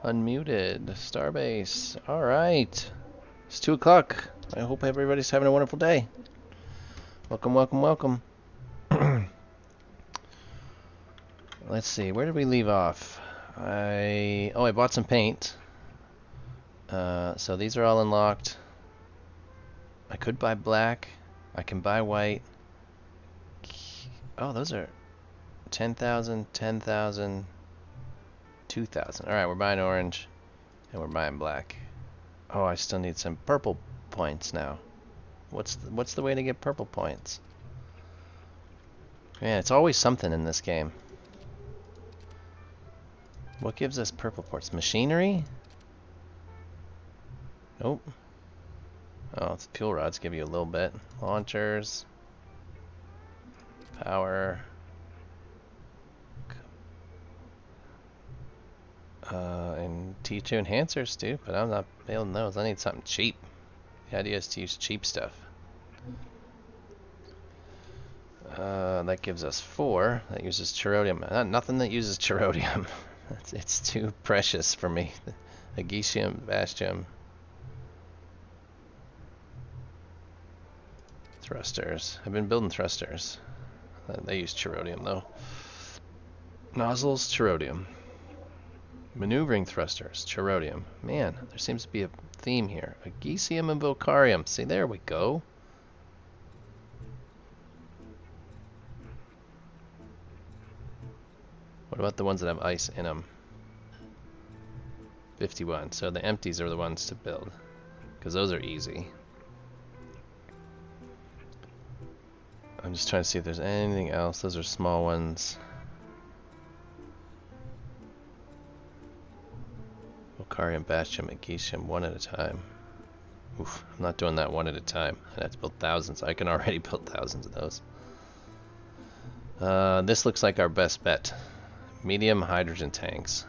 Unmuted. Starbase. Alright. It's 2 o'clock. I hope everybody's having a wonderful day. Welcome, welcome, welcome. Let's see, where did we leave off? I bought some paint. So these are all unlocked. I could buy black. I can buy white. Oh, those are 10,000, 10,000, 2,000. Alright, we're buying orange. And we're buying black. Oh, I still need some purple points now. What's the way to get purple points? Man, it's always something in this game. What gives us purple points? Machinery? Nope. Oh, it's fuel rods give you a little bit. Launchers. Power. And T2 enhancers too, but I'm not building those. I need something cheap. The idea is to use cheap stuff. That gives us 4. That uses cherodium. Nothing that uses cherodium. It's too precious for me. Agesium, Bastium. Thrusters. I've been building thrusters. They use cherodium though. Nozzles, cherodium. Maneuvering thrusters, cherodium. Man, there seems to be a theme here. Agesium and Vocarium. See, there we go. What about the ones that have ice in them? 51. So the empties are the ones to build, because those are easy. I'm just trying to see if there's anything else. Those are small ones. Vocarium, Bastium, Agesium, one at a time. Oof, I'm not doing that one at a time. I'd have to build thousands. I can already build thousands of those. This looks like our best bet. Medium hydrogen tanks.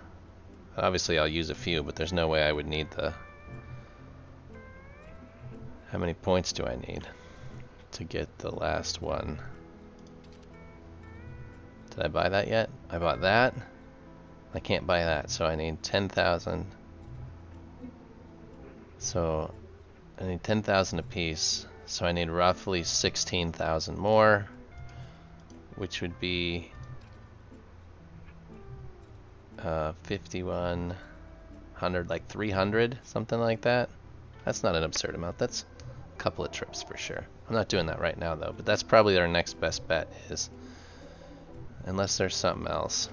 Obviously I'll use a few, but there's no way I would need the... How many points do I need to get the last one? Did I buy that yet? I bought that. I can't buy that, so I need 10,000. So I need 10,000 apiece. So I need roughly 16,000 more, which would be 5,100, like 300, something like that. That's not an absurd amount. That's a couple of trips for sure. I'm not doing that right now though, but that's probably our next best bet is, unless there's something else.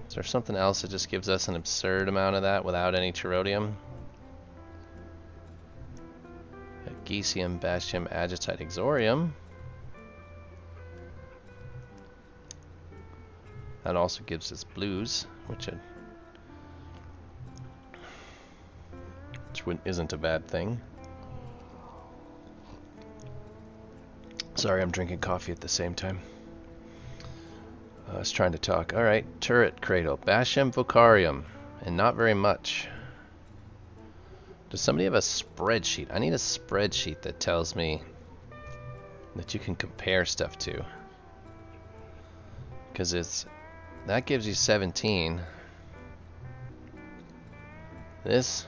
Is there something else that just gives us an absurd amount of that without any cherodium? Agesium, Bastium, Agitite, Exorium. That also gives us blues, which isn't a bad thing. Sorry, I'm drinking coffee at the same time. I was trying to talk. Alright, turret cradle. Bastium, Vocarium. And not very much. Does somebody have a spreadsheet? I need a spreadsheet that tells me that you can compare stuff to. Because that gives you 17. This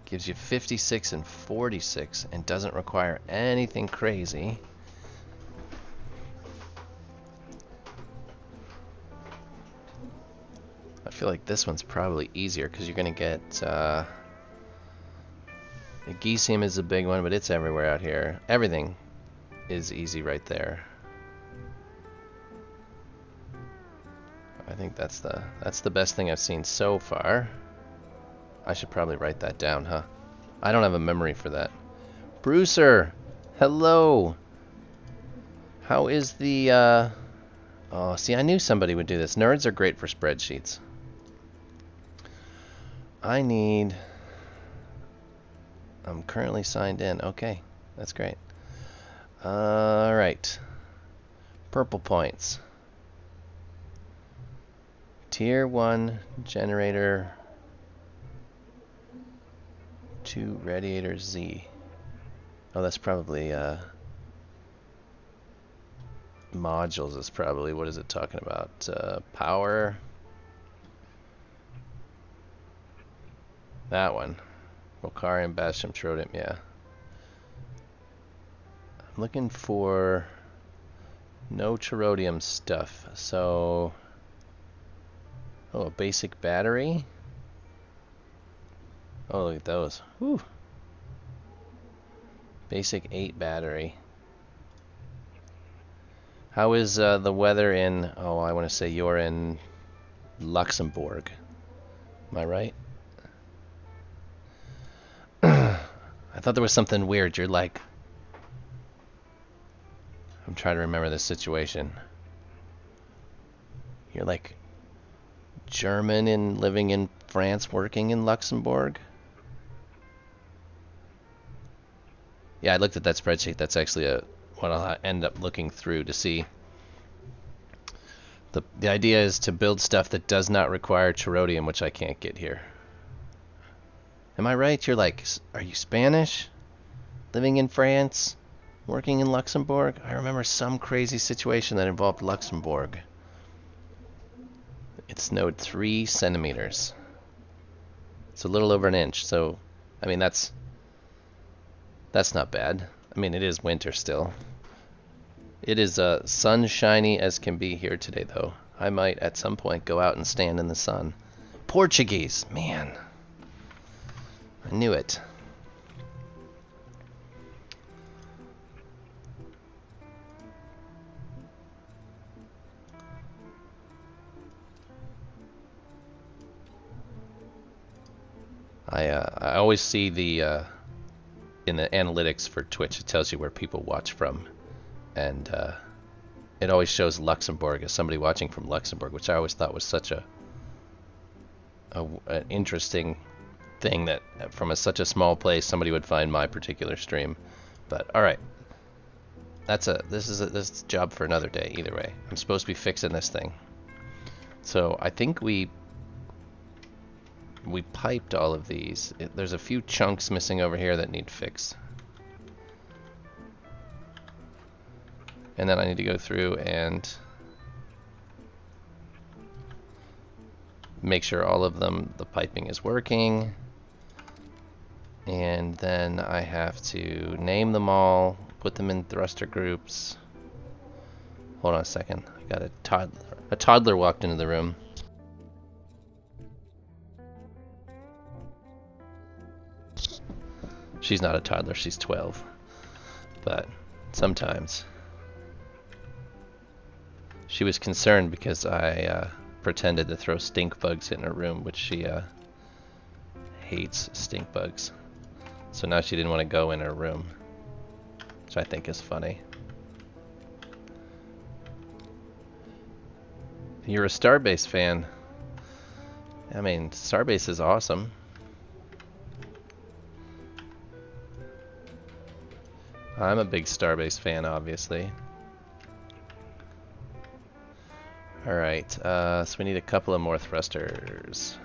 gives you 56 and 46 and doesn't require anything crazy. I feel like this one's probably easier because you're going to get... Agesium is a big one, but it's everywhere out here. Everything is easy right there. I think that's the best thing I've seen so far. I should probably write that down, huh? I don't have a memory for that. Brucer! Hello! How is the... Oh, see, I knew somebody would do this. Nerds are great for spreadsheets. I'm currently signed in. Okay, that's great. Alright. Purple points. Tier 1 generator 2 radiator Z. Oh, that's probably modules is probably, what is it talking about? Power. That one. Volcarium, Bastion, Trodium, yeah. I'm looking for no Trodium stuff, so... Oh, a basic battery? Oh, look at those. Whew. Basic 8 battery. How is the weather in... Oh, I want to say you're in Luxembourg. Am I right? I thought there was something weird. You're like... I'm trying to remember this situation. You're like German and living in France, working in Luxembourg? Yeah, I looked at that spreadsheet. That's actually what I'll end up looking through to see. The idea is to build stuff that does not require Trodium, which I can't get here. Am I right? You're like, are you Spanish? Living in France? Working in Luxembourg? I remember some crazy situation that involved Luxembourg. It snowed 3 centimeters. It's a little over an inch, so, I mean, that's not bad. I mean, it is winter still. It is sunshiny as can be here today, though. I might, at some point, go out and stand in the sun. Portuguese! Man. I knew it. I always see the in the analytics for Twitch, it tells you where people watch from, and it always shows Luxembourg as somebody watching from Luxembourg, which I always thought was such an interesting thing that from such a small place somebody would find my particular stream. But all right, this is a job for another day. Either way, I'm supposed to be fixing this thing, so I think we piped all of these. There's a few chunks missing over here that need fixed. And then I need to go through and make sure all of them, the piping is working. And then I have to name them all, put them in thruster groups. Hold on a second. I got a toddler. A toddler walked into the room. She's not a toddler, she's 12. But sometimes. She was concerned because I pretended to throw stink bugs in her room, which she hates stink bugs. So now she didn't want to go in her room, which I think is funny. You're a Starbase fan. I mean, Starbase is awesome. I'm a big Starbase fan, obviously. Alright, so we need a couple of more thrusters.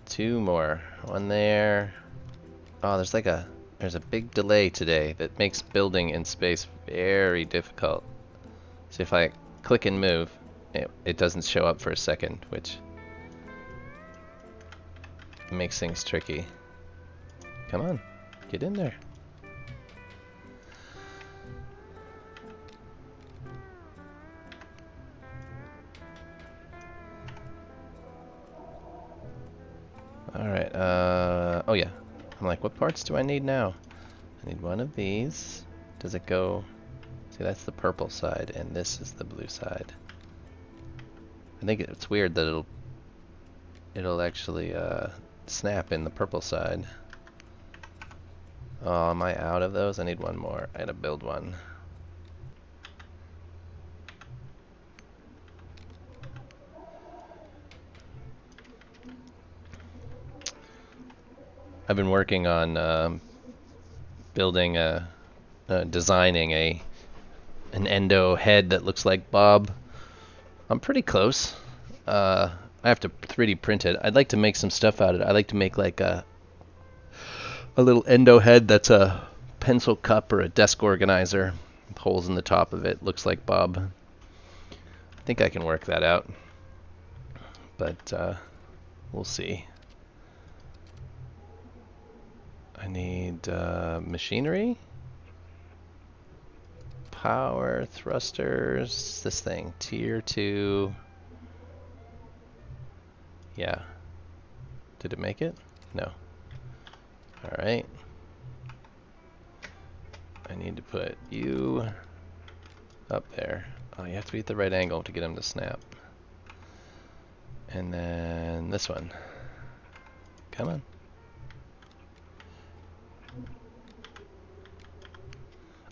2 more. One there. Oh, there's a big delay today that makes building in space very difficult. So if I click and move, it doesn't show up for a second, which makes things tricky. Come on, get in there. Alright, oh yeah. I'm like, what parts do I need now? I need one of these. Does it go... See, that's the purple side, and this is the blue side. I think it's weird that it'll actually snap in the purple side. Oh, am I out of those? I need one more. I gotta build one. I've been working on building designing an endo head that looks like Bob. I'm pretty close. I have to 3D print it. I'd like to make some stuff out of it. I'd like to make like a little endo head that's a pencil cup or a desk organizer. Holes in the top of it. Looks like Bob. I think I can work that out. But we'll see. need machinery, power, thrusters, this thing, tier 2. Yeah. Did it make it? No. Alright. I need to put you up there. Oh, you have to be at the right angle to get him to snap. And then this one. Come on.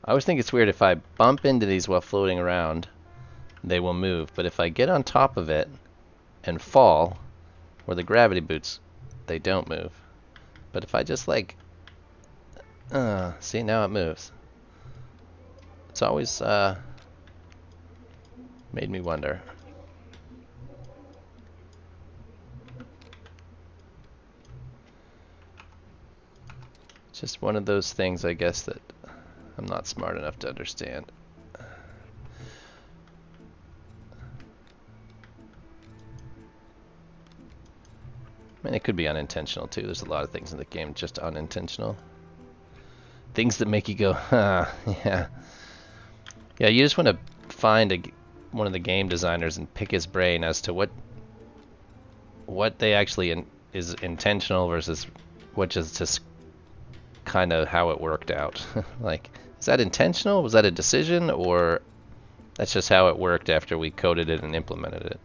I always think it's weird if I bump into these while floating around, they will move. But if I get on top of it and fall, where the gravity boots, they don't move. But if I just like, see, now it moves. It's always made me wonder. It's just one of those things, I guess, that I'm not smart enough to understand. I mean, it could be unintentional too. There's a lot of things in the game just unintentional. Things that make you go, huh, yeah. Yeah, you just want to find one of the game designers and pick his brain as to what they actually is intentional versus what is just kind of how it worked out. Like, is that intentional? Was that a decision? Or that's just how it worked after we coded it and implemented it?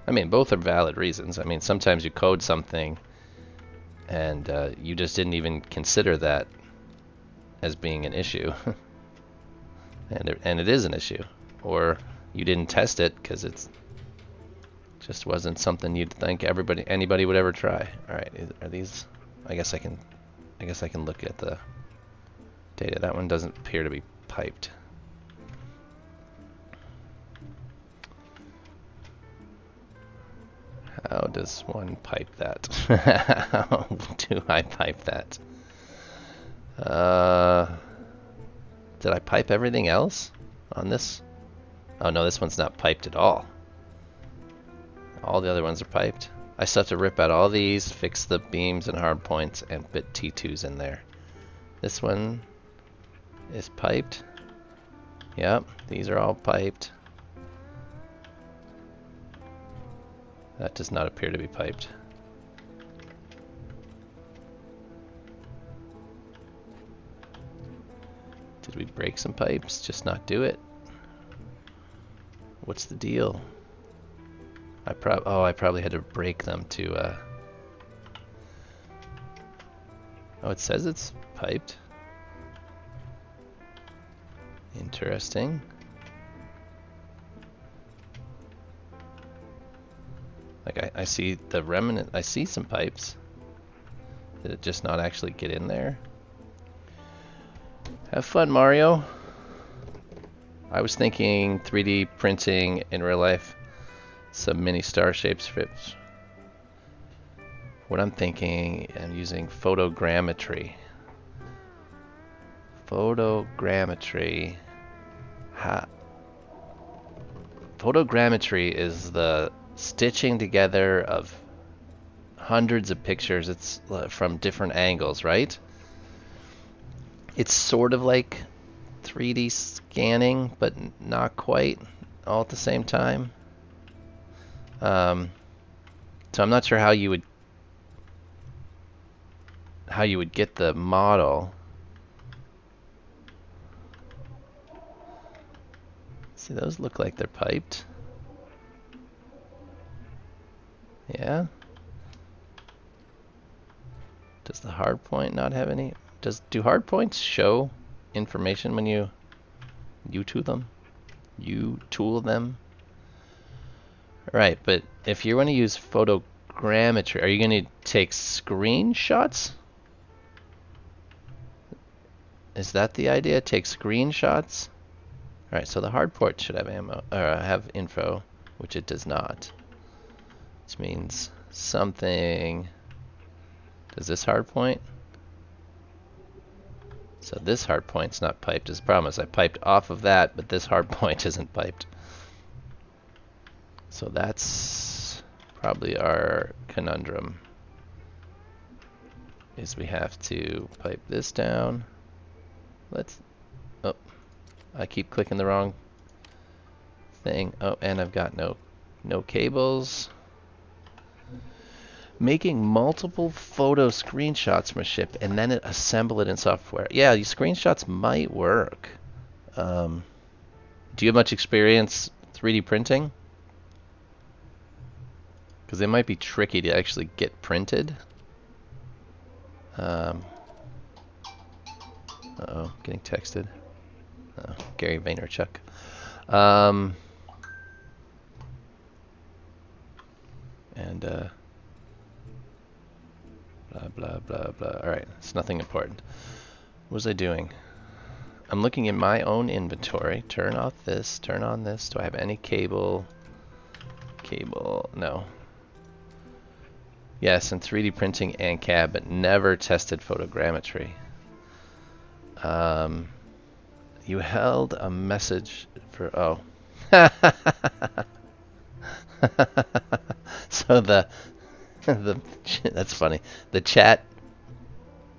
I mean, both are valid reasons. I mean, sometimes you code something and you just didn't even consider that as being an issue. and it is an issue. Or you didn't test it because it's just wasn't something you'd think anybody would ever try. All right, are these? I guess I can look at the data. That one doesn't appear to be piped. How does one pipe that? How do I pipe that? Did I pipe everything else on this? Oh no, this one's not piped at all. All the other ones are piped. I still have to rip out all these, fix the beams and hard points, and put T2s in there. This one is piped. Yep, these are all piped. That does not appear to be piped. Did we break some pipes? Just not do it? What's the deal? I probably had to break them to oh, it says it's piped. Interesting. Like I see the remnant, I see some pipes. Did it just not actually get in there? Have fun, Mario. I was thinking 3D printing in real life. Some mini star shapes fits. What I'm thinking, I'm using photogrammetry. Photogrammetry. Photogrammetry is the stitching together of hundreds of pictures. It's from different angles, right? It's sort of like 3D scanning, but not quite all at the same time. So I'm not sure how you would get the model. See, those look like they're piped. Yeah. Does the hard point not have any? Do hard points show information when you tool them? You tool them? Right, but if you're going to use photogrammetry, are you going to take screenshots? Is that the idea? Take screenshots? Alright, so the hard port should have have info, which it does not. Which means something. Does this hard point? So this hard point's not piped. As promised, I piped off of that, but this hard point isn't piped. So that's probably our conundrum. is we have to pipe this down. Oh, I keep clicking the wrong thing. Oh, and I've got no cables. Making multiple photo screenshots from a ship and then assemble it in software. Yeah, these screenshots might work. Do you have much experience 3D printing? Because they might be tricky to actually get printed. Uh-oh, getting texted. Oh, Gary Vaynerchuk. Blah, blah, blah, blah. Alright, it's nothing important. What was I doing? I'm looking in my own inventory. Turn off this, turn on this. Do I have any cable? Cable, no. Yes, and 3D printing and CAD, but never tested photogrammetry. You held a message for, oh. So that's funny. The chat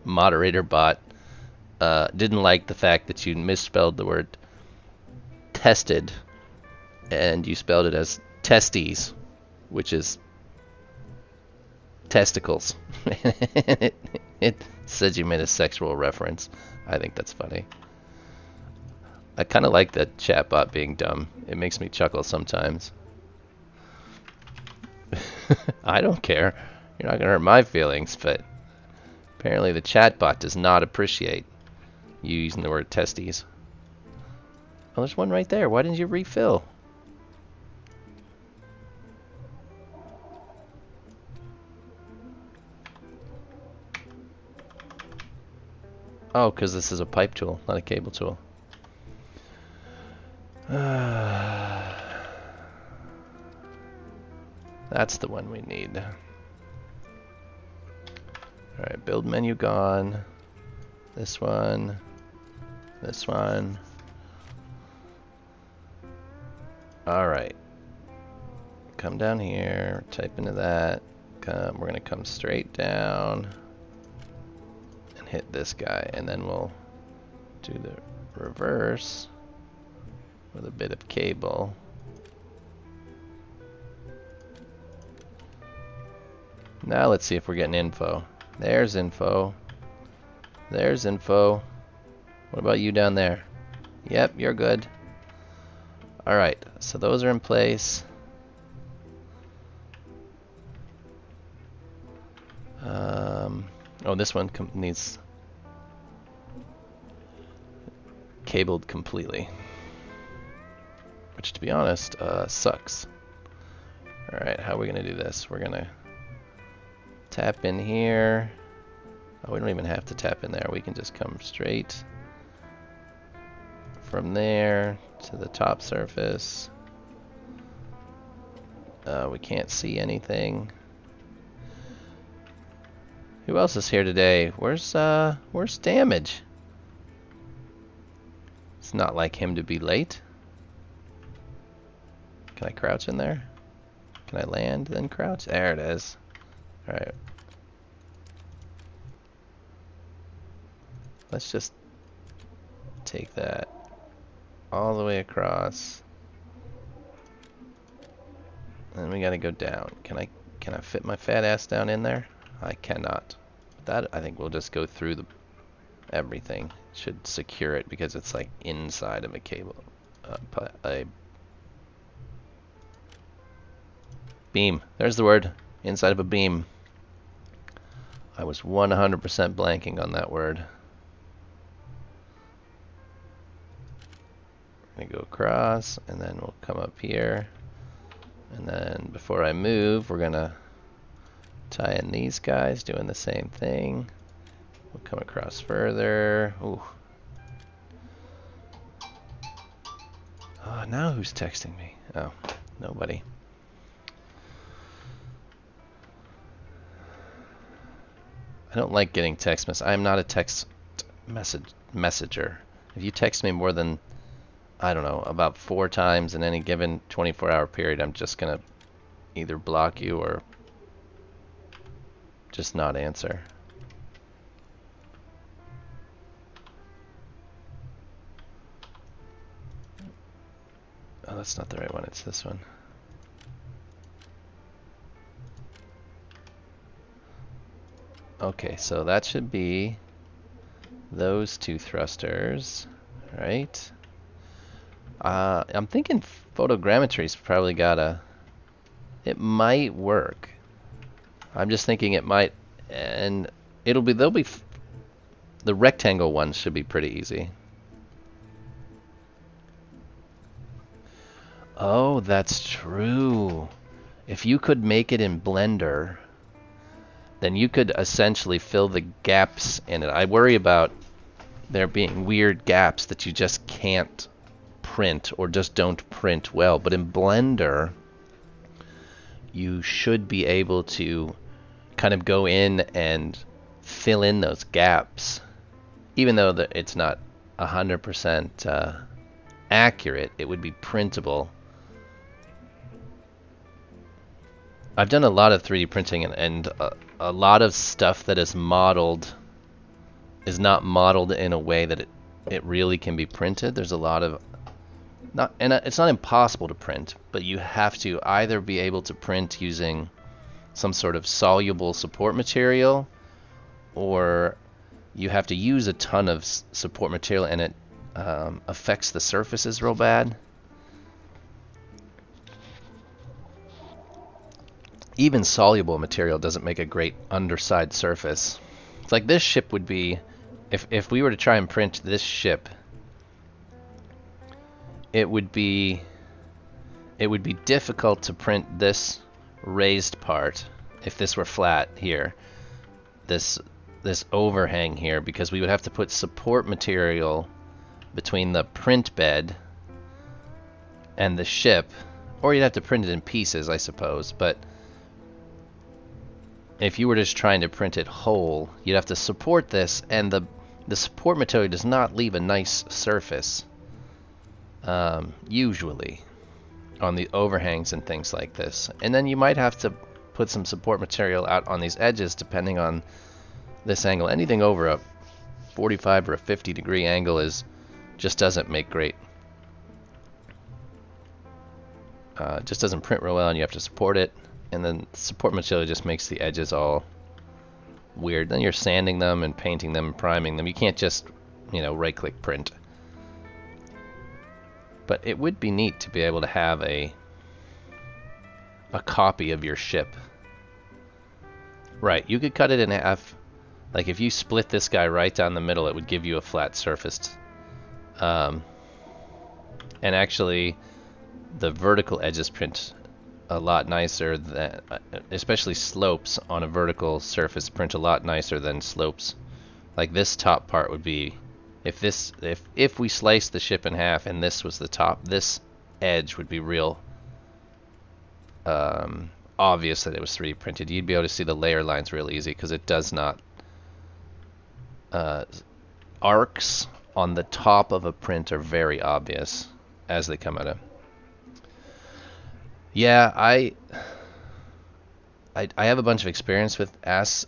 moderator bot didn't like the fact that you misspelled the word tested and you spelled it as testes, which is testicles. It says you made a sexual reference. I think that's funny. I kind of like that chatbot being dumb. It makes me chuckle sometimes. I don't care. You're not going to hurt my feelings, but apparently the chatbot does not appreciate you using the word testes. Oh, there's one right there. Why didn't you refill? Oh, because this is a pipe tool, not a cable tool. That's the one we need. Alright, build menu gone. This one. This one. Alright. Come down here, type into that. We're going to come straight down and hit this guy, and then we'll do the reverse with a bit of cable. Now let's see if we're getting info. There's info. There's info. What about you down there? Yep, you're good. Alright, so those are in place. Oh, this one needs cabled completely. Which, to be honest, sucks. Alright, how are we going to do this? We're going to tap in here. Oh, we don't even have to tap in there. We can just come straight from there to the top surface. We can't see anything. Who else is here today? Where's Damage? It's not like him to be late. Can I crouch in there? Can I land then crouch? There it is. Alright. Let's just take that all the way across. And we gotta go down. Can I fit my fat ass down in there? I cannot. That, I think we'll just go through everything. Should secure it because it's like inside of a cable. A beam. There's the word. Inside of a beam. I was 100% blanking on that word. I'm gonna go across, and then we'll come up here. And then before I move, we're gonna tie in these guys, doing the same thing. We'll come across further. Ooh. Oh, now who's texting me? Oh, nobody. I don't like getting text messages. I'm not a text messenger. If you text me more than, I don't know, about 4 times in any given 24-hour period, I'm just gonna either block you or just not answer. Oh, that's not the right one, it's this one. Okay, so that should be those two thrusters, right? I'm thinking photogrammetry's probably it might work. I'm just thinking it might, and the rectangle ones should be pretty easy. Oh, that's true. If you could make it in Blender, then you could essentially fill the gaps in it. I worry about there being weird gaps that you just can't print or just don't print well. But in Blender, you should be able to kind of go in and fill in those gaps. Even though it's not 100% accurate, it would be printable. I've done a lot of 3D printing, and a lot of stuff that is modeled is not modeled in a way that it really can be printed. There's a lot of it's not impossible to print, but you have to either be able to print using some sort of soluble support material, or you have to use a ton of support material and it affects the surfaces real bad. Even soluble material doesn't make a great underside surface. It's like this ship would be, if we were to try and print this ship, it would be difficult to print this raised part if this were flat here. This overhang here, because we would have to put support material between the print bed and the ship, or you'd have to print it in pieces, I suppose. But if you were just trying to print it whole, you'd have to support this, and the support material does not leave a nice surface, usually, on the overhangs and things like this. And then you might have to put some support material out on these edges, depending on this angle. Anything over a 45 or a 50 degree angle just doesn't make great. Just doesn't print real well, and you have to support it. And then support material just makes the edges all weird. Then you're sanding them and painting them and priming them. You can't just, right-click print. But it would be neat to be able to have a copy of your ship. Right, you could cut it in half. Like if you split this guy right down the middle, it would give you a flat surface. And actually, the vertical edges print a lot nicer than, especially slopes on a vertical surface print a lot nicer than slopes. Like this top part would be, if we sliced the ship in half and this was the top, this edge would be real obvious that it was 3D printed. You'd be able to see the layer lines real easy, because it does not. Arcs on the top of a print are very obvious as they come out of. Yeah, I have a bunch of experience with ABS,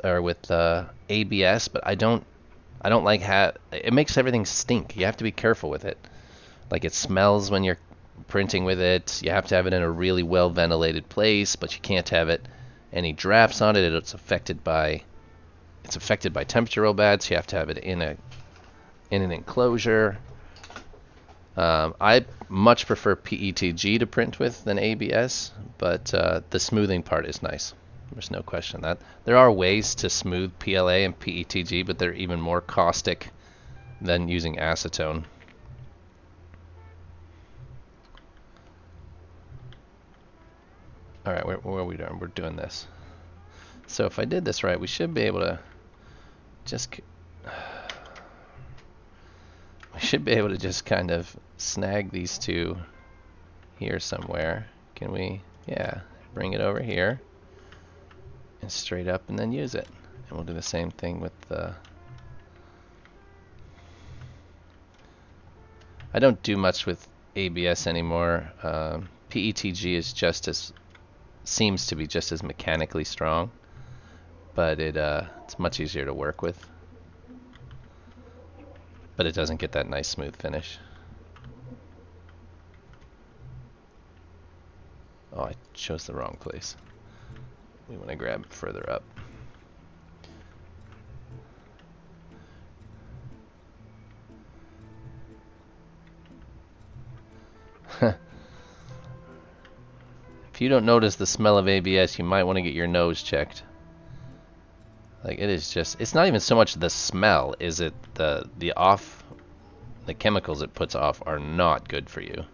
but I don't like it makes everything stink. You have to be careful with it. Like it smells when you're printing with it. You have to have it in a really well ventilated place, but you can't have any drafts on it. It's affected by temperature real bad, so you have to have it in an enclosure. I much prefer PETG to print with than ABS, but the smoothing part is nice. There's no question that. There are ways to smooth PLA and PETG, but they're even more caustic than using acetone. Alright, where are we doing? We're doing this. So if I did this right, we should be able to just kind of snag these two here somewhere. Can we? Yeah, bring it over here and straight up, and then use it. And we'll do the same thing with the. I don't do much with ABS anymore. PETG seems to be just as mechanically strong, but it's much easier to work with. But it doesn't get that nice smooth finish. Oh, I chose the wrong place. We want to grab it further up. If you don't notice the smell of ABS, you might want to get your nose checked. Like, it is just, it's not even so much the smell, is it the chemicals it puts off are not good for you.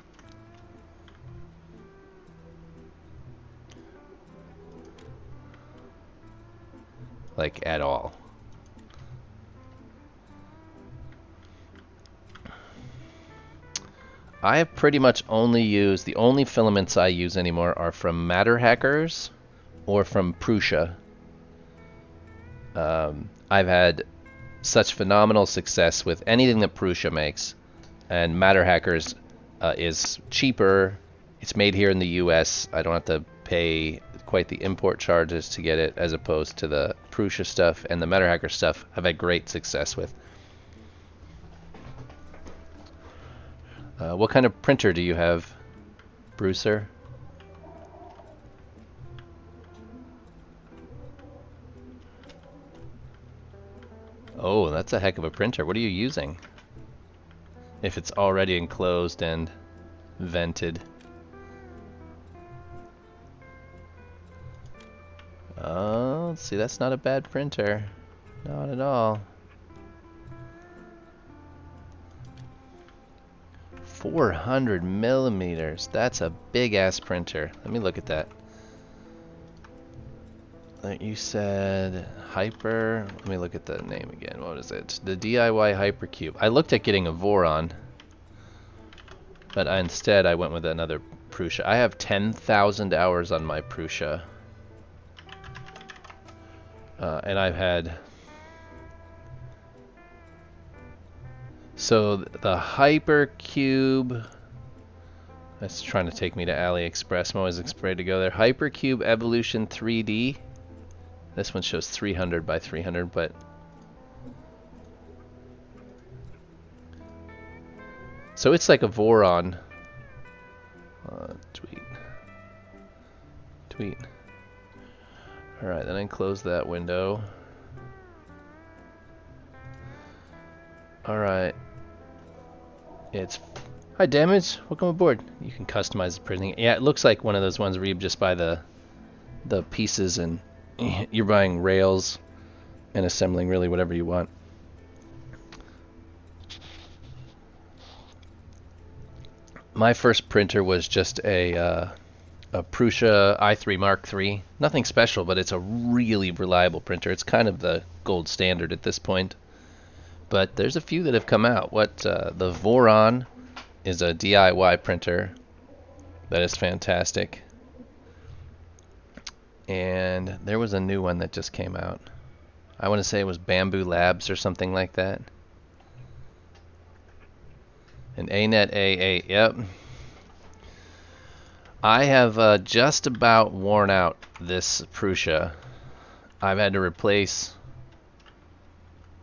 Like, at all. I have pretty much only used, the only filaments I use anymore are from Matter Hackers or from Prusa. I've had such phenomenal success with anything that Prusa makes, and Matter Hackers is cheaper. It's made here in the US. I don't have to pay quite the import charges to get it, as opposed to the Prusa stuff, and the Matter Hacker stuff I've had great success with. What kind of printer do you have, Brucer? Oh, that's a heck of a printer. What are you using? If it's already enclosed and vented. Oh, see, that's not a bad printer. Not at all. 400 millimeters. That's a big ass printer. Let me look at that. You said Hyper. Let me look at the name again. What is it? The DIY Hypercube. I looked at getting a Voron, but instead I went with another Prusa. I have 10,000 hours on my Prusa. And I've had... So the Hypercube... That's trying to take me to AliExpress. I'm always afraid to go there. Hypercube Evolution 3D. This one shows 300 by 300, but... So it's like a Voron. Tweet. Alright, then I close that window. Alright. It's... Hi, Damage. Welcome aboard. You can customize the printing. Yeah, it looks like one of those ones where you just buy the pieces and you're buying rails and assembling really whatever you want. My first printer was just a Prusa i3 Mark III. Nothing special, but it's a really reliable printer. It's kind of the gold standard at this point. But there's a few that have come out. The Voron is a DIY printer that is fantastic. And there was a new one that just came out. I want to say it was Bamboo Labs or something like that. An ANET A8, yep. I have just about worn out this Prusa. I've had to replace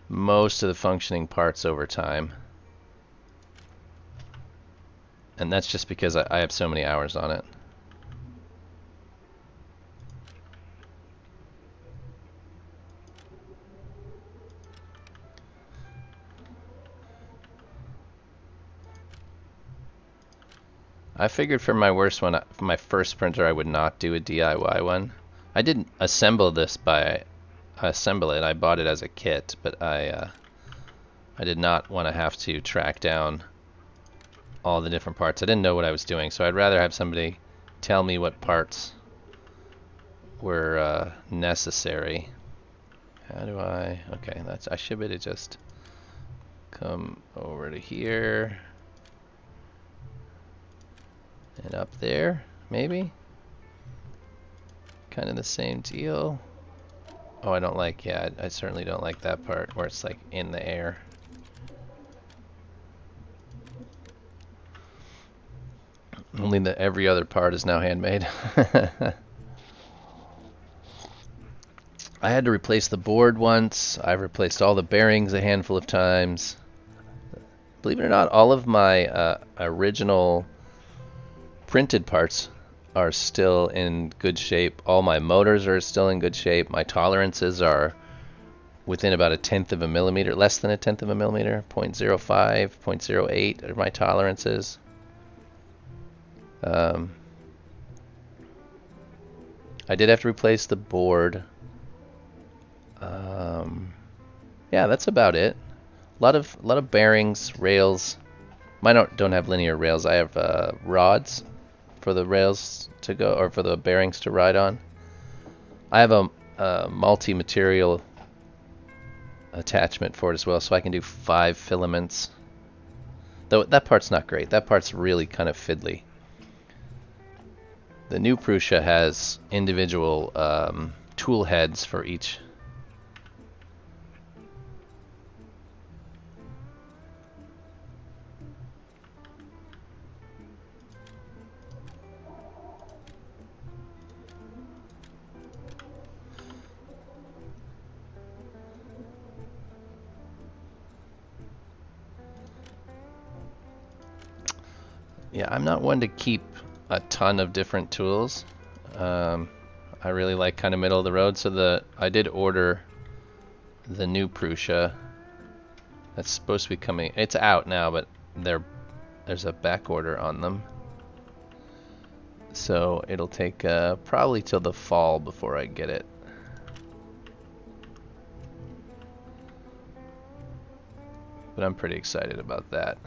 most of the functioning parts over time. And that's just because I have so many hours on it. I figured for my worst one, for my first printer, I would not do a DIY one. I didn't assemble this by assemble it. I bought it as a kit, but I did not want to have to track down all the different parts. I didn't know what I was doing, so I'd rather have somebody tell me what parts were necessary. How do I... Okay, I should be able to just come over to here. And up there, maybe? Kind of the same deal. Oh, I don't like, yeah, I certainly don't like that part where it's like in the air. Only every other part is now handmade. I had to replace the board once. I've replaced all the bearings a handful of times. Believe it or not, all of my original printed parts are still in good shape. All my motors are still in good shape. My tolerances are within about 1/10 of a millimeter, less than 1/10 of a millimeter, 0.05, 0.08 are my tolerances. I did have to replace the board. Yeah, that's about it. A lot of bearings, rails. Mine don't have linear rails. I have rods for the rails to go, or for the bearings to ride on. I have a multi-material attachment for it as well, so I can do 5 filaments. Though that part's not great. That part's really kind of fiddly. The new Prusa has individual tool heads for each. Yeah, I'm not one to keep a ton of different tools. I really like kind of middle of the road, so I did order the new Prusa. That's supposed to be coming. It's out now, but there's a back order on them. So it'll take probably till the fall before I get it. But I'm pretty excited about that.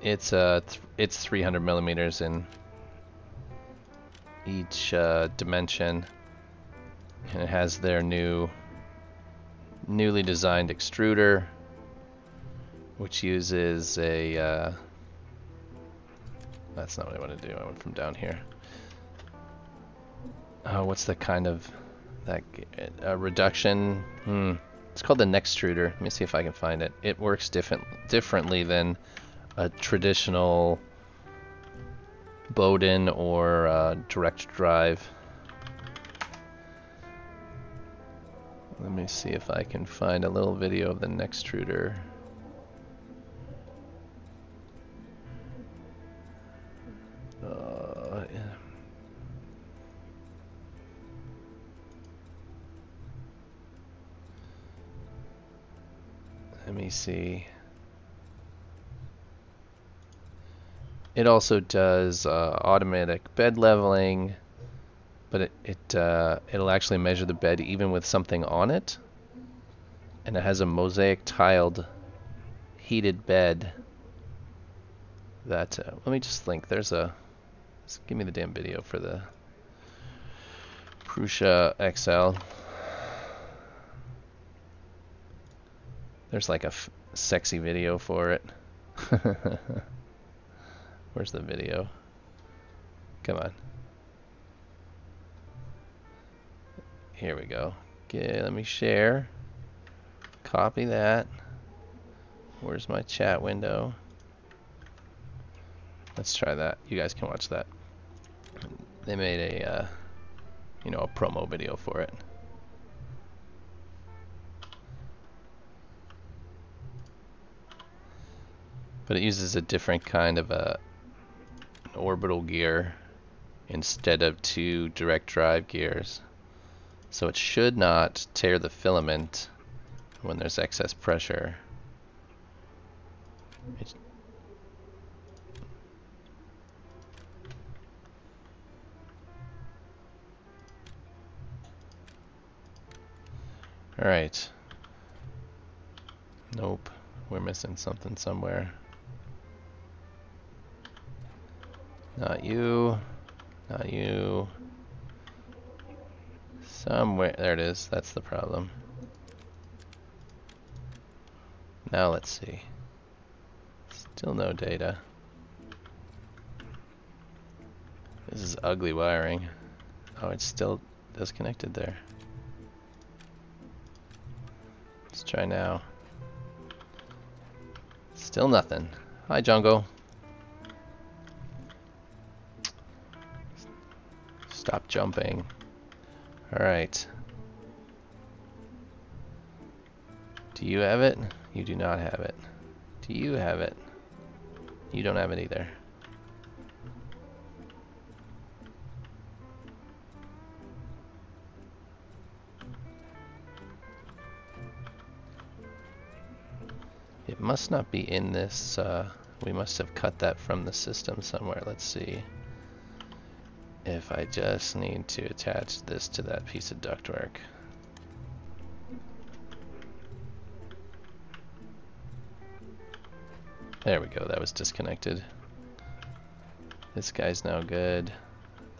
It's 300 millimeters in each dimension, and it has their newly designed extruder, which uses a that's not what I want to do. I went from down here. What's the kind of that reduction? It's called the Nextruder. Let me see if I can find it. It works differently than a traditional Bowden or direct drive. Let me see if I can find a little video of the Nextruder. Yeah. Let me see. It also does automatic bed leveling, but it'll actually measure the bed even with something on it, and it has a mosaic tiled heated bed. That let me just link. Just give me the damn video for the Prusa XL. There's like a sexy video for it. Where's the video? Come on. Here we go. Okay, let me share. Copy that. Where's my chat window? Let's try that. You guys can watch that. They made a a promo video for it. But it uses a different kind of an orbital gear instead of 2 direct drive gears. So it should not tear the filament when there's excess pressure. Alright. Nope. We're missing something somewhere. Not you. Not you. Somewhere. There it is. That's the problem. Now let's see. Still no data. This is ugly wiring. Oh, it's still disconnected there. Let's try now. Still nothing. Hi, Jungle. Stop jumping. Alright. Do you have it? You do not have it. Do you have it? You don't have it either. It must not be in this, we must have cut that from the system somewhere. Let's see if I just need to attach this to that piece of ductwork. There we go, that was disconnected. This guy's now good.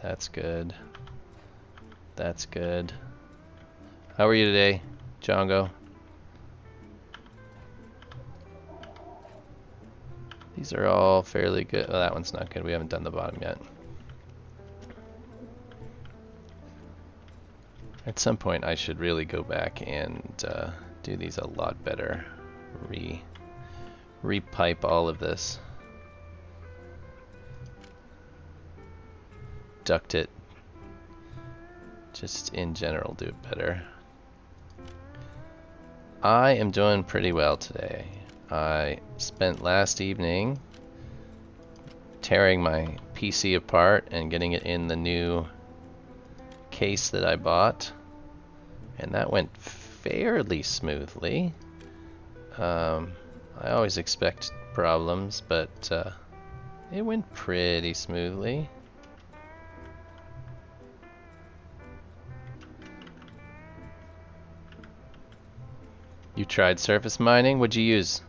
That's good. That's good. How are you today, Django? These are all fairly good. Oh, that one's not good. We haven't done the bottom yet. At some point I should really go back and do these a lot better. Repipe all of this. Duct it. Just in general do it better. I am doing pretty well today. I spent last evening tearing my PC apart and getting it in the new case that I bought, and that went fairly smoothly. I always expect problems, but it went pretty smoothly. You tried surface mining? What'd you use?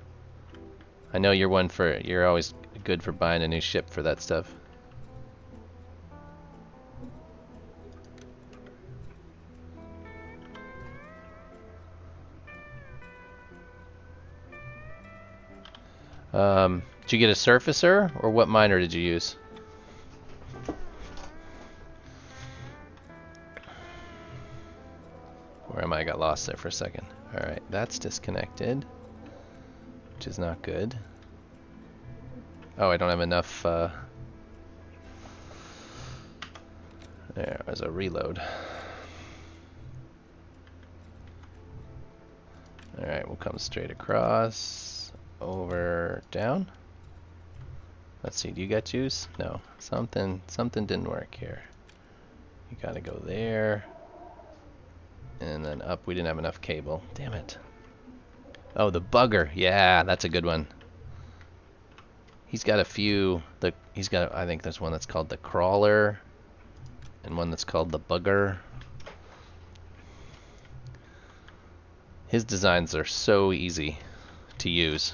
I know you're you're always good for buying a new ship for that stuff. Did you get a surfacer, or what miner did you use? Where am I? I got lost there for a second. Alright, that's disconnected, which is not good. Oh, I don't have enough, there's a reload. Alright, we'll come straight across, over, down. Let's see, do you got juice? No, something didn't work here. You gotta go there. And then up, we didn't have enough cable. Damn it. Oh, the bugger. Yeah, that's a good one. He's got a few. He's got, I think there's one that's called the crawler, and one that's called the bugger. His designs are so easy to use.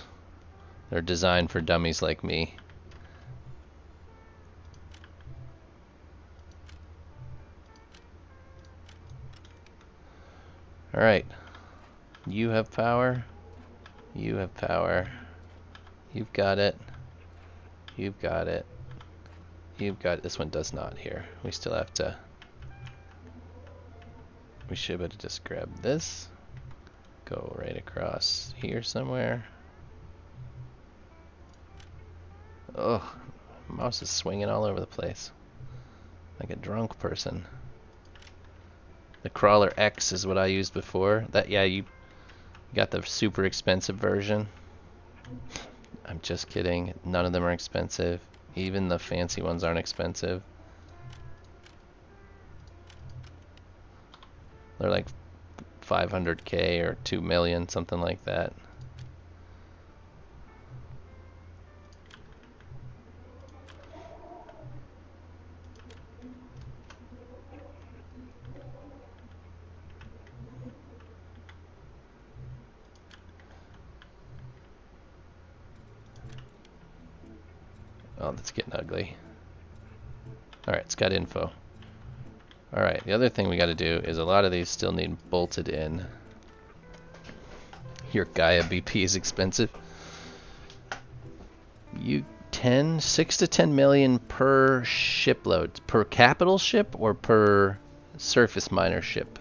They're designed for dummies like me. Alright, you have power, you have power, you've got it, you've got it, you've got it. This one does not here. We still have to, we should be able to just grab this, go right across here somewhere. Oh, mouse is swinging all over the place, like a drunk person. The Crawler X is what I used before. That, yeah, you got the super expensive version. I'm just kidding. None of them are expensive. Even the fancy ones aren't expensive. They're like 500K or 2 million, something like that. Oh, that's getting ugly. Alright, it's got info. Alright, the other thing we gotta do is a lot of these still need bolted in. Your Gaia BP is expensive. You 6 to 10 million per shipload. Per capital ship or per surface miner ship?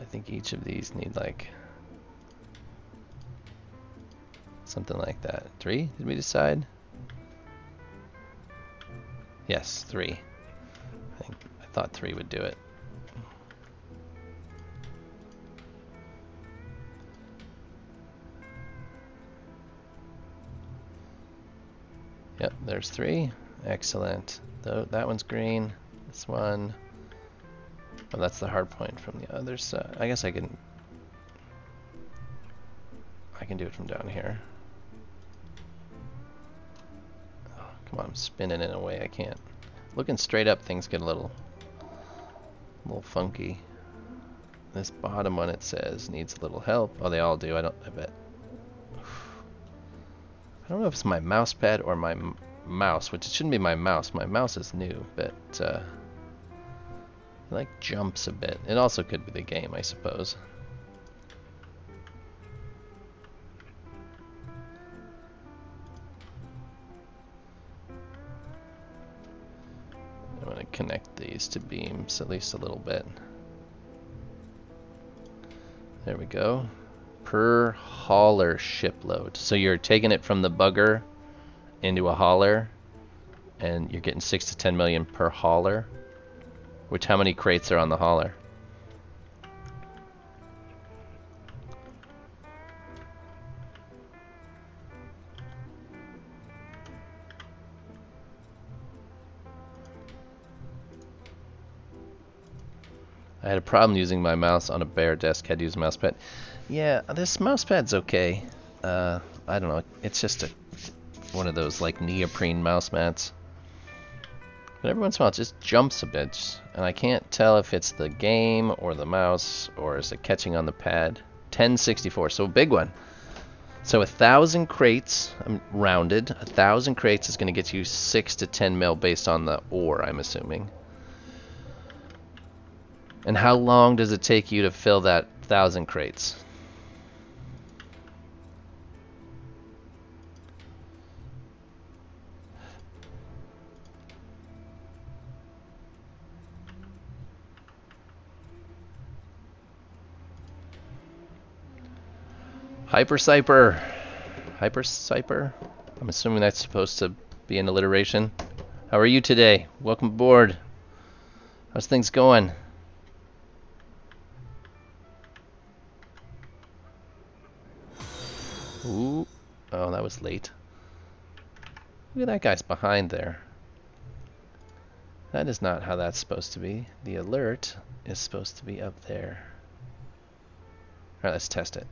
I think each of these need like something like that. 3? Did we decide? Yes, 3. I thought 3 would do it. Yep, there's 3. Excellent. That one's green. This one. Well, that's the hard point from the other side. I guess I can do it from down here. Oh, come on, I'm spinning in a way I can't. Looking straight up, things get a little funky. This bottom one, it says, needs a little help. Oh, they all do. I bet. I don't know if it's my mouse pad or my mouse, which it shouldn't be my mouse. My mouse is new, but it like jumps a bit. It also could be the game, I suppose. I want to connect these to beams at least a little bit. There we go. Per hauler shipload. So you're taking it from the bugger into a hauler, and you're getting 6 to 10 million per hauler. Which, how many crates are on the hauler? I had a problem using my mouse on a bare desk. Had to use a mouse pad. Yeah, this mouse pad's okay. I don't know. It's just one of those like neoprene mouse mats. But every once in a while it just jumps a bit, and I can't tell if it's the game or the mouse or is it catching on the pad. 1064, so a big one. So 1,000 crates, I'm rounded. 1,000 crates is going to get you 6 to 10 mil based on the ore, I'm assuming. And how long does it take you to fill that 1,000 crates? Hyper Cyper. I'm assuming that's supposed to be an alliteration. How are you today? Welcome aboard. How's things going? Ooh. Oh, that was late. Look at that guy's behind there. That is not how that's supposed to be. The alert is supposed to be up there. Alright, let's test it.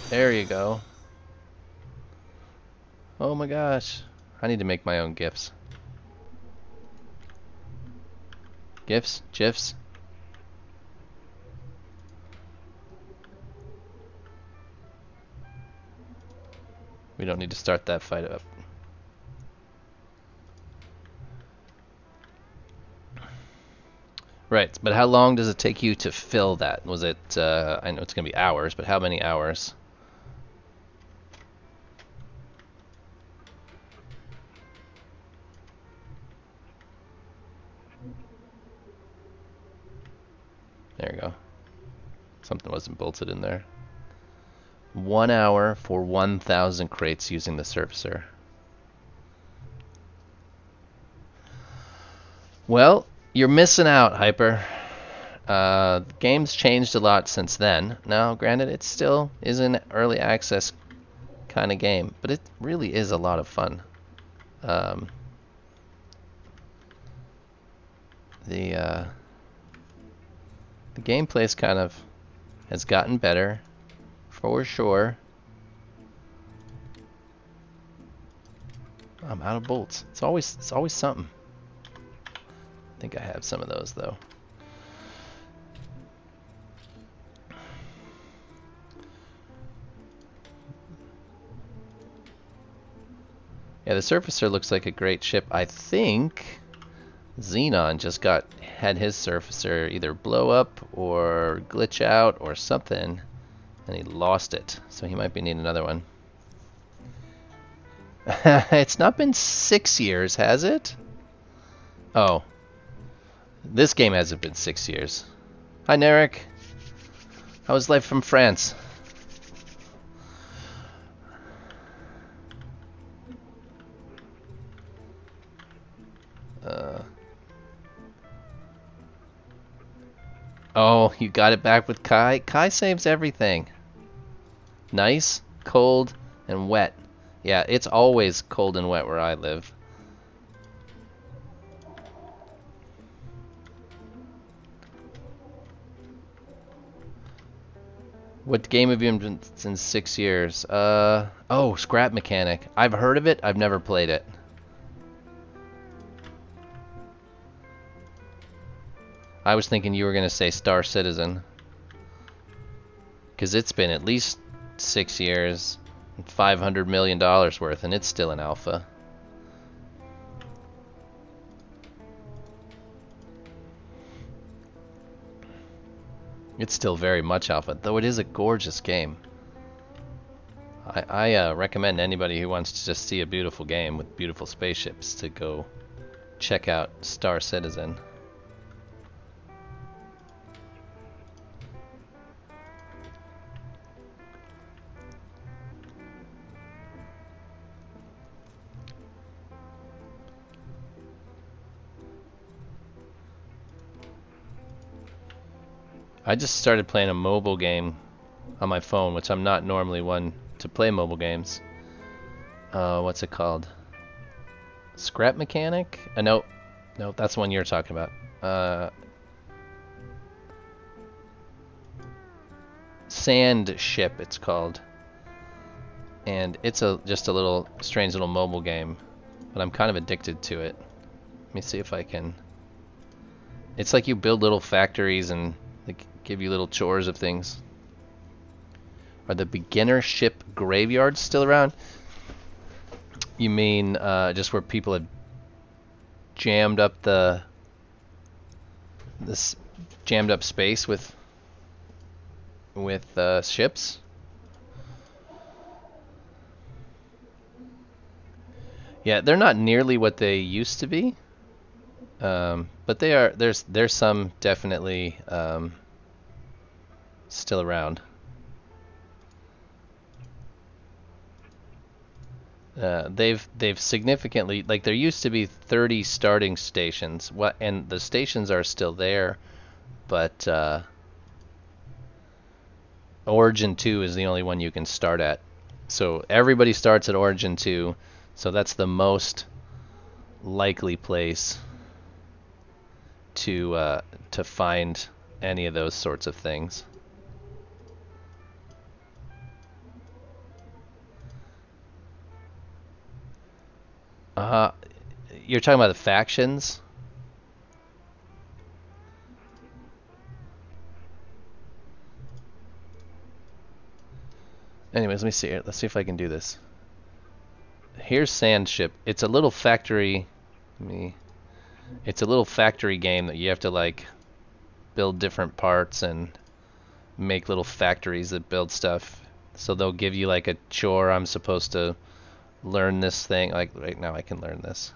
There you go. Oh my gosh. I need to make my own GIFs. GIFs? GIFs? We don't need to start that fight up. Right, but how long does it take you to fill that? Was it, I know it's going to be hours, but how many hours? There you go. Something wasn't bolted in there. 1 hour for 1,000 crates using the surfacer. Well, you're missing out, Hyper. The game's changed a lot since then. Now, granted, it still is an early access kind of game, but it really is a lot of fun. The gameplay's kind of has gotten better, for sure. I'm out of bolts. It's always something. I think I have some of those though. Yeah, the Surfacer looks like a great ship. I think Xenon just had his Surfacer either blow up or glitch out or something, and he lost it. So he might be needing another one. It's not been 6 years, has it? Oh. This game hasn't been 6 years. Hi, Narek. How was life from France? Oh, you got it back with Kai? Kai saves everything. Nice, cold, and wet. Yeah, it's always cold and wet where I live. What game have you been in 6 years? Oh, Scrap Mechanic. I've heard of it. I've never played it. I was thinking you were gonna say Star Citizen, because it's been at least 6 years, $500 million worth, and it's still in alpha. It's still very much alpha, though it is a gorgeous game. I recommend anybody who wants to just see a beautiful game with beautiful spaceships to go check out Star Citizen. I just started playing a mobile game on my phone, which I'm not normally one to play mobile games. What's it called? Scrap Mechanic? No, that's one you're talking about. Sand Ship, it's called, and it's just a little strange little mobile game, but I'm kind of addicted to it. Let me see if I can. It's like you build little factories and they give you little chores of things. Are the beginner ship graveyards still around? You mean just where people have jammed up this jammed up space with ships? Yeah, they're not nearly what they used to be, but they are. There's some definitely still around. They've significantly, like, there used to be 30 starting stations. And the stations are still there, but Origin 2 is the only one you can start at. So everybody starts at Origin 2, so that's the most likely place to find any of those sorts of things. You're talking about the factions? Anyways, let me see here. Let's see if I can do this. Here's Sand Ship. It's a little factory. It's a little factory game that you have to, like, build different parts and make little factories that build stuff. So they'll give you like a chore. I'm supposed to learn this thing. Like right now I can learn this.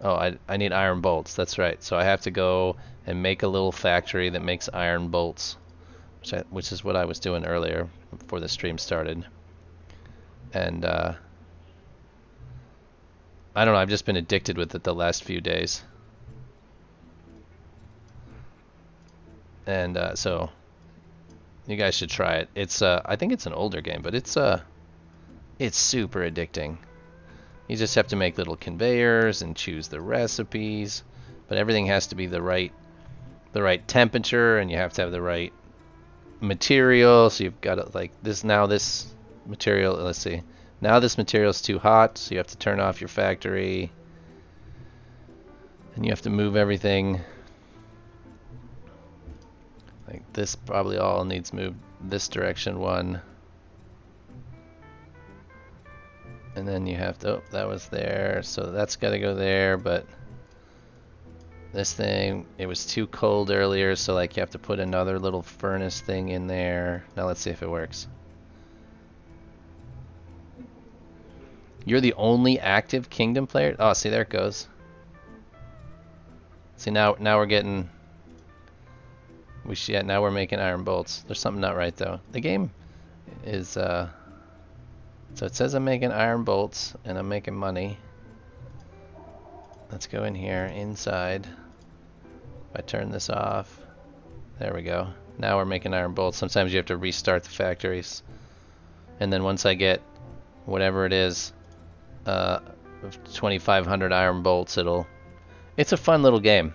Oh, I need iron bolts. That's right. So I have to go and make a little factory that makes iron bolts, which is what I was doing earlier before the stream started. And I don't know. I've just been addicted with it the last few days. And so you guys should try it. It's I think it's an older game, but it's super addicting. You just have to make little conveyors and choose the recipes, but everything has to be the right temperature, and you have to have the right material. So you've got to, like, this material, let's see. Now this material is too hot, so you have to turn off your factory. And you have to move everything. Like this probably all needs moved this direction one. And then you have to, oh, that was there, so that's got to go there, but this thing, it was too cold earlier, so like you have to put another little furnace thing in there. Now let's see if it works. You're the only active Kingdom player? Oh, see, there it goes. See, now we're getting, now we're making iron bolts. There's something not right though. The game is so it says I'm making iron bolts and I'm making money. Let's go in here inside. If I turn this off, there we go. Now we're making iron bolts. Sometimes you have to restart the factories, and then once I get whatever it is, 2,500 iron bolts. It's a fun little game.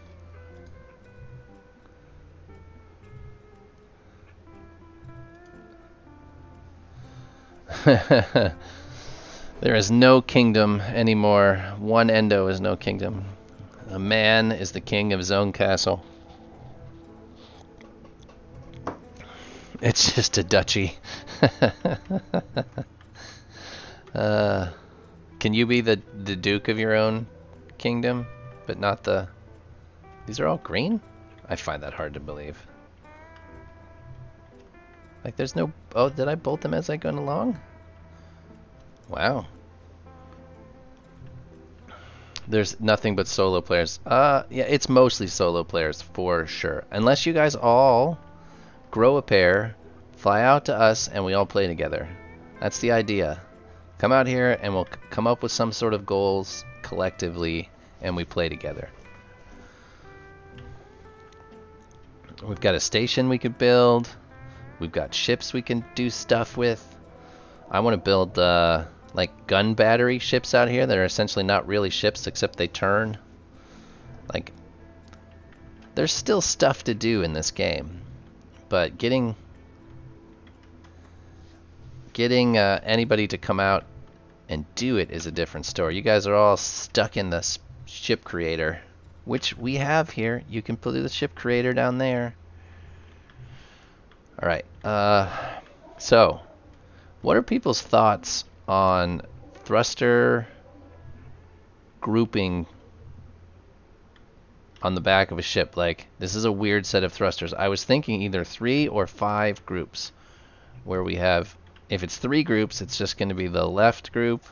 There is no kingdom anymore. One Endo is no kingdom. A man is the king of his own castle. It's just a duchy. Can you be the duke of your own kingdom, but not the... These are all green? I find that hard to believe. Like there's no... Oh, did I bolt them as I went along? Wow. There's nothing but solo players. Yeah, it's mostly solo players for sure. Unless you guys all grow a pair, fly out to us, and we all play together. That's the idea. Come out here and we'll come up with some sort of goals collectively, and we play together. We've got a station we could build. We've got ships we can do stuff with. I want to build like gun battery ships out here that are essentially not really ships except they turn. Like, there's still stuff to do in this game, but getting anybody to come out and do it is a different story. You guys are all stuck in the ship creator, which we have here. You can put the ship creator down there. All right. So, what are people's thoughts on thruster grouping on the back of a ship? Like, this is a weird set of thrusters. I was thinking either 3 or 5 groups, where we have, if it's 3 groups, it's just going to be the left group,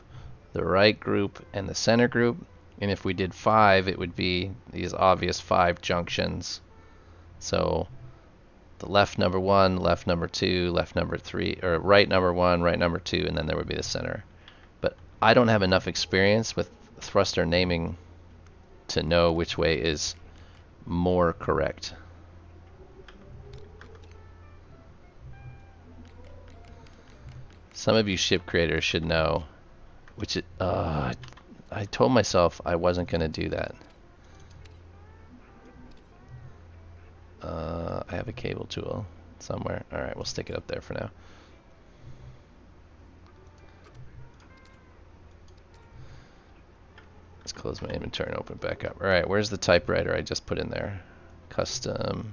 the right group, and the center group. And if we did 5, it would be these obvious 5 junctions. So the left number 1, left number 2, left number 3, or right number 1, right number 2, and then there would be the center. But I don't have enough experience with thruster naming to know which way is more correct. Some of you ship creators should know, which I told myself I wasn't going to do that. I have a cable tool somewhere. Alright, we'll stick it up there for now. Let's close my inventory and open it back up. Alright, where's the typewriter I just put in there? Custom.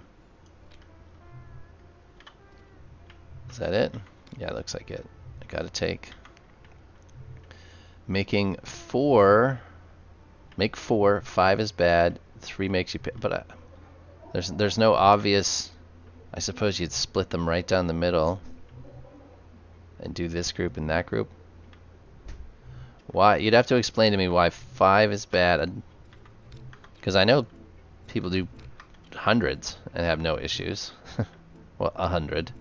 Is that it? Yeah, it looks like it. I gotta take. Making 4. Make 4. 5 is bad. 3 makes you pay. But there's no obvious. I suppose you'd split them right down the middle and do this group and that group. Why? You'd have to explain to me why 5 is bad. Because I know people do hundreds and have no issues. Well, 100.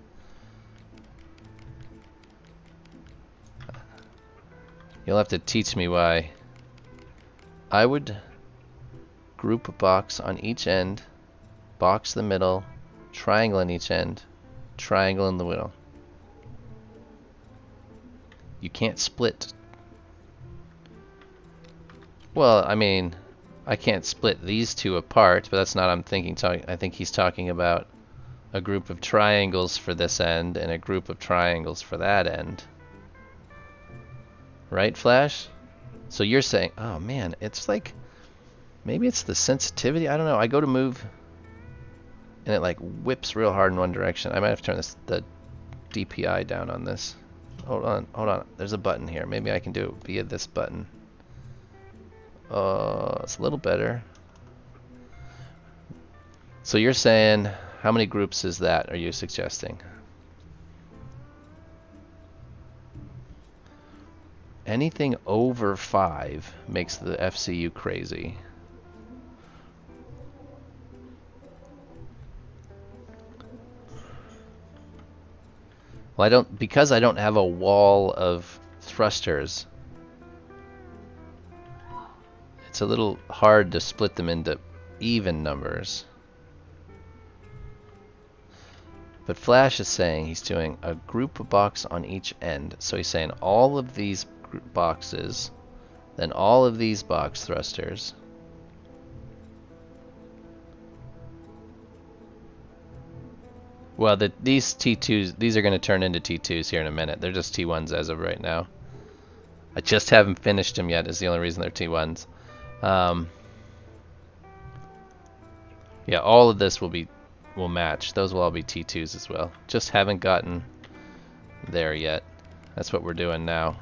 You'll have to teach me why. I would group a box on each end, box the middle, triangle on each end, triangle in the middle. You can't split. Well, I mean, I can't split these two apart, but that's not what I'm thinking. I think he's talking about a group of triangles for this end and a group of triangles for that end. Right, Flash? So you're saying, oh man, it's like, maybe it's the sensitivity. I don't know. I go to move and it like whips real hard in one direction. I might have to turn the DPI down on this. Hold on. There's a button here. Maybe I can do it via this button. It's a little better. So you're saying, how many groups is that, are you suggesting? Anything over 5 makes the FCU crazy. Well, because I don't have a wall of thrusters, it's a little hard to split them into even numbers. But Flash is saying he's doing a group box on each end. So he's saying all of these boxes, then all of these box thrusters. Well, these T2s, these are going to turn into T2s here in a minute. They're just T1s as of right now. I just haven't finished them yet is the only reason they're T1s. Yeah, all of this will match. Those will all be T2s as well. Just haven't gotten there yet. That's what we're doing now.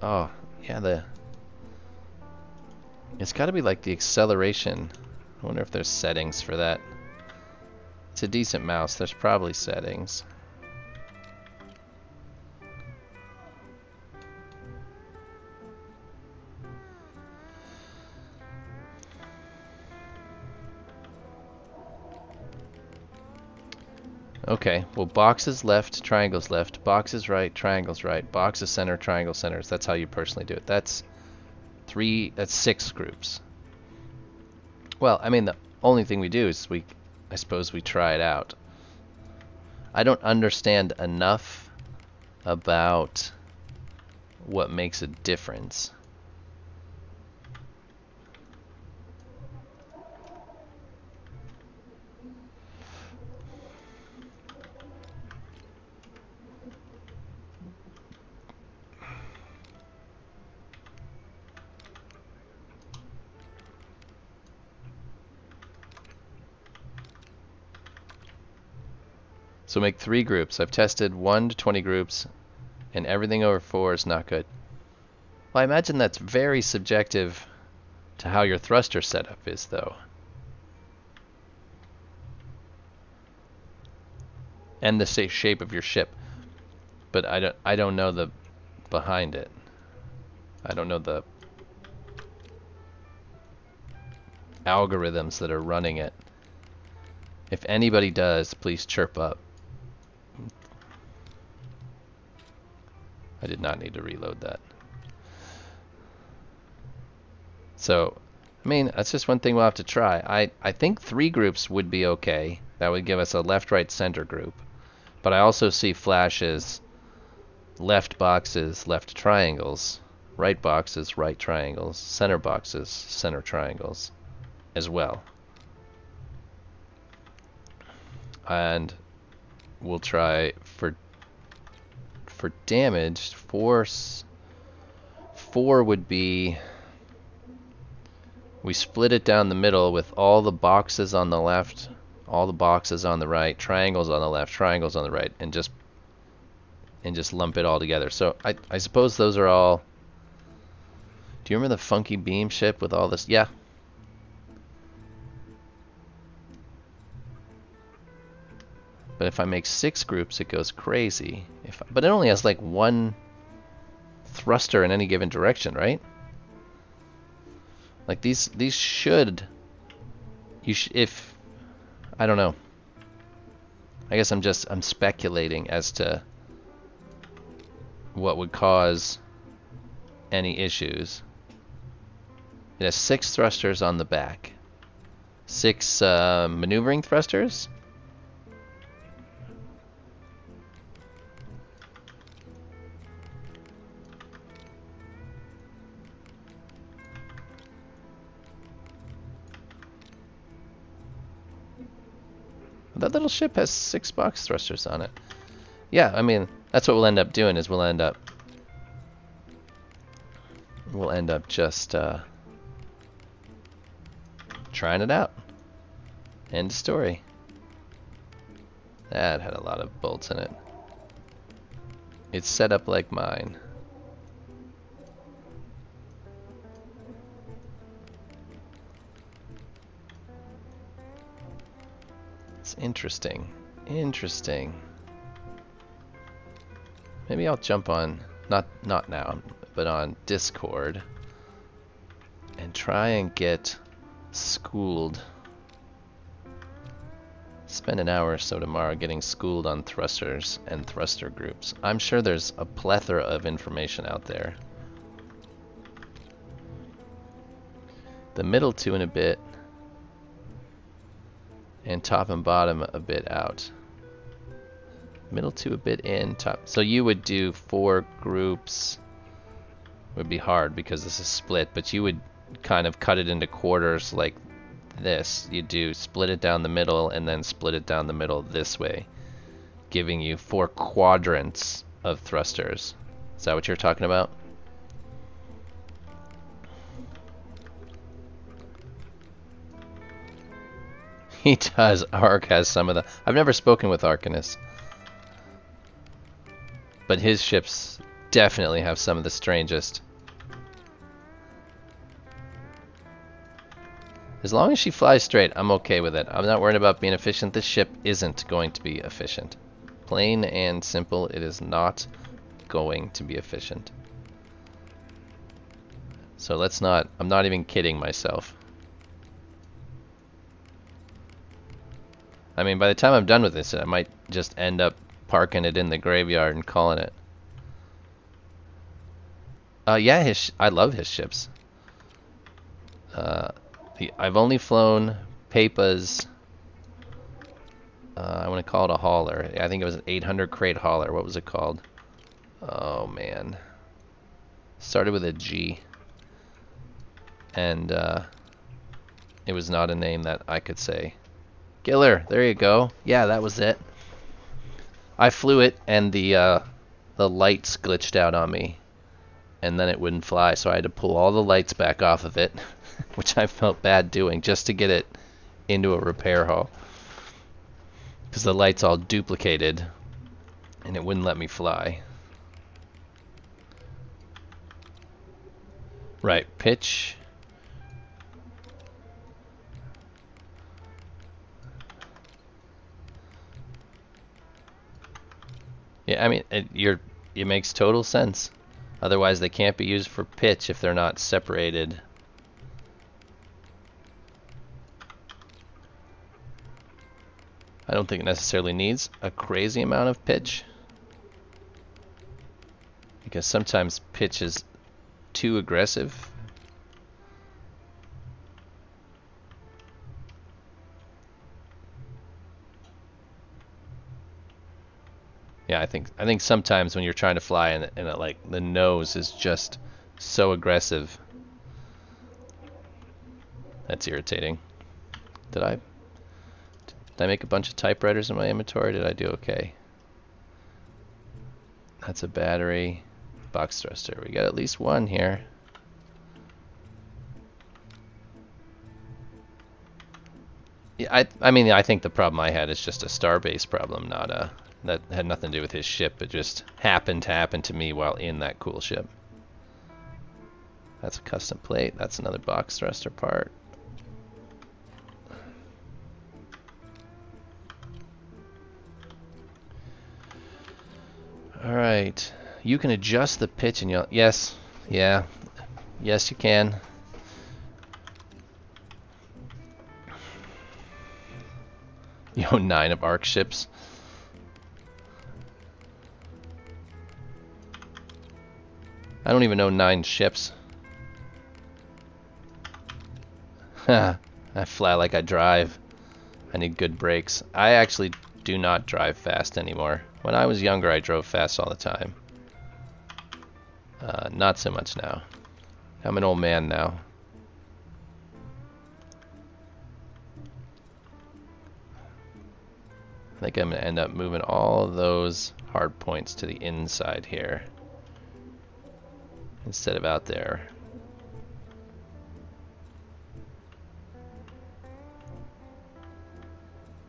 Oh, yeah, it's got to be like the acceleration. I wonder if there's settings for that. It's a decent mouse. There's probably settings. Okay, well, boxes left, triangles left, boxes right, triangles right, boxes center, triangle centers. That's how you personally do it. That's 6 groups. Well, I mean, the only thing we do is I suppose we try it out. I don't understand enough about what makes a difference. So make 3 groups. I've tested 1 to 20 groups, and everything over 4 is not good. Well, I imagine that's very subjective to how your thruster setup is, though. And the shape of your ship. But I don't know the behind it. I don't know the algorithms that are running it. If anybody does, please chirp up. I did not need to reload that. So, I mean, that's just one thing we'll have to try. I think 3 groups would be okay. That would give us a left, right, center group. But I also see Flash's left boxes, left triangles, right boxes, right triangles, center boxes, center triangles as well. And we'll try for damage, force 4 would be, we split it down the middle with all the boxes on the left, all the boxes on the right, triangles on the left, triangles on the right, and just lump it all together. So I suppose those are all. Do you remember the funky beam ship with all this? Yeah. But if I make 6 groups, it goes crazy. But it only has like 1 thruster in any given direction, right? Like these should. If I don't know. I guess I'm speculating as to what would cause any issues. It has 6 thrusters on the back. 6 maneuvering thrusters. That little ship has 6 box thrusters on it. Yeah, I mean, that's what we'll end up doing is we'll end up just trying it out. End of story. That had a lot of bolts in it. It's set up like mine. Interesting. Interesting. Maybe I'll jump on, not now, but on Discord and try and get schooled. Spend an hour or so tomorrow getting schooled on thrusters and thruster groups. I'm sure there's a plethora of information out there. the middle 2 and a bit, and top and bottom a bit out. Middle 2 a bit in, top. So you would do 4 groups. Would be hard because this is split, but you would kind of cut it into quarters like this. You do split it down the middle and then split it down the middle this way, giving you 4 quadrants of thrusters. Is that what you're talking about? He does. Ark has some of the... I've never spoken with Arcanus, but his ships definitely have some of the strangest. As long as she flies straight, I'm okay with it. I'm not worried about being efficient. This ship isn't going to be efficient. Plain and simple, it is not going to be efficient. So let's not... I'm not even kidding myself. I mean, by the time I'm done with this, I might just end up parking it in the graveyard and calling it. Yeah, I love his ships. I've only flown Pepa's, I want to call it a hauler. I think it was an 800 crate hauler. What was it called? Oh, man. Started with a G. And it was not a name that I could say. Giller, there you go. Yeah, that was it. I flew it, and the lights glitched out on me, and then it wouldn't fly, so I had to pull all the lights back off of it, which I felt bad doing, just to get it into a repair hall, because the lights all duplicated, and it wouldn't let me fly. Right, pitch. Yeah, I mean, it makes total sense. Otherwise, they can't be used for pitch if they're not separated. I don't think it necessarily needs a crazy amount of pitch, because sometimes pitch is too aggressive. Yeah, I think sometimes when you're trying to fly and it, like, the nose is just so aggressive, that's irritating. Did I make a bunch of typewriters in my inventory? Did I do okay? That's a battery. Box thruster. We got at least one here. Yeah, I mean, I think the problem I had is just a starbase problem, not a... That had nothing to do with his ship. It just happened to happen to me while in that cool ship. That's a custom plate. That's another box thruster part. Alright. You can adjust the pitch and you'll... Yes. Yeah. Yes, you can. You own 9 of Ark ships. I don't even know 9 ships. I fly like I drive. I need good brakes. I actually do not drive fast anymore. When I was younger, I drove fast all the time. Not so much now. I'm an old man now. I think I'm going to end up moving all of those hard points to the inside here, instead of out there.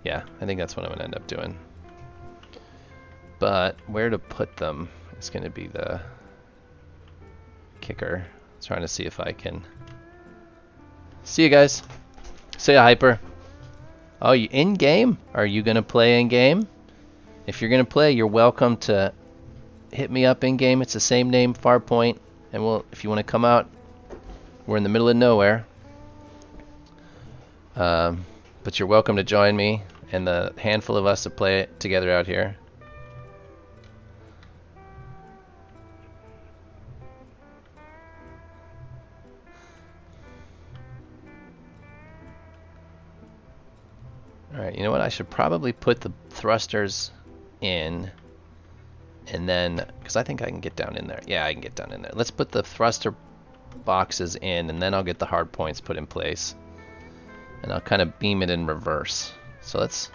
Yeah, I think that's what I'm going to end up doing. But where to put them is going to be the kicker. Trying to see if I can... See you guys. See ya, Hyper. Oh, you in-game? Are you going to play in-game? If you're going to play, you're welcome to hit me up in-game. It's the same name, Farpoint. And we'll, if you want to come out, we're in the middle of nowhere. But you're welcome to join me and the handful of us that play it together out here. Alright, you know what? I should probably put the thrusters in, and then, because I think I can get down in there. Yeah, I can get down in there. Let's put the thruster boxes in, and then I'll get the hard points put in place. And I'll kind of beam it in reverse. So let's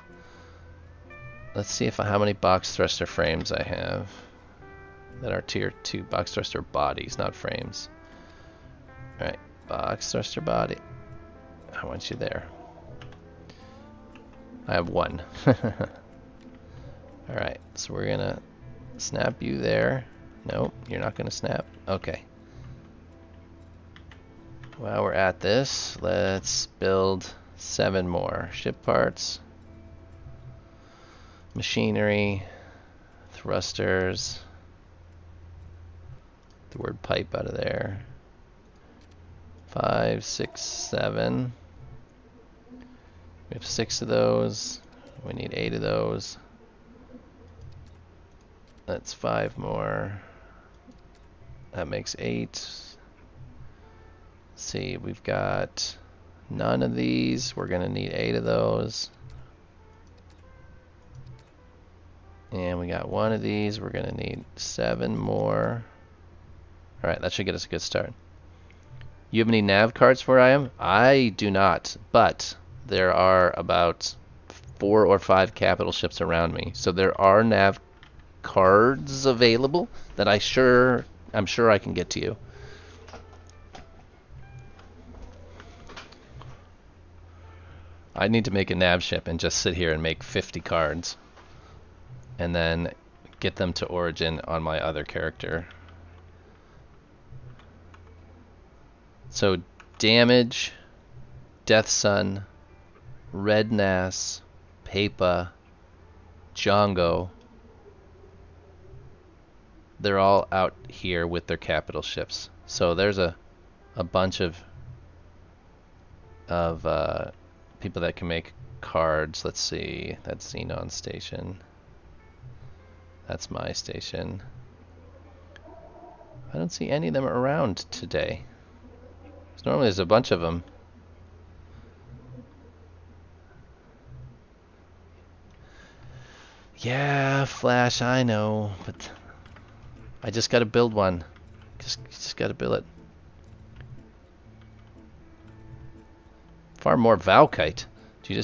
see if how many box thruster frames I have that are tier 2 box thruster bodies, not frames. Alright, box thruster body. I want you there. I have 1. Alright, so we're gonna snap you there. Nope, you're not gonna snap. Okay. While we're at this, let's build 7 more. Ship parts, machinery, thrusters, the word pipe out of there. 5, 6, 7. We have 6 of those. We need 8 of those. That's 5 more. That makes 8. Let's see, we've got none of these. We're gonna need 8 of those. And we got 1 of these. We're gonna need 7 more. Alright, that should get us a good start. You have any nav cards for I am? I do not, but there are about 4 or 5 capital ships around me. So there are nav cards available that I'm sure I can get to you. I need to make a nav ship and just sit here and make 50 cards and then get them to Origin on my other character. So Damage, Death Sun, Red Nass, Pepa, Django, they're all out here with their capital ships. So there's a bunch of people that can make cards. Let's see, that's Xenon station. That's my station. I don't see any of them around today. Normally there's a bunch of them. Yeah, Flash, I know, but I just gotta build one. Just gotta build it. Far more Valkite. Do you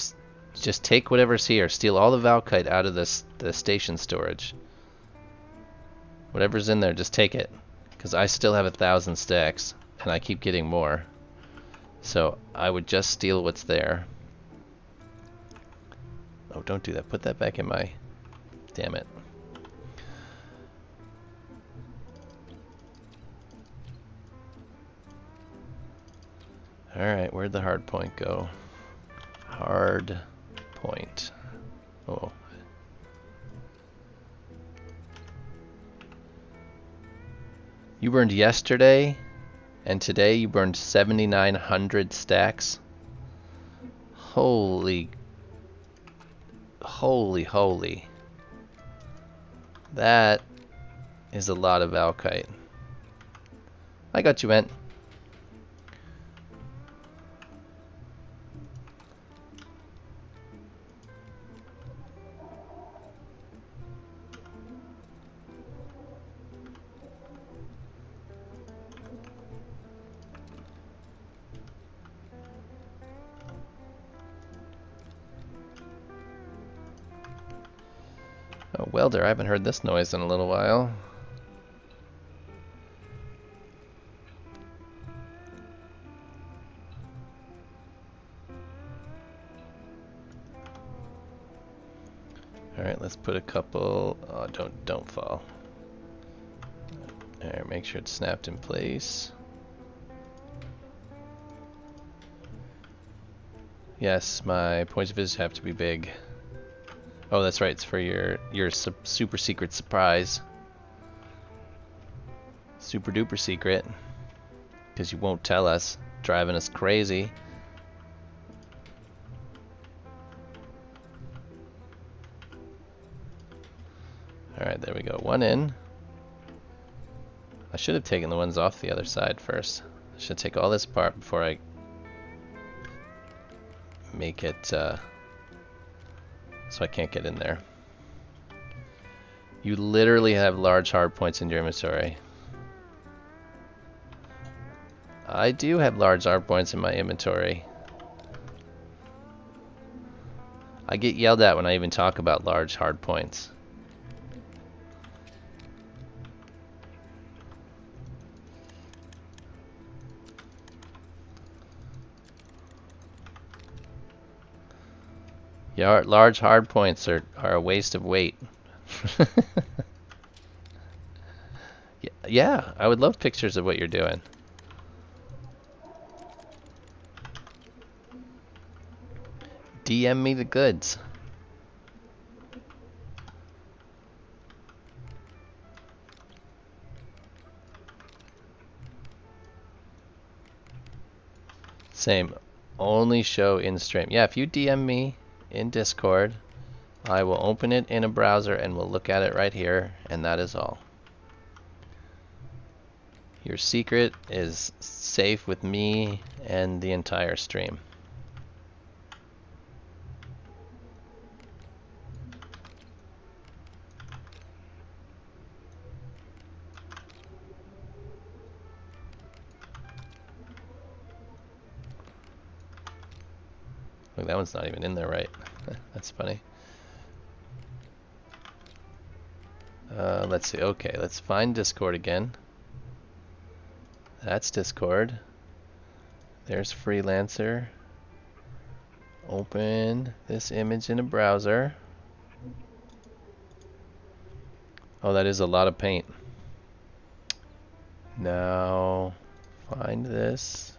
just take whatever's here, steal all the Valkite out of the station storage. Whatever's in there, just take it, because I still have 1,000 stacks, and I keep getting more. So I would just steal what's there. Oh, don't do that. Put that back in my... Damn it. Alright, where'd the hard point go? Hard point. Oh. You burned yesterday, and today you burned 7,900 stacks. Holy. That is a lot of Valkite. I got you, Ent. Oh, welder, I haven't heard this noise in a little while. Alright, let's put a couple... Oh, don't fall. Alright, make sure it's snapped in place. Yes, my points of visit have to be big. Oh, that's right. It's for your super secret surprise. Super duper secret. Because you won't tell us. Driving us crazy. Alright, there we go. One in. I should have taken the ones off the other side first. I should take all this apart before I make it so I can't get in there. You literally have large hard points in your inventory. I do have large hard points in my inventory. I get yelled at when I even talk about large hard points. Yeah, large hard points are a waste of weight. Yeah, I would love pictures of what you're doing. DM me the goods. Same. Only show in stream. Yeah, if you DM me in Discord, I will open it in a browser and we'll look at it right here, and that is all. Your secret is safe with me and the entire stream. Look, that one's not even in there right. That's funny. Let's see. Okay, let's find Discord again. That's Discord. There's Freelancer. Open this image in a browser. Oh, that is a lot of paint. Now, find this.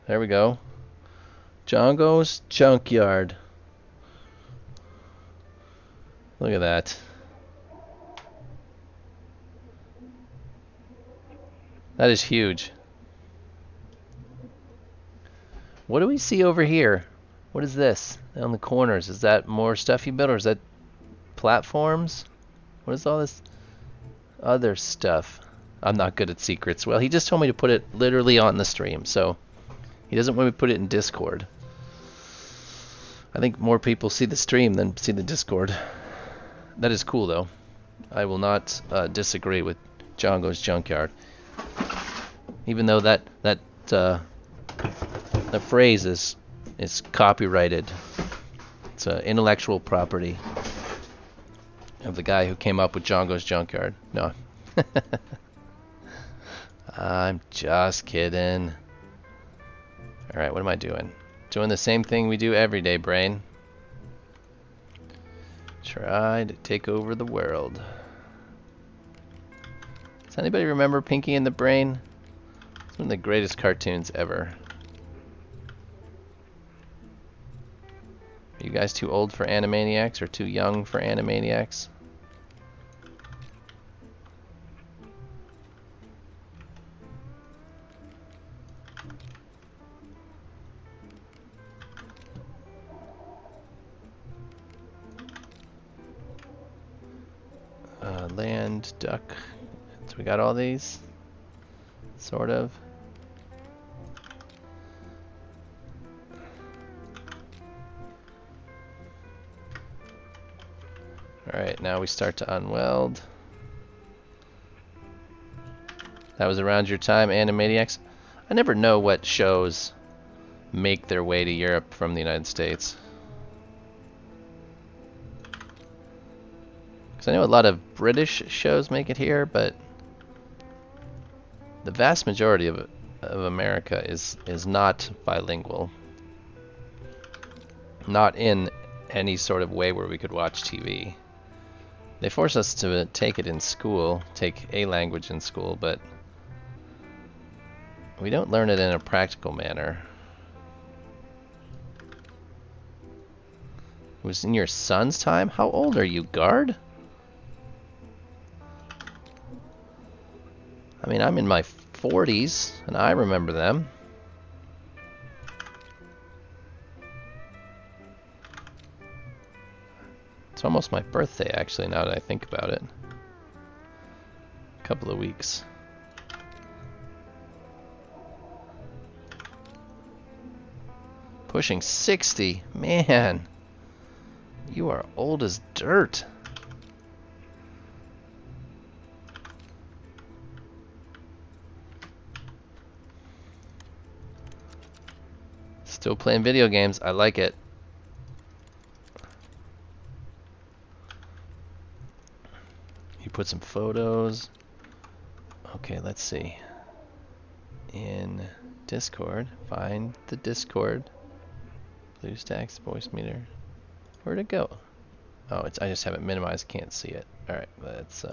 There we go. Django's Junkyard. Look at that. That is huge. What do we see over here? What is this on the corners? Is that more stuff you built, or is that platforms? What is all this other stuff? I'm not good at secrets. Well, he just told me to put it literally on the stream, so he doesn't want me to put it in Discord. I think more people see the stream than see the Discord. That is cool, though. I will not disagree with Django's Junkyard. Even though the phrase is copyrighted. It's intellectual property of the guy who came up with Django's Junkyard. No. I'm just kidding. Alright, what am I doing? Doing the same thing we do every day, brain. Try to take over the world. Does anybody remember Pinky and the Brain? It's one of the greatest cartoons ever. Are you guys too old for Animaniacs or too young for Animaniacs? Land, duck. So we got all these, sort of. Alright, now we start to unweld. That was around your time, Animaniacs. I never know what shows make their way to Europe from the United States. Because I know a lot of British shows make it here, but the vast majority of America is not bilingual. Not in any sort of way where we could watch TV. They force us to take it in school, take a language in school, but we don't learn it in a practical manner. It was in your son's time? How old are you, Guard? I mean, I'm in my 40s, and I remember them. It's almost my birthday, actually, now that I think about it. A couple of weeks. Pushing 60. Man, you are old as dirt. Still playing video games. I like it. You put some photos. Okay, let's see. In Discord, find the Discord. BlueStacks voice meter. Where'd it go? Oh, I just have it minimized. Can't see it. All right, let's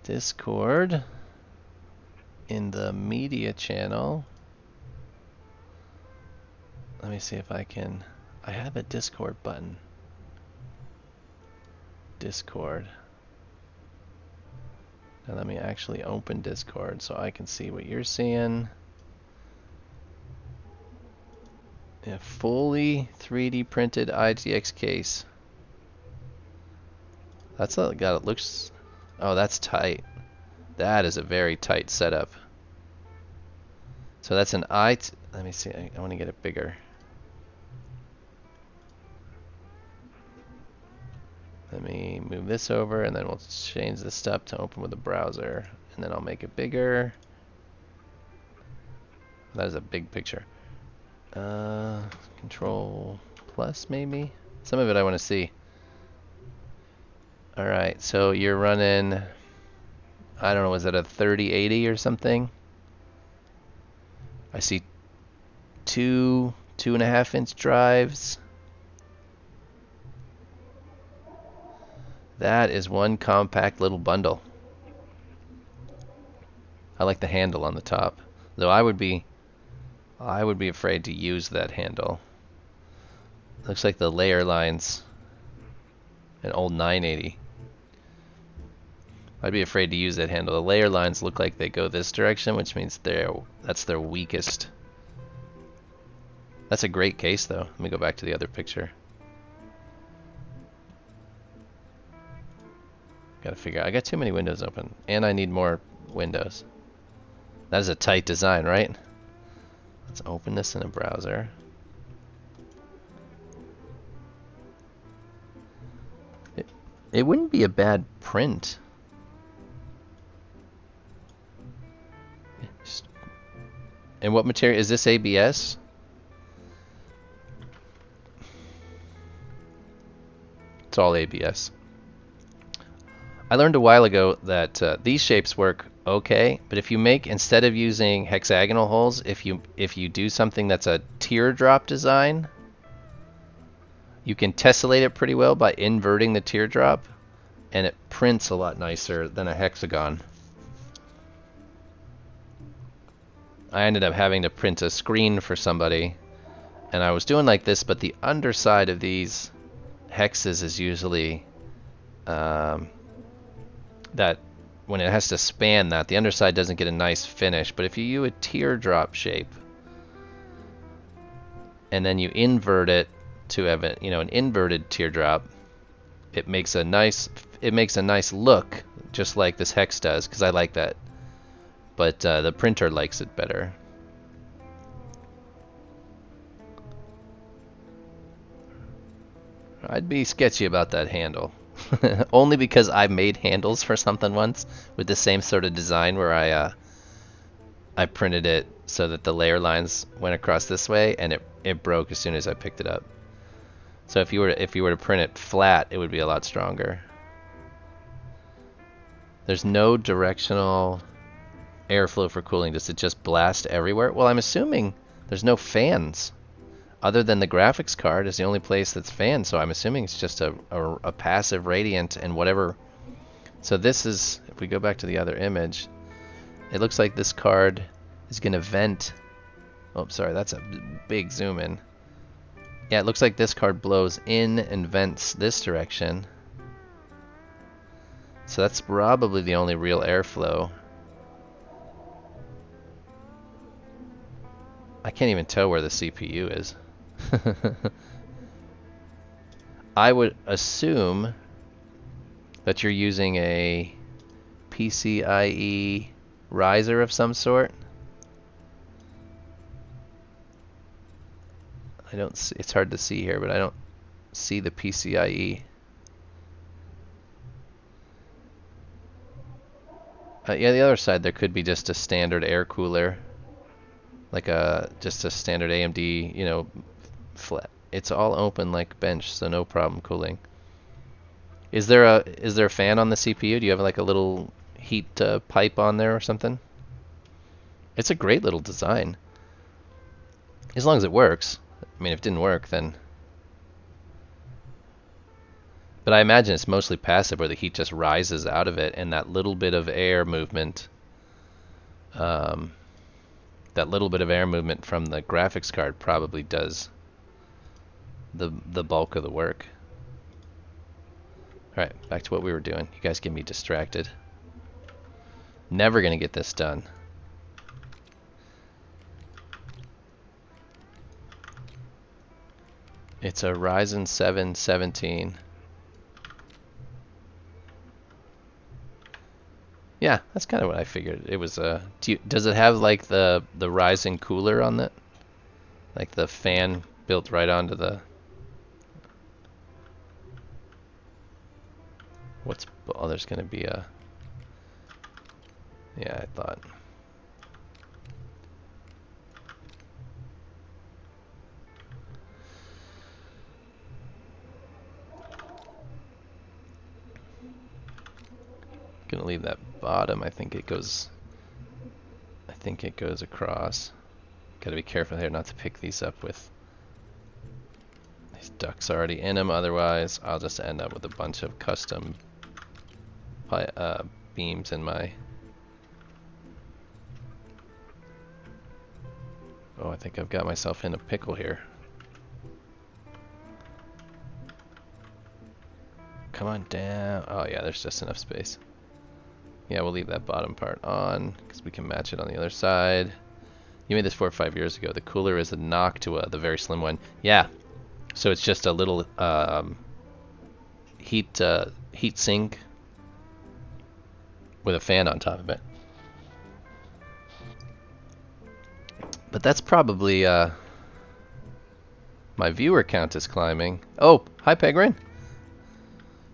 Discord in the media channel. Let me see if I can. I have a Discord button. Discord. Now let me actually open Discord so I can see what you're seeing. A fully 3D printed ITX case. That's how it got. It looks. Oh, that's tight. That is a very tight setup. So that's an Let me see. I want to get it bigger. Let me move this over, and then we'll change this stuff to open with the browser, and then I'll make it bigger. That is a big picture. Control plus maybe? Some of it I want to see. Alright, so you're running, I don't know, was it a 3080 or something? I see 2.5 inch drives. That is one compact little bundle. I like the handle on the top, though I would be afraid to use that handle. Looks like the layer lines, an old 980. I'd be afraid to use that handle. The layer lines look like they go this direction, which means that's their weakest. That's a great case, though. Let me go back to the other picture. Gotta figure out. I got too many windows open, and I need more windows. That is a tight design, right? Let's open this in a browser. It wouldn't be a bad print. And what material is this? ABS? It's all ABS. I learned a while ago that these shapes work okay, but if you make, instead of using hexagonal holes, if you do something that's a teardrop design, you can tessellate it pretty well by inverting the teardrop, and it prints a lot nicer than a hexagon. I ended up having to print a screen for somebody, and I was doing like this, but the underside of these hexes is usually that when it has to span that, the underside doesn't get a nice finish. But if you use a teardrop shape and then you invert it to have a, an inverted teardrop, it makes a nice look, just like this hex does, because I like that. But the printer likes it better. I'd be sketchy about that handle. Only because I made handles for something once with the same sort of design where I printed it so that the layer lines went across this way, and it broke as soon as I picked it up. So if you were to print it flat, it would be a lot stronger. There's no directional airflow for cooling. Does it just blast everywhere? Well, I'm assuming there's no fans. Other than the graphics card is the only place that's fanned, so I'm assuming it's just a passive radiant and whatever. So this is, if we go back to the other image, it looks like this card is going to vent. Oh, sorry, that's a big zoom in. Yeah, it looks like this card blows in and vents this direction. So that's probably the only real airflow. I can't even tell where the CPU is. I would assume that you're using a PCIe riser of some sort. I don't see, it's hard to see here, but I don't see the PCIe. Yeah, the other side there could be just a standard air cooler, like just a standard AMD, you know, flat. It's all open like bench, so no problem cooling. Is there a fan on the CPU? Do you have like a little heat pipe on there or something? It's a great little design, as long as it works. I mean, if it didn't work, then. But I imagine it's mostly passive, where the heat just rises out of it, and that little bit of air movement, from the graphics card probably does the bulk of the work. All right, back to what we were doing. You guys get me distracted. Never gonna get this done. It's a Ryzen 7 17. Yeah, that's kind of what I figured. It was does it have like the Ryzen cooler on it? Like the fan built right onto the. Oh, there's gonna be a. Yeah, I thought. Gonna leave that bottom. I think it goes across. Gotta be careful here not to pick these up with these ducts already in them, otherwise I'll just end up with a bunch of custom beams in my. Oh, I think I've got myself in a pickle here. Come on down. Oh yeah, there's just enough space. Yeah, we'll leave that bottom part on because we can match it on the other side. You made this 4 or 5 years ago. The cooler is a knock to the very slim one. Yeah, so it's just a little heat sink with a fan on top of it. But that's probably my viewer count is climbing. Oh, hi Pegrin.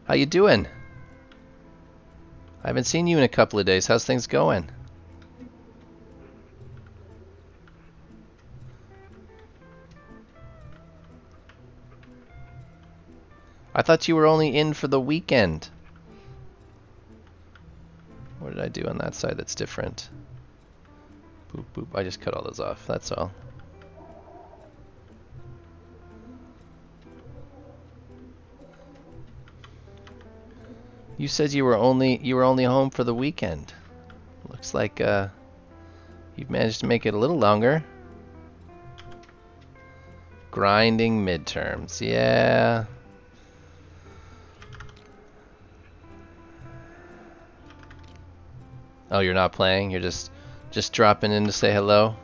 How you doing? I haven't seen you in a couple of days. How's things going? I thought you were only in for the weekend. What did I do on that side that's different? Boop, boop. I just cut all those off. That's all. You said you were only home for the weekend. Looks like you've managed to make it a little longer. Grinding midterms, yeah. Oh, you're not playing? You're just dropping in to say hello?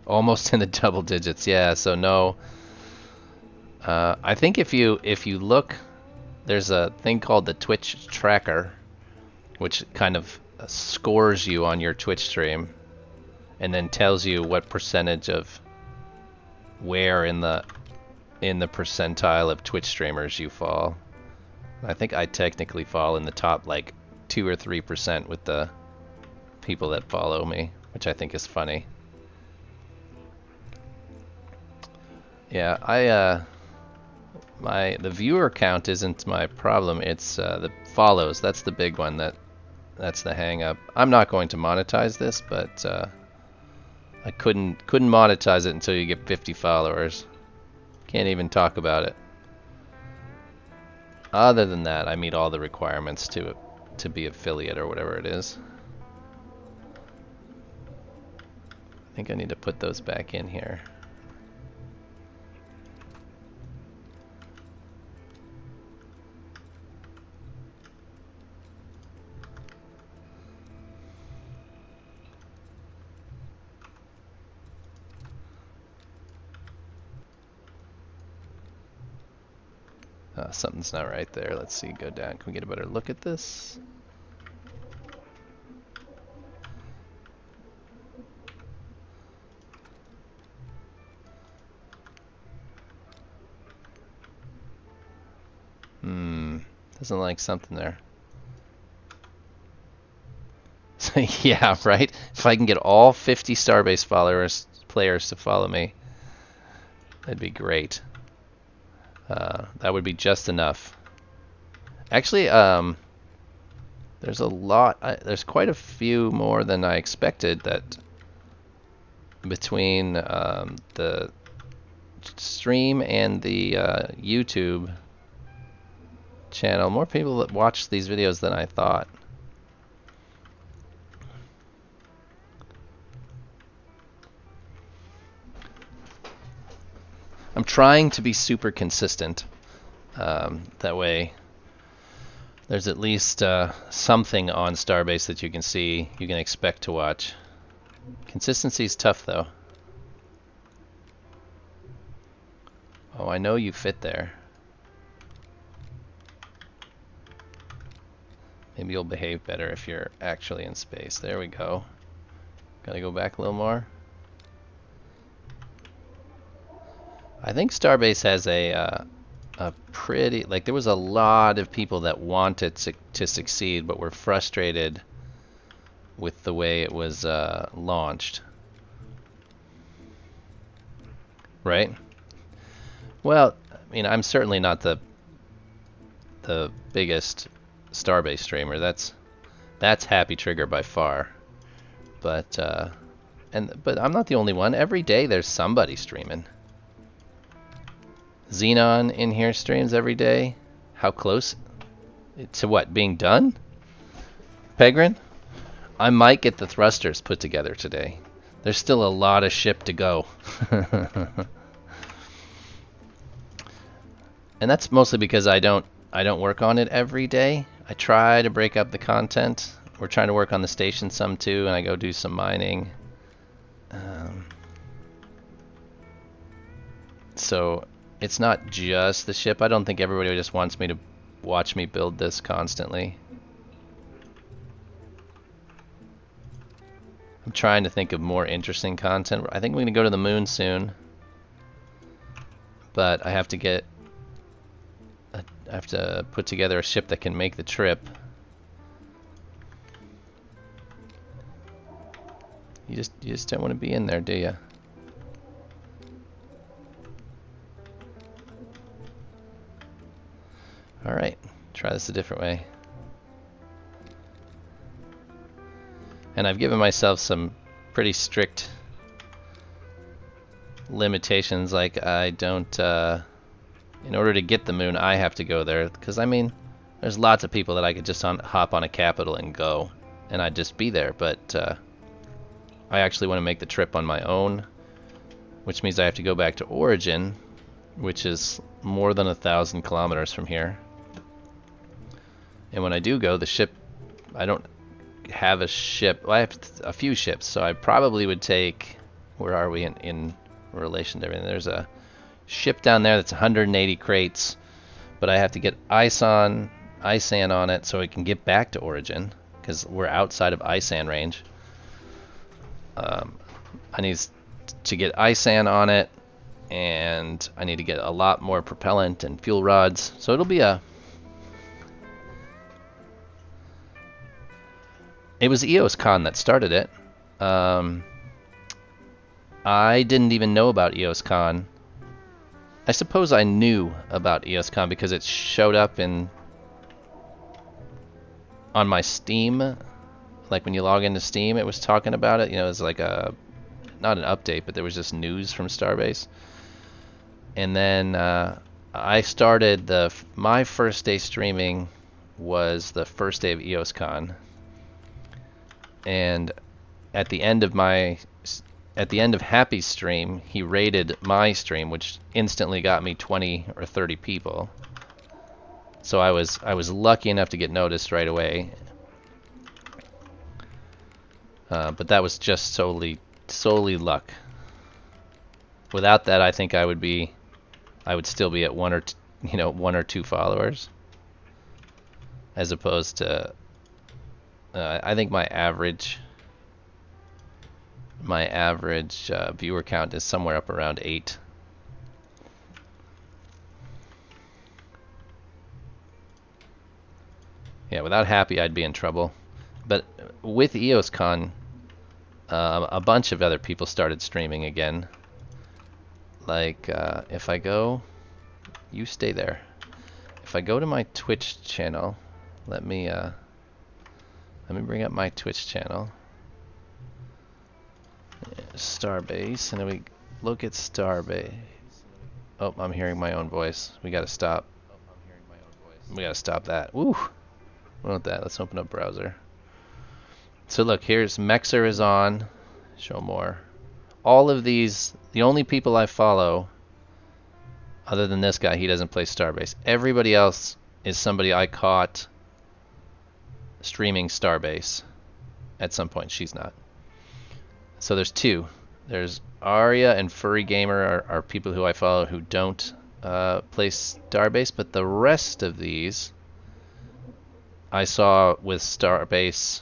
Almost in the double digits, yeah, so no. I think if you look, there's a thing called the Twitch tracker, which kind of scores you on your Twitch stream, and then tells you what percentage of where in the percentile of Twitch streamers you fall. I think I technically fall in the top like 2 or 3% with the people that follow me, which I think is funny. Yeah, the viewer count isn't my problem. It's the follows. That's the big one. That's the hang up. I'm not going to monetize this, but I couldn't monetize it until you get 50 followers. Can't even talk about it. Other than that, I meet all the requirements to be affiliate or whatever it is. I think I need to put those back in here. Something's not right there. Let's see, go down. Can we get a better look at this? Doesn't like something there. So, yeah, right? If I can get all 50 Starbase players to follow me, that'd be great. That would be just enough. Actually, there's a lot, there's quite a few more than I expected that between the stream and the YouTube channel, more people that watch these videos than I thought. I'm trying to be super consistent. That way there's at least something on Starbase that you can see, you can expect to watch. Consistency is tough though. Oh, I know you fit there. Maybe you'll behave better if you're actually in space. There we go. Gotta go back a little more. I think Starbase has a pretty, like, there was a lot of people that wanted to succeed but were frustrated with the way it was launched. Right? Well, I mean, I'm certainly not the biggest Starbase streamer. That's Happy Trigger by far. But I'm not the only one. Every day there's somebody streaming. Xenon in here streams every day. How close to what? Being done? Pegrin? I might get the thrusters put together today. There's still a lot of ship to go. And that's mostly because I don't work on it every day. I try to break up the content. We're trying to work on the station some too, and I go do some mining. So it's not just the ship. I don't think everybody just wants me to watch me build this constantly. I'm trying to think of more interesting content. I think we're gonna go to the moon soon, but I have to put together a ship that can make the trip. You just don't want to be in there, do you? All right, try this a different way. And I've given myself some pretty strict limitations, like I don't, in order to get the moon, I have to go there, because I mean, there's lots of people that I could just hop on a Capital and go, and I'd just be there, but I actually want to make the trip on my own, which means I have to go back to Origin, which is more than 1,000 kilometers from here. And when I do go, the ship, I don't have a ship. Well, I have a few ships, so I probably would take, where are we in relation to everything? There's a ship down there that's 180 crates, but I have to get ISAN on it so it can get back to Origin, because we're outside of ISAN range. I need to get ISAN on it, and I need to get a lot more propellant and fuel rods, so it'll be a... It was EOSCon that started it. I didn't even know about EOSCon. I suppose I knew about EOSCon because it showed up on my Steam. Like when you log into Steam, it was talking about it. You know, it was like not an update, but there was just news from Starbase. And then I started my first day streaming was the first day of EOSCon. And at the end of Happy's stream, he rated my stream, which instantly got me 20 or 30 people. So I was lucky enough to get noticed right away. But that was just solely luck. Without that, I think I would still be at one or two followers, as opposed to. I think my average viewer count is somewhere up around 8. Yeah, without Happy, I'd be in trouble. But with EosCon, a bunch of other people started streaming again. Like, if I go... You stay there. If I go to my Twitch channel, let me bring up my Twitch channel. Starbase, and then we look at Starbase. Oh, I'm hearing my own voice. We gotta stop. We gotta stop that. Woo! We want that. Let's open up browser. So look, here's Mexer is on. Show more. All of these, the only people I follow, other than this guy, he doesn't play Starbase. Everybody else is somebody I caught streaming Starbase at some point. She's not. So there's two. There's Arya and Furry Gamer are people who I follow who don't play Starbase, but the rest of these I saw with Starbase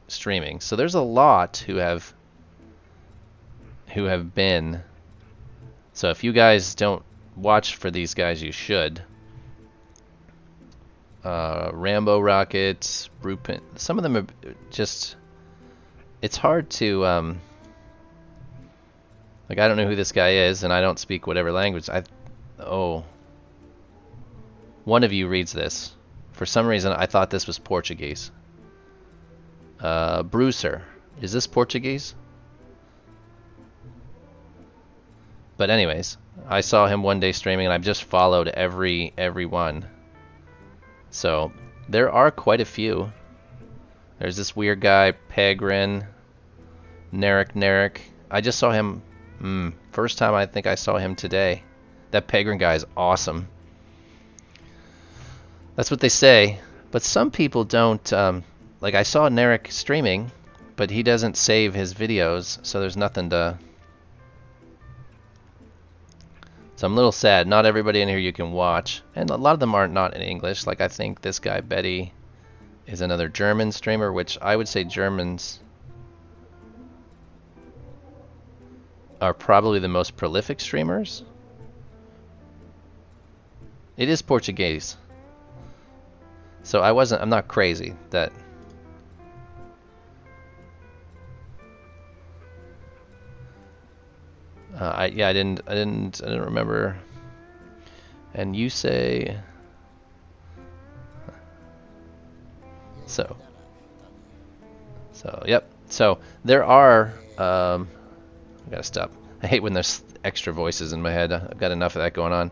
streaming. So there's a lot who have been. So if you guys don't watch for these guys, you should. Rambo Rockets, Brewpin. Some of them are just. It's hard to like, I don't know who this guy is, and I don't speak whatever language. Oh, one of you reads this. For some reason, I thought this was Portuguese. Brucer, is this Portuguese? But anyways, I saw him one day streaming, and I've just followed every one. So there are quite a few. There's this weird guy, Pegrin, Narek. I just saw him. First time I think I saw him today. That Pegrin guy is awesome. That's what they say. But some people don't. Like, I saw Narek streaming, but he doesn't save his videos, so there's nothing to. So I'm a little sad. Not everybody in here you can watch, and a lot of them aren't not in English. Like, I think this guy Betty is another German streamer, which I would say Germans are probably the most prolific streamers. It is Portuguese. So I'm not crazy that I didn't remember. And you say so yep. So there are I gotta stop. I hate when there's extra voices in my head. I've got enough of that going on.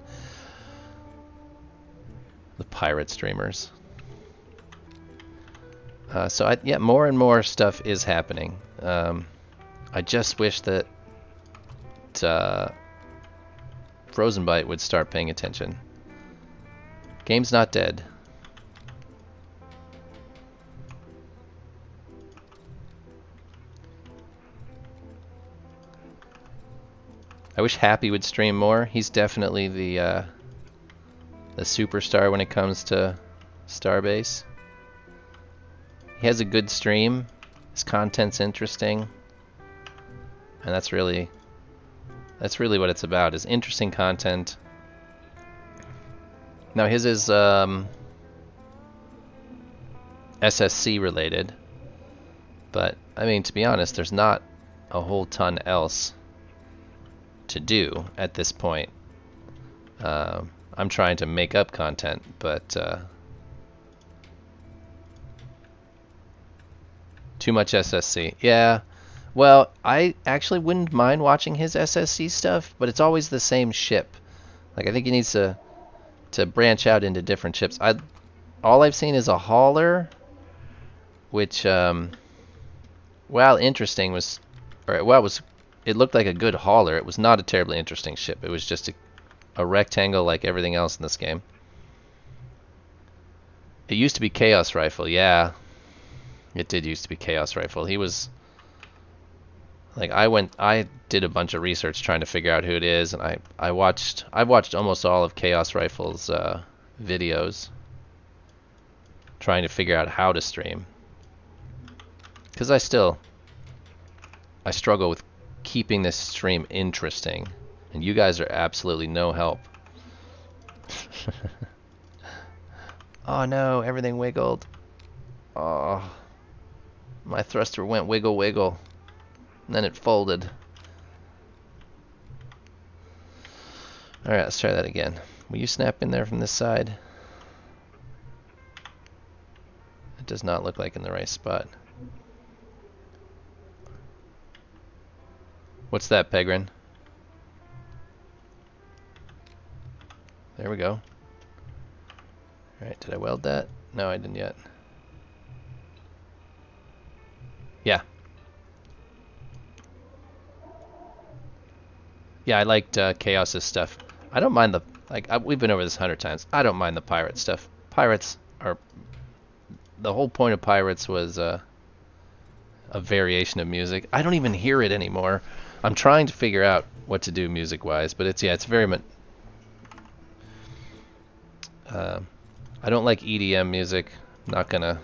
The pirate streamers. So yeah, more and more stuff is happening. I just wish that Frozenbyte would start paying attention. Game's not dead. I wish Happy would stream more. He's definitely the superstar when it comes to Starbase. He has a good stream. His content's interesting, and that's really what it's about, is interesting content. Now his is SSC related, but I mean, to be honest, there's not a whole ton else to do at this point. I'm trying to make up content, but too much SSC. Yeah. Well, I actually wouldn't mind watching his SSC stuff, but it's always the same ship. Like, I think he needs to branch out into different ships. All I've seen is a hauler, which, while interesting, it looked like a good hauler. It was not a terribly interesting ship. It was just a rectangle like everything else in this game. It used to be Chaos Rifle, yeah. It did used to be Chaos Rifle. He was... Like, I did a bunch of research trying to figure out who it is, and I've watched almost all of Chaos Rifle's videos, trying to figure out how to stream. Because I struggle with keeping this stream interesting, and you guys are absolutely no help. Oh no, everything wiggled. Oh, my thruster went wiggle wiggle. And then it folded. Alright, let's try that again. Will you snap in there from this side? It does not look like in the right spot. What's that, Pegrin? There we go. Alright, did I weld that? No, I didn't yet. Yeah. Yeah, I liked Chaos's stuff. I don't mind the... we've been over this 100 times. I don't mind the pirate stuff. Pirates are... The whole point of Pirates was a variation of music. I don't even hear it anymore. I'm trying to figure out what to do music-wise, but it's very much... I don't like EDM music. Not gonna...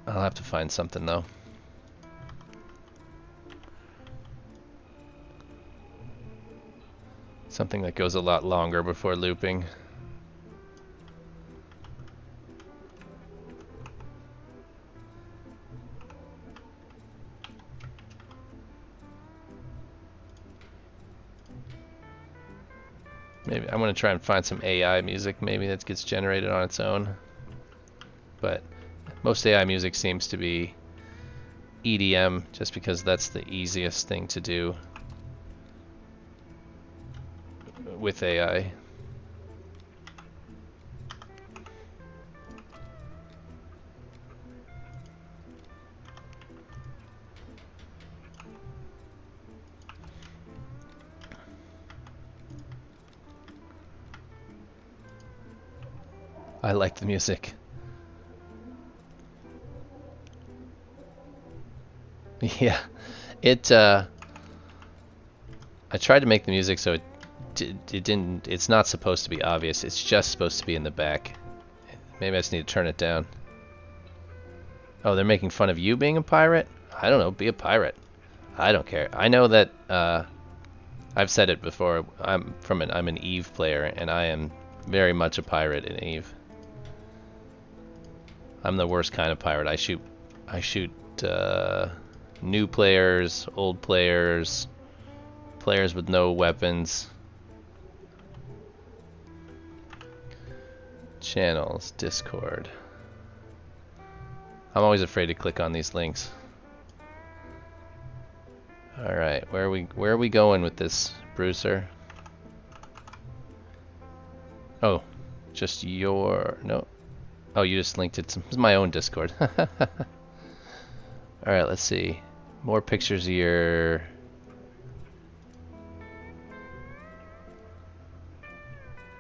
I'll have to find something, though. Something that goes a lot longer before looping. Maybe I'm gonna try and find some AI music maybe that gets generated on its own. But most AI music seems to be EDM just because that's the easiest thing to do with AI. I like the music. Yeah, I tried to make the music so it didn't. It's not supposed to be obvious. It's just supposed to be in the back. Maybe I just need to turn it down. Oh, they're making fun of you being a pirate? I don't know. Be a pirate. I don't care. I know that I've said it before. I'm an Eve player, and I am very much a pirate in Eve. I'm the worst kind of pirate. I shoot new players, old players, players with no weapons. Channels, Discord. I'm always afraid to click on these links. All right, where are we going with this, Brucer? Oh, just your no. Oh, you just linked it to my own Discord. All right, let's see. More pictures of your...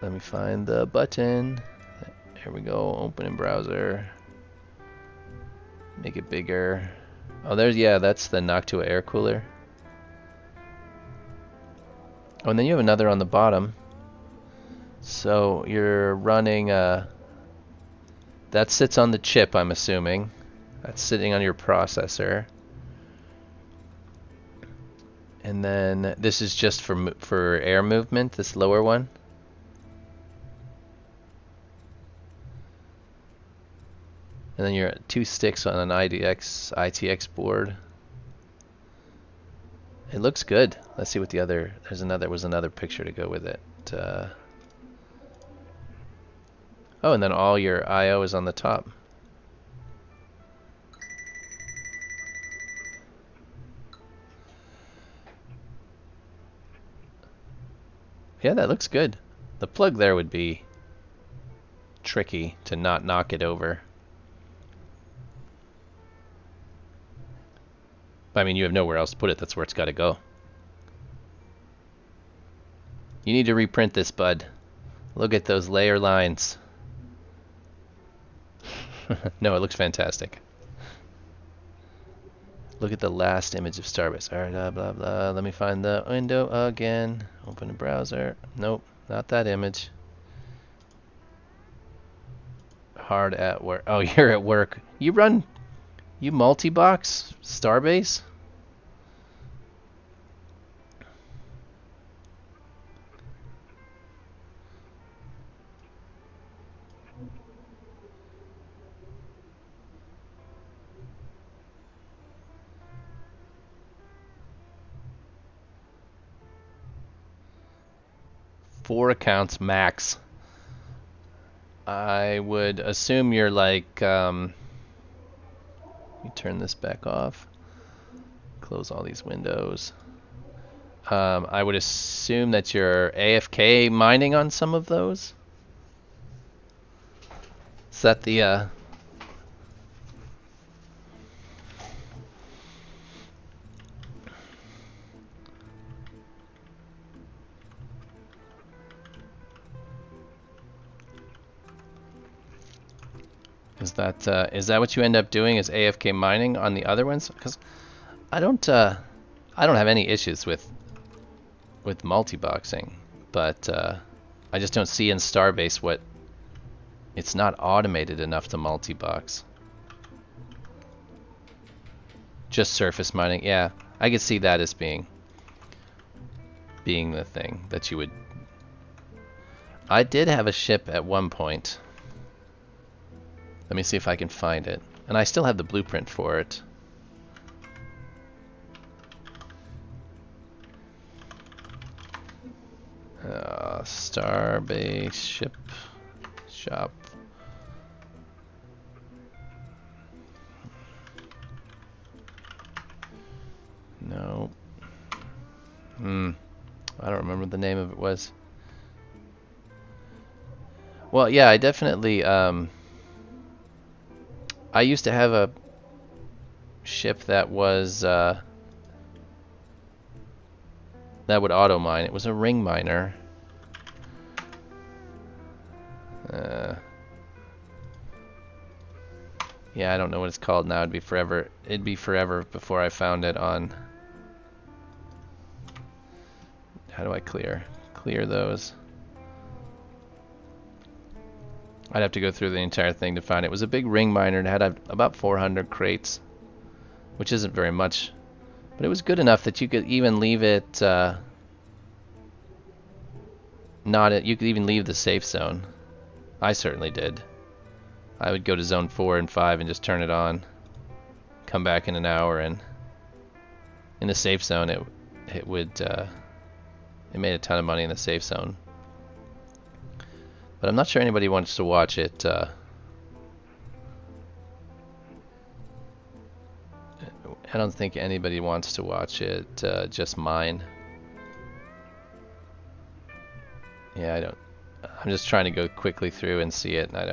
Let me find the button. Here we go. Open in browser. Make it bigger. Oh, yeah, that's the Noctua air cooler. Oh, and then you have another on the bottom. So you're running that sits on the chip, I'm assuming. That's sitting on your processor. And then this is just for air movement, this lower one. And then you're at 2 sticks on an ITX board. It looks good. Let's see what the other. Was another picture to go with it. Oh, and then all your I/O is on the top. Yeah, that looks good. The plug there would be tricky to not knock it over. I mean, you have nowhere else to put it. That's where it's got to go. You need to reprint this, bud. Look at those layer lines. No, it looks fantastic. Look at the last image of Starbase. Alright, blah, blah. Let me find the window again. Open the browser. Nope, not that image. Hard at work. Oh, you're at work. You multi-box Starbase? 4 accounts max. I would assume you're like, let me turn this back off. Close all these windows. I would assume that you're AFK mining on some of those. Is that the, Is that what you end up doing, is AFK mining on the other ones? Because I don't have any issues with multi-boxing, but I just don't see in Starbase what it's not automated enough to multi-box. Just surface mining, yeah, I could see that as being the thing that you would. I did have a ship at one point. Let me see if I can find it. And I still have the blueprint for it. Starbase ship shop. No. I don't remember what the name of it was. Well, yeah, I definitely I used to have a ship that was that would auto mine. It was a ring miner. Yeah, I don't know what it's called now. It'd be forever. It'd be forever before I found it on. How do I clear those? I'd have to go through the entire thing to find it. It was a big ring miner and had about 400 crates, which isn't very much, but it was good enough that you could even leave it you could even leave the safe zone. I certainly did. I would go to zone 4 and 5 and just turn it on, come back in an hour, and in the safe zone it made a ton of money in the safe zone. But I'm not sure anybody wants to watch it. I don't think anybody wants to watch it just mine. Yeah, I don't. I'm just trying to go quickly through and see it, and I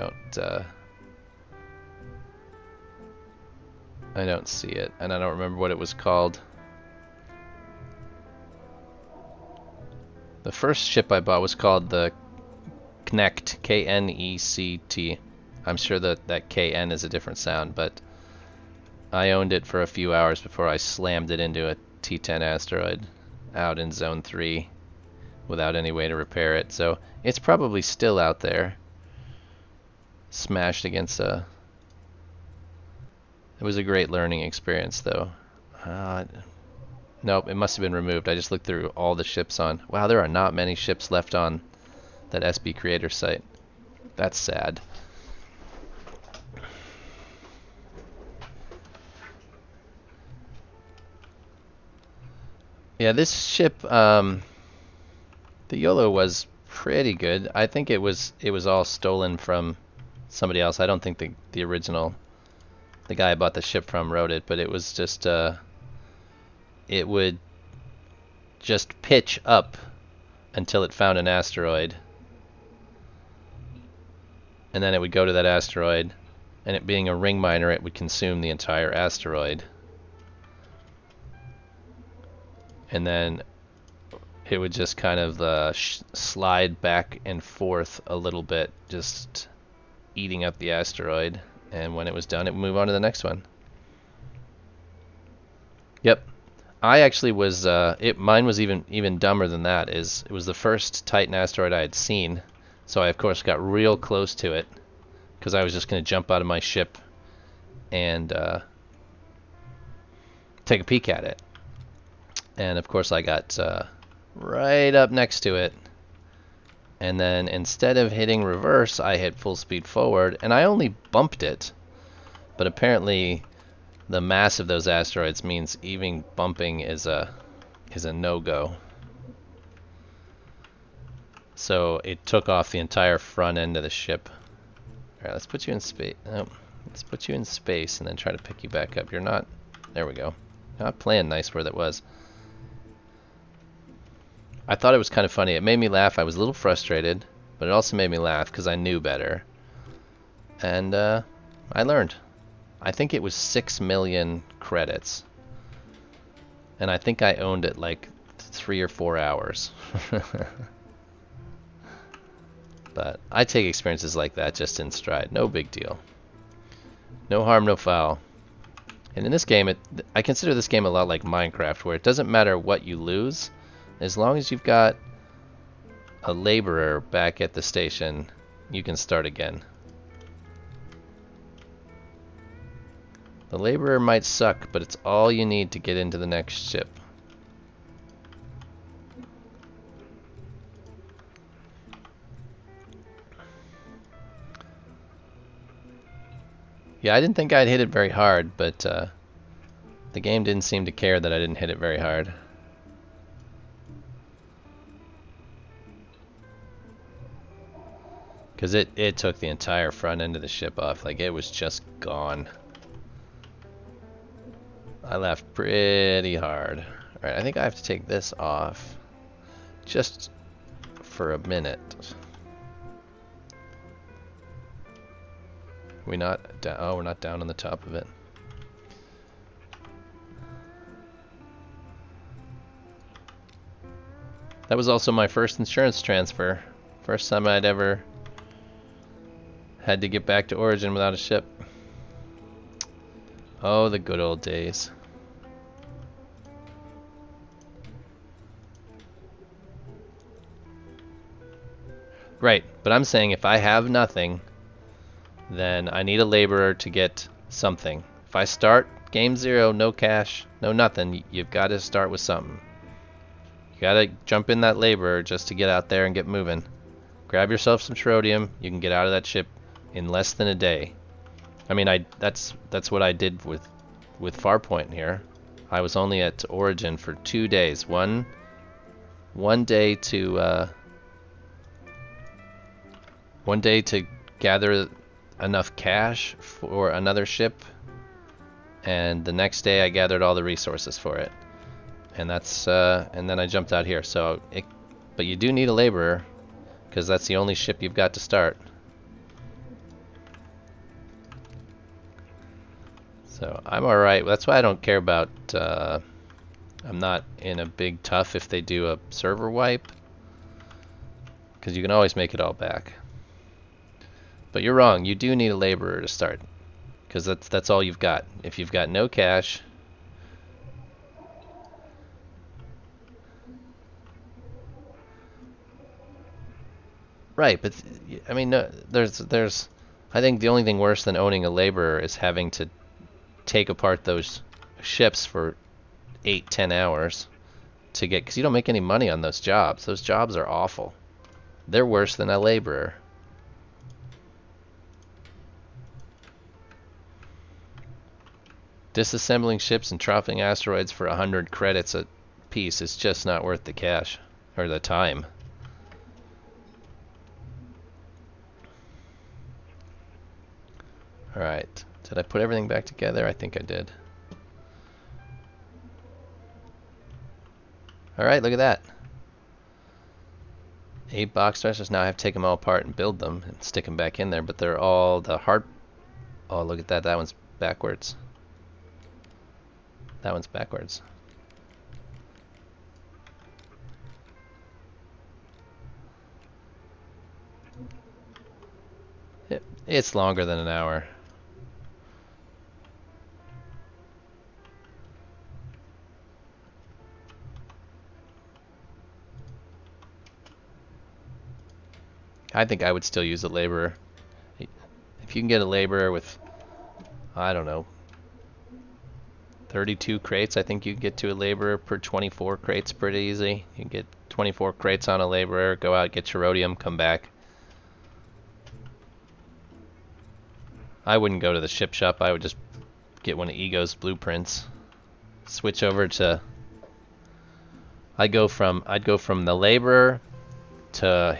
don't see it, and I don't remember what it was called. The first ship I bought was called the Knect, K-N-E-C-T. I'm sure that K-N is a different sound, but I owned it for a few hours before I slammed it into a T-10 asteroid out in Zone 3 without any way to repair it. So it's probably still out there, smashed against a... It was a great learning experience, though. Nope, it must have been removed. I just looked through all the ships on... Wow, there are not many ships left on that SB Creator site. That's sad. Yeah, this ship, the YOLO was pretty good. I think it was all stolen from somebody else. I don't think the original, the guy I bought the ship from, wrote it, but it was just it would just pitch up until it found an asteroid, and then it would go to that asteroid, and it being a ring miner, it would consume the entire asteroid, and then it would just kind of slide back and forth a little bit, just eating up the asteroid, and when it was done, it would move on to the next one. Yep. I actually was, mine was even dumber than that. It was the first Titan asteroid I had seen, so I of course got real close to it, because I was just going to jump out of my ship and take a peek at it. And of course I got right up next to it, and then instead of hitting reverse, I hit full speed forward, and I only bumped it, but apparently the mass of those asteroids means even bumping is a no-go. So it took off the entire front end of the ship. Alright, let's put you in space. Oh, let's put you in space and then try to pick you back up. You're not... There we go. You're not playing nice where that was. I thought it was kind of funny. It made me laugh. I was a little frustrated, but it also made me laugh because I knew better. And I learned. I think it was 6 million credits. And I think I owned it like 3 or 4 hours. But I take experiences like that just in stride. No big deal. No harm, no foul. And in this game, I consider this game a lot like Minecraft, where it doesn't matter what you lose, as long as you've got a laborer back at the station, you can start again. The laborer might suck, but it's all you need to get into the next ship. Yeah, I didn't think I'd hit it very hard, but the game didn't seem to care that I didn't hit it very hard. Because it took the entire front end of the ship off. Like, it was just gone. I laughed pretty hard. Alright, I think I have to take this off just for a minute. We not down? Oh, we're not down on the top of it. That was also my first insurance transfer. First time I'd ever had to get back to Origin without a ship. Oh, the good old days. Right, but I'm saying if I have nothing, then I need a laborer to get something. If I start game 0, no cash, no nothing, you've got to start with something. You got to jump in that laborer just to get out there and get moving. Grab yourself some tritium, you can get out of that ship in less than a day. I mean, that's what I did with Farpoint here. I was only at Origin for 2 days. One day to gather enough cash for another ship, and the next day I gathered all the resources for it, and that's and then I jumped out here. So but you do need a laborer because that's the only ship you've got to start. So I'm alright. That's why I don't care about I'm not in a big tough if they do a server wipe, because you can always make it all back. But you're wrong, you do need a laborer to start, because that's all you've got. If you've got no cash, right? But I mean, no, there's I think the only thing worse than owning a laborer is having to take apart those ships for 8-10 hours to get, because you don't make any money on those jobs. Those jobs are awful. They're worse than a laborer. Disassembling ships and dropping asteroids for 100 credits a piece is just not worth the cash or the time. Alright, did I put everything back together? I think I did. Alright, look at that. 8 box thrusters. Now I have to take them all apart and build them and stick them back in there, but they're all the hard... Oh, look at that. That one's backwards. That one's backwards. It's longer than an hour. I think I would still use a laborer. If you can get a laborer with, I don't know, 32 crates, I think you can get to a laborer per 24 crates pretty easy. You can get 24 crates on a laborer, go out, get your rhodium, come back. I wouldn't go to the ship shop. I would just get one of Ego's blueprints. Switch over to... I'd go from the laborer to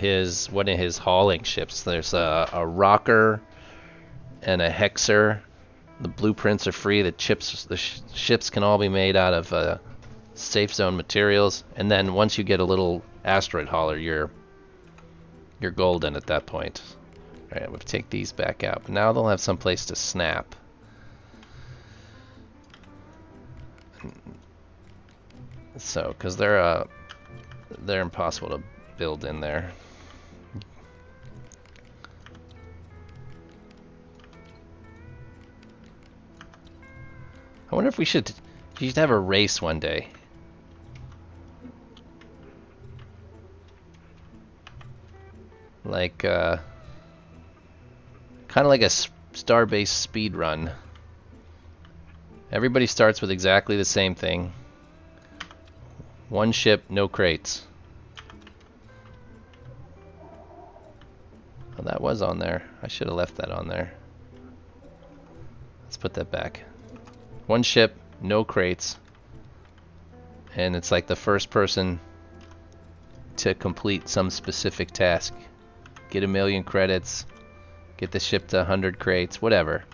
one of his hauling ships. There's a rocker and a hexer. The blueprints are free. The ships can all be made out of safe zone materials. And then once you get a little asteroid hauler, you're golden at that point. All right, we'll take these back out. But now they'll have some place to snap. So, because they're impossible to build in there. I wonder if we should have a race one day. Like, kind of like a Starbase speed run. Everybody starts with exactly the same thing. One ship, no crates. Oh, that was on there. I should have left that on there. Let's put that back. One ship, no crates. And it's like the first person to complete some specific task. Get 1,000,000 credits. Get the ship to 100 crates. Whatever.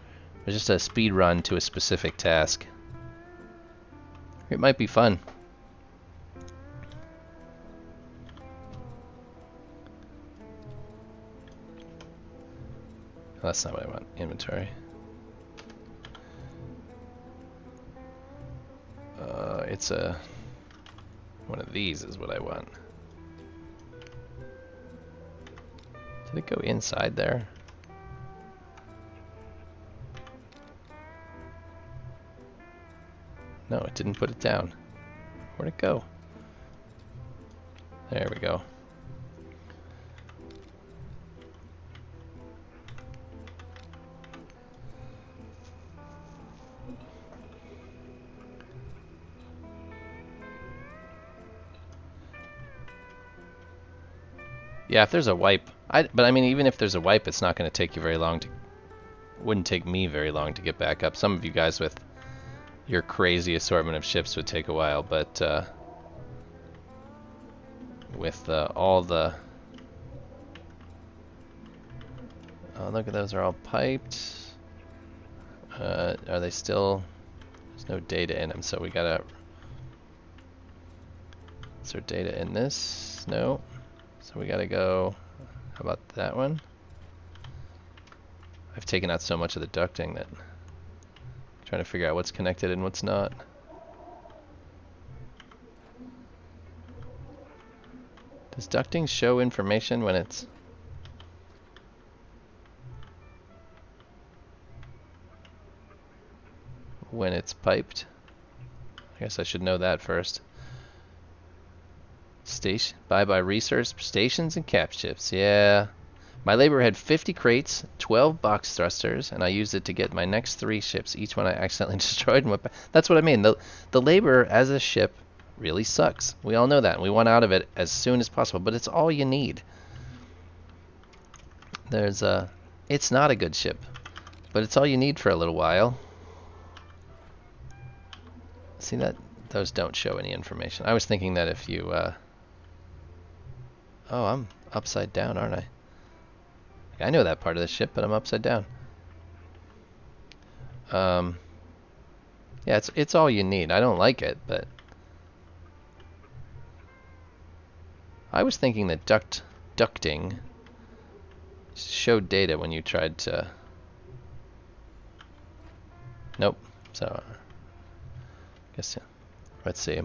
It's just a speed run to a specific task. It might be fun. Oh, that's not what I want. Inventory. It's one of these is what I want. Did it go inside there? No, it didn't put it down. Where'd it go? There we go. Yeah, if there's a wipe, but I mean, even if there's a wipe, it's not going to take you very long to. Wouldn't take me very long to get back up. Some of you guys with your crazy assortment of ships would take a while, but with all the. Oh, look at those! Are all piped. Are they still? There's no data in them, so we gotta. Is there data in this? No. So we gotta go, how about that one? I've taken out so much of the ducting that I'm trying to figure out what's connected and what's not. Does ducting show information when it's... piped? I guess I should know that first. Bye-bye research stations and cap ships. Yeah. My labor had 50 crates, 12 box thrusters, and I used it to get my next 3 ships. Each one I accidentally destroyed and went back. That's what I mean. The labor as a ship really sucks. We all know that. And we want out of it as soon as possible, but it's all you need. It's not a good ship, but it's all you need for a little while. See that? Those don't show any information. I was thinking that if you... Oh, I'm upside down, aren't I? I know that part of the ship, but I'm upside down. Yeah, it's all you need. I don't like it, but I was thinking that ducting showed data when you tried to. Nope. So, I guess let's see.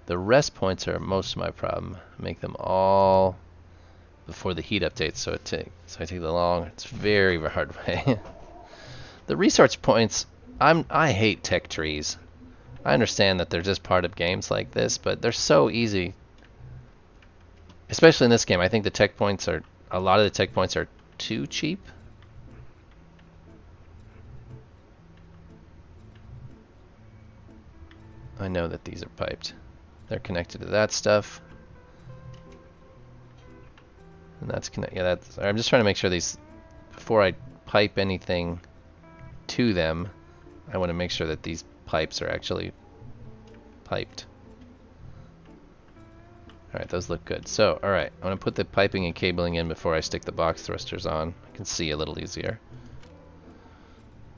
The rest points are most of my problem. Make them all before the heat updates, so I take the long. It's very hard way. The research points. I hate tech trees. I understand that they're just part of games like this, but they're so easy. Especially in this game, I think a lot of the tech points are too cheap. I know that these are piped. They're connected to that stuff. And that's connected. Yeah, I'm just trying to make sure these, before I pipe anything to them, I want to make sure that these pipes are actually piped. Alright, those look good. So, alright, I'm going to put the piping and cabling in before I stick the box thrusters on. I can see a little easier.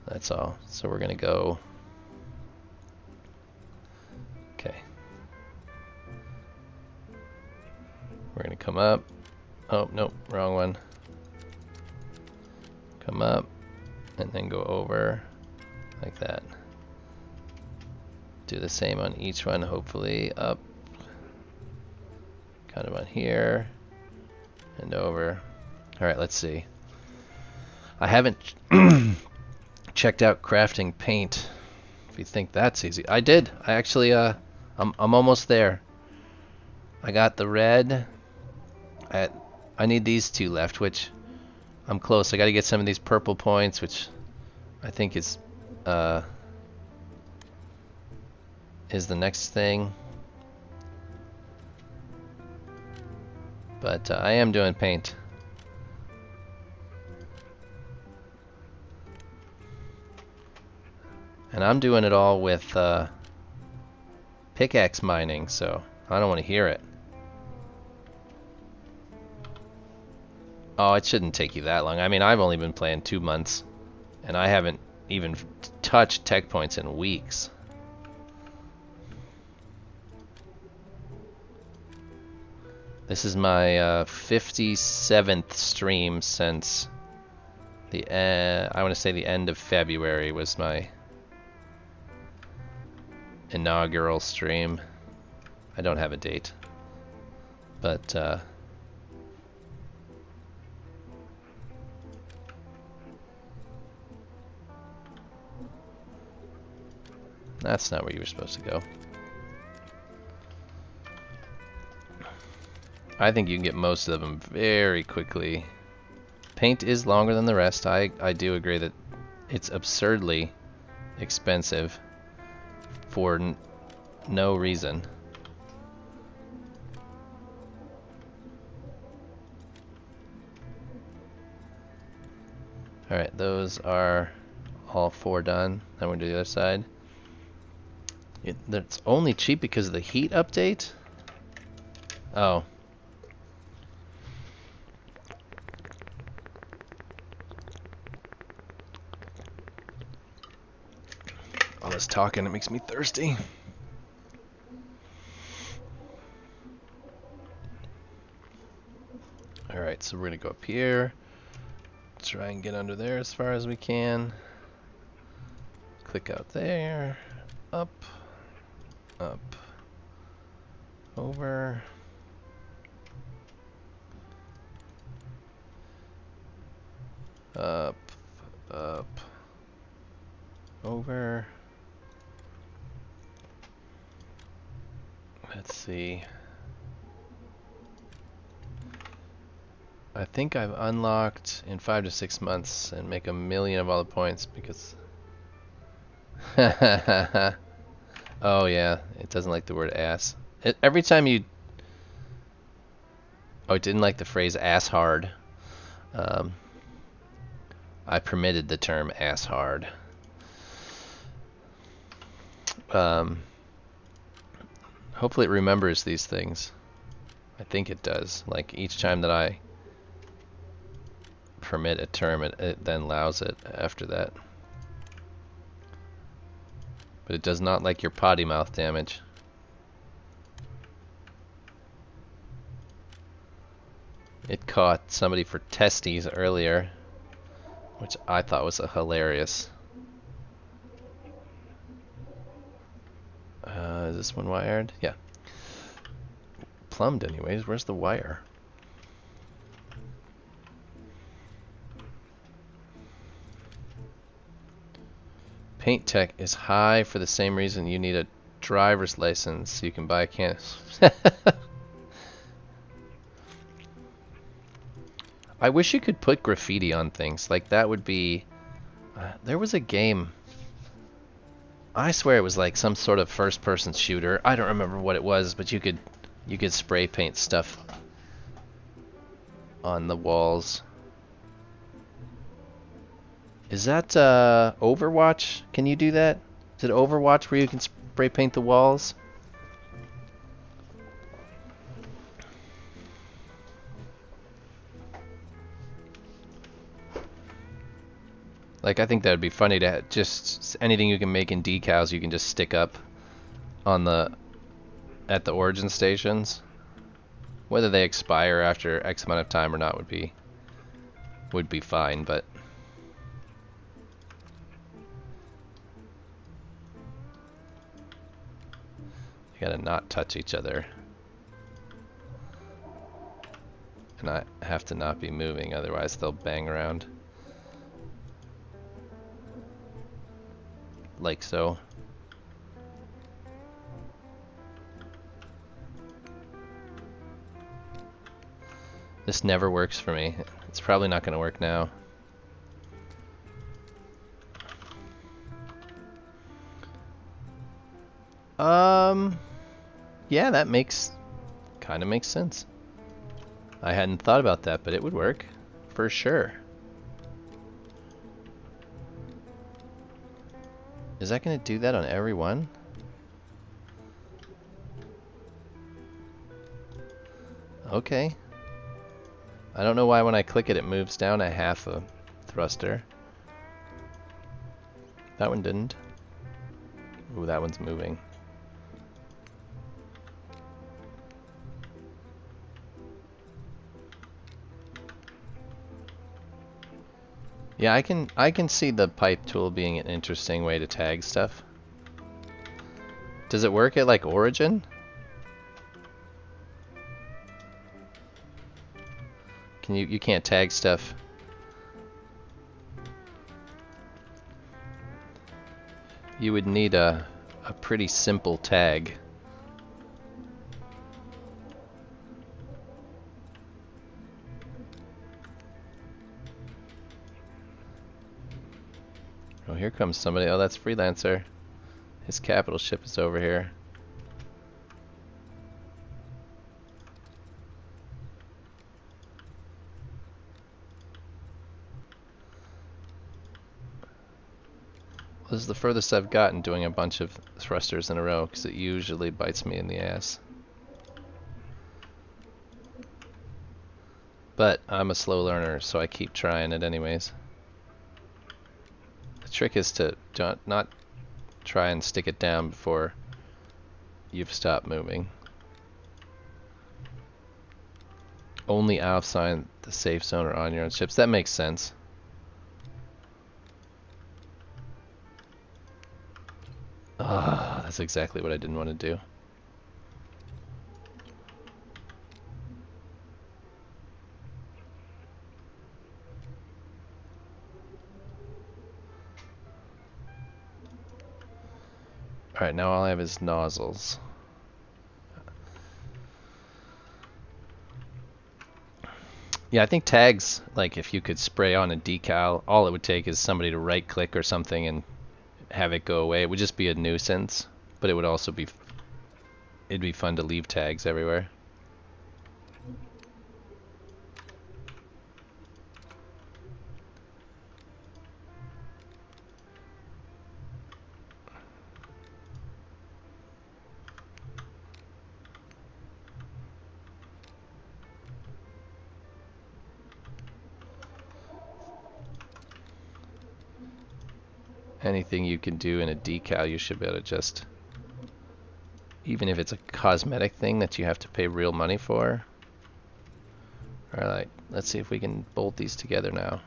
That's all. So we're going to go... Okay. We're going to come up. Oh, nope, wrong one. Come up, and then go over, like that. Do the same on each one, hopefully. Up. Kind of on here and over. Alright, let's see. I haven't checked out crafting paint. If you think that's easy. I did. I actually I'm almost there. I got the red. I need these two left, which I'm close. I got to get some of these purple points, which I think is the next thing. But I am doing paint. And I'm doing it all with pickaxe mining, so I don't want to hear it. Oh, it shouldn't take you that long. I mean, I've only been playing 2 months, and I haven't even touched tech points in weeks. This is my 57th stream since the I want to say the end of February was my inaugural stream. I don't have a date, but that's not where you were supposed to go. I think you can get most of them very quickly. Paint is longer than the rest. I do agree that it's absurdly expensive for no reason. Alright, those are all 4 done. Then we'll do the other side. It's only cheap because of the heat update? Oh. All this talking, it makes me thirsty. Alright, so we're gonna go up here. Try and get under there as far as we can. Click out there. Up. Up. Over. Up. Up. Over. Let's see. I think I've unlocked in 5 to 6 months and make 1 million of all the points because... Oh yeah, it doesn't like the word ass. Every time you... Oh, it didn't like the phrase ass hard. I permitted the term ass hard. Hopefully it remembers these things. I think it does. Like each time that I permit a term, it then allows it after that. But it does not like your potty mouth damage. It caught somebody for testes earlier, which I thought was hilarious. Is this one wired? Yeah. Plumbed anyways. Where's the wire? Paint tech is high for the same reason you need a driver's license so you can buy a can. I wish you could put graffiti on things. Like that would be... there was a game... I swear it was like some sort of first-person shooter. I don't remember what it was, but you could spray paint stuff on the walls. Is that Overwatch? Can you do that? Is it Overwatch where you can spray paint the walls? Like, I think that would be funny to just anything you can make in decals you can just stick up on at the origin stations. Whether they expire after X amount of time or not would be fine, but you gotta not touch each other. And I have to not be moving, otherwise they'll bang around. Like so. This never works for me. It's probably not gonna work now. Yeah, that kind of makes sense. I hadn't thought about that, but it would work for sure. Is that gonna do that on every one? Okay. I don't know why when I click it, it moves down a half a thruster. That one didn't. Ooh, that one's moving. Yeah, I can see the pipe tool being an interesting way to tag stuff. Does it work at like origin? You can't tag stuff. You would need a pretty simple tag. Oh, here comes somebody. Oh, that's Freelancer. His capital ship is over here. This is the furthest I've gotten doing a bunch of thrusters in a row, because it usually bites me in the ass. But I'm a slow learner, so I keep trying it anyways. The trick is to not try and stick it down before you've stopped moving. Only outside the safe zone or on your own ships. That makes sense. Ah, that's exactly what I didn't want to do. Alright, now all I have is nozzles. Yeah, I think tags, like if you could spray on a decal, all it would take is somebody to right click or something and have it go away. It would just be a nuisance, but it would also be, it'd be fun to leave tags everywhere. Anything you can do in a decal, you should be able to just, even if it's a cosmetic thing that you have to pay real money for. Alright, let's see if we can bolt these together now.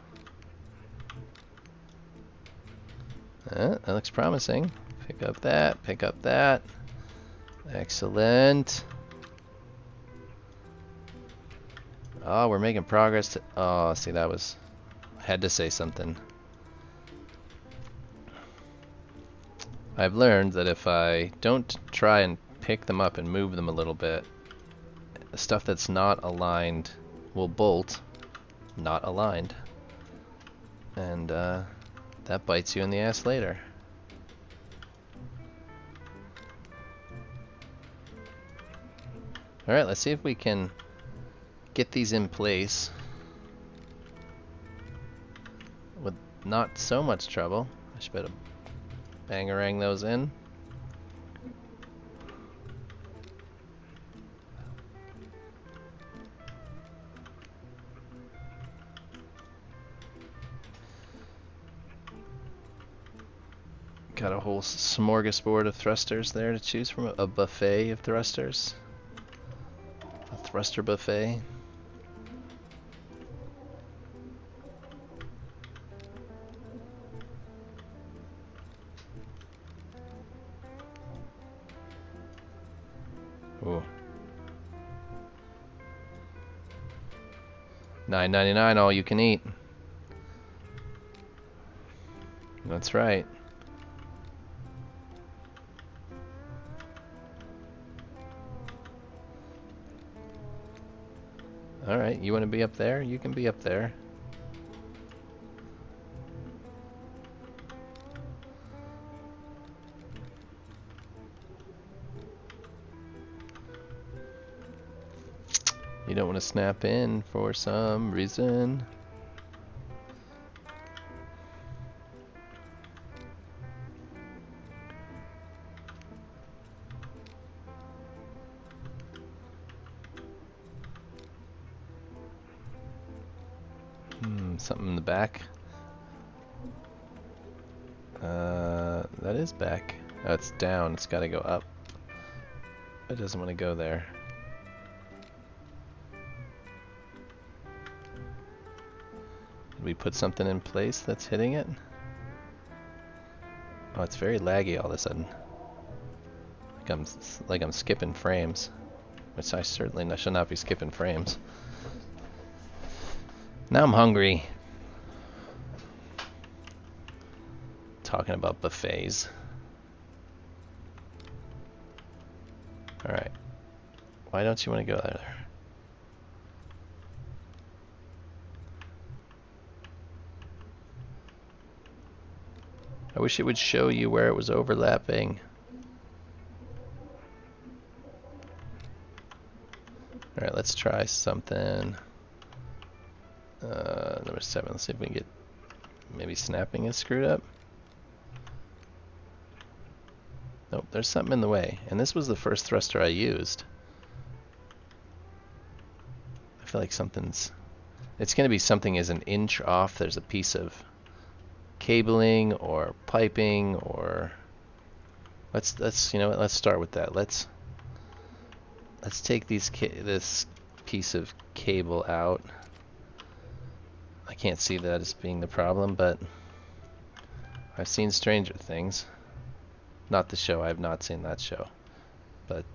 That looks promising. Pick up that, pick up that. Excellent. Oh, we're making progress. Oh, see, that was, had to say something. I've learned that if I don't try and pick them up and move them a little bit, the stuff that's not aligned will bolt not aligned. And that bites you in the ass later. Alright, let's see if we can get these in place with not so much trouble. I should better bangarang those in. Got a whole smorgasbord of thrusters there to choose from. A buffet of thrusters. A thruster buffet. Ooh. $9.99 all you can eat. That's right. Alright, you want to be up there? You can be up there. You don't want to snap in for some reason. Something in the back. That is back. Oh, it's down. It's got to go up. It doesn't want to go there. Did we put something in place that's hitting it? Oh, it's very laggy all of a sudden. Like I'm skipping frames, which I certainly should not be skipping frames. Now I'm hungry. Talking about buffets. Alright. Why don't you want to go there? I wish it would show you where it was overlapping. Alright, let's try something. Number 7. Let's see if we can get... Maybe snapping is screwed up. Nope, there's something in the way. And this was the first thruster I used. I feel like something's... It's going to be something is an inch off. There's a piece of cabling or piping or... Let's you know what? Let's start with that. Let's take this piece of cable out. I can't see that as being the problem, but I've seen Stranger Things. Not the show. I have not seen that show. But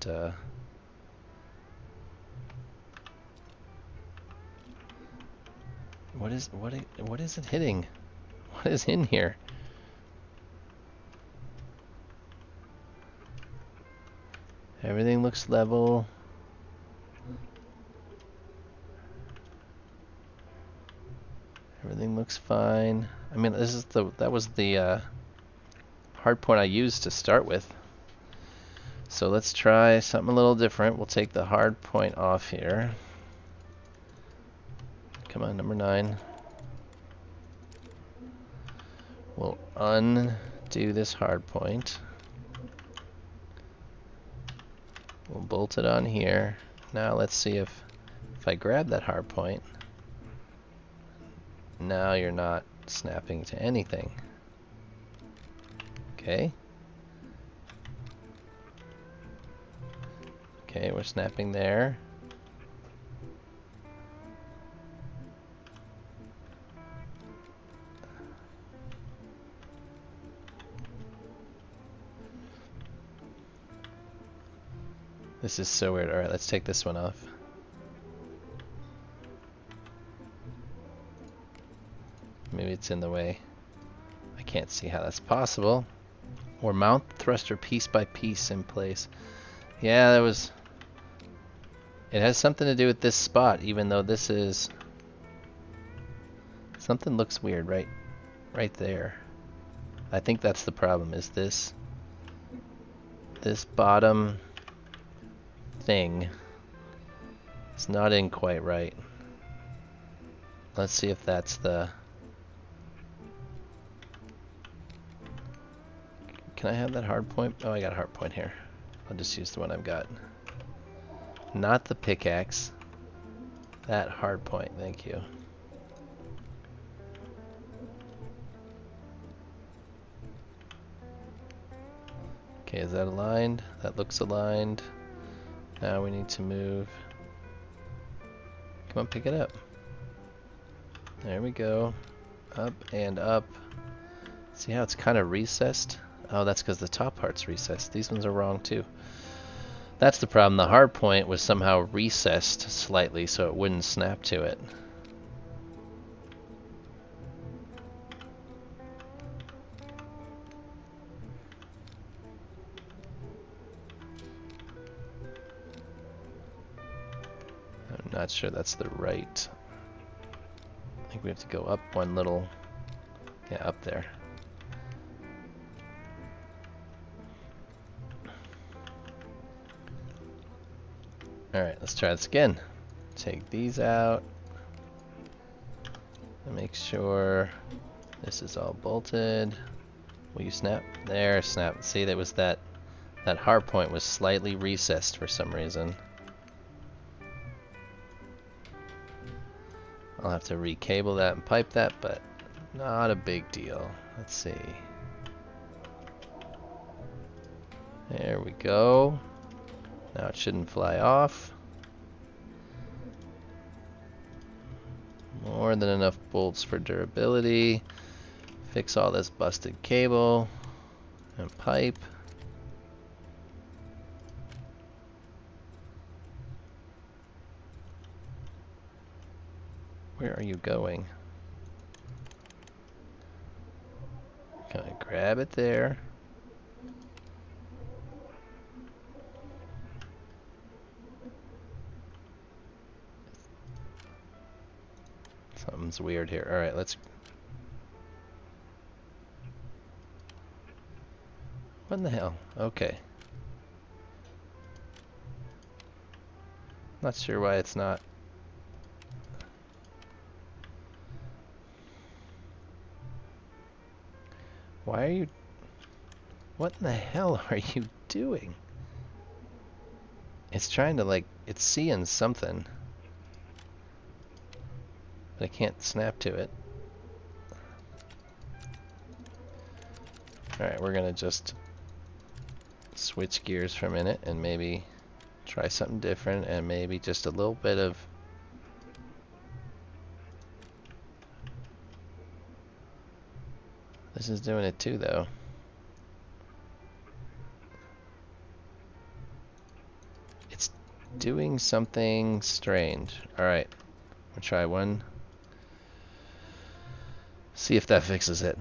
what is it hitting? What is in here? Everything looks level. Everything looks fine. I mean, that was the hard point I used to start with. So let's try something a little different. We'll take the hard point off here. Come on, number 9. We'll undo this hard point. We'll bolt it on here. Now let's see if I grab that hard point. Now you're not snapping to anything. Okay. Okay, we're snapping there. This is so weird. Alright, let's take this one off. Maybe it's in the way. I can't see how that's possible. Or mount the thruster piece by piece in place. Yeah, that was... It has something to do with this spot, even though this is... Something looks weird right there. I think that's the problem, is this bottom thing. It's not in quite right. Let's see if that's the... Can I have that hard point? Oh, I got a hard point here. I'll just use the one I've got. Not the pickaxe. That hard point, thank you. Okay, is that aligned? That looks aligned. Now we need to move. Come on, pick it up. There we go. Up and up. See how it's kind of recessed? Oh, that's because the top part's recessed. These ones are wrong too. That's the problem. The hard point was somehow recessed slightly so it wouldn't snap to it. I'm not sure that's the right. I think we have to go up one little, yeah, up there. Alright, let's try this again. Take these out. And make sure this is all bolted. Will you snap? There, snap. See, that was that hard point was slightly recessed for some reason. I'll have to recable that and pipe that, but not a big deal. Let's see. There we go. Now it shouldn't fly off. More than enough bolts for durability. Fix all this busted cable and pipe. Where are you going? Can I grab it there? Something's weird here. Alright, let's... What in the hell? Okay. Not sure why it's not. Why are you... What in the hell are you doing? It's trying to, like, it's seeing something. But I can't snap to it. Alright, we're gonna just switch gears for a minute and maybe try something different and maybe just a little bit of... This is doing it too, though. It's doing something strange. Alright, we'll try one. See if that fixes it.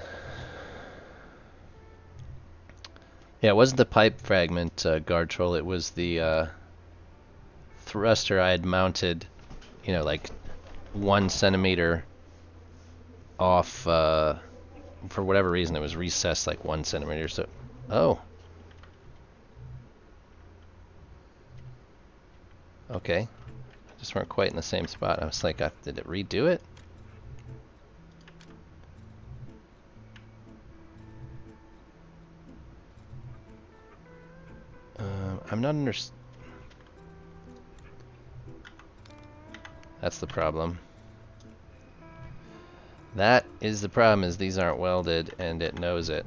Yeah, it wasn't the pipe fragment guard troll, it was the thruster I had mounted, you know, like 1 centimeter off, for whatever reason it was recessed like 1 centimeter, so... Oh! Okay. Just weren't quite in the same spot. I was like, did it redo it? I'm not That's the problem. That is the problem, is these aren't welded and it knows it.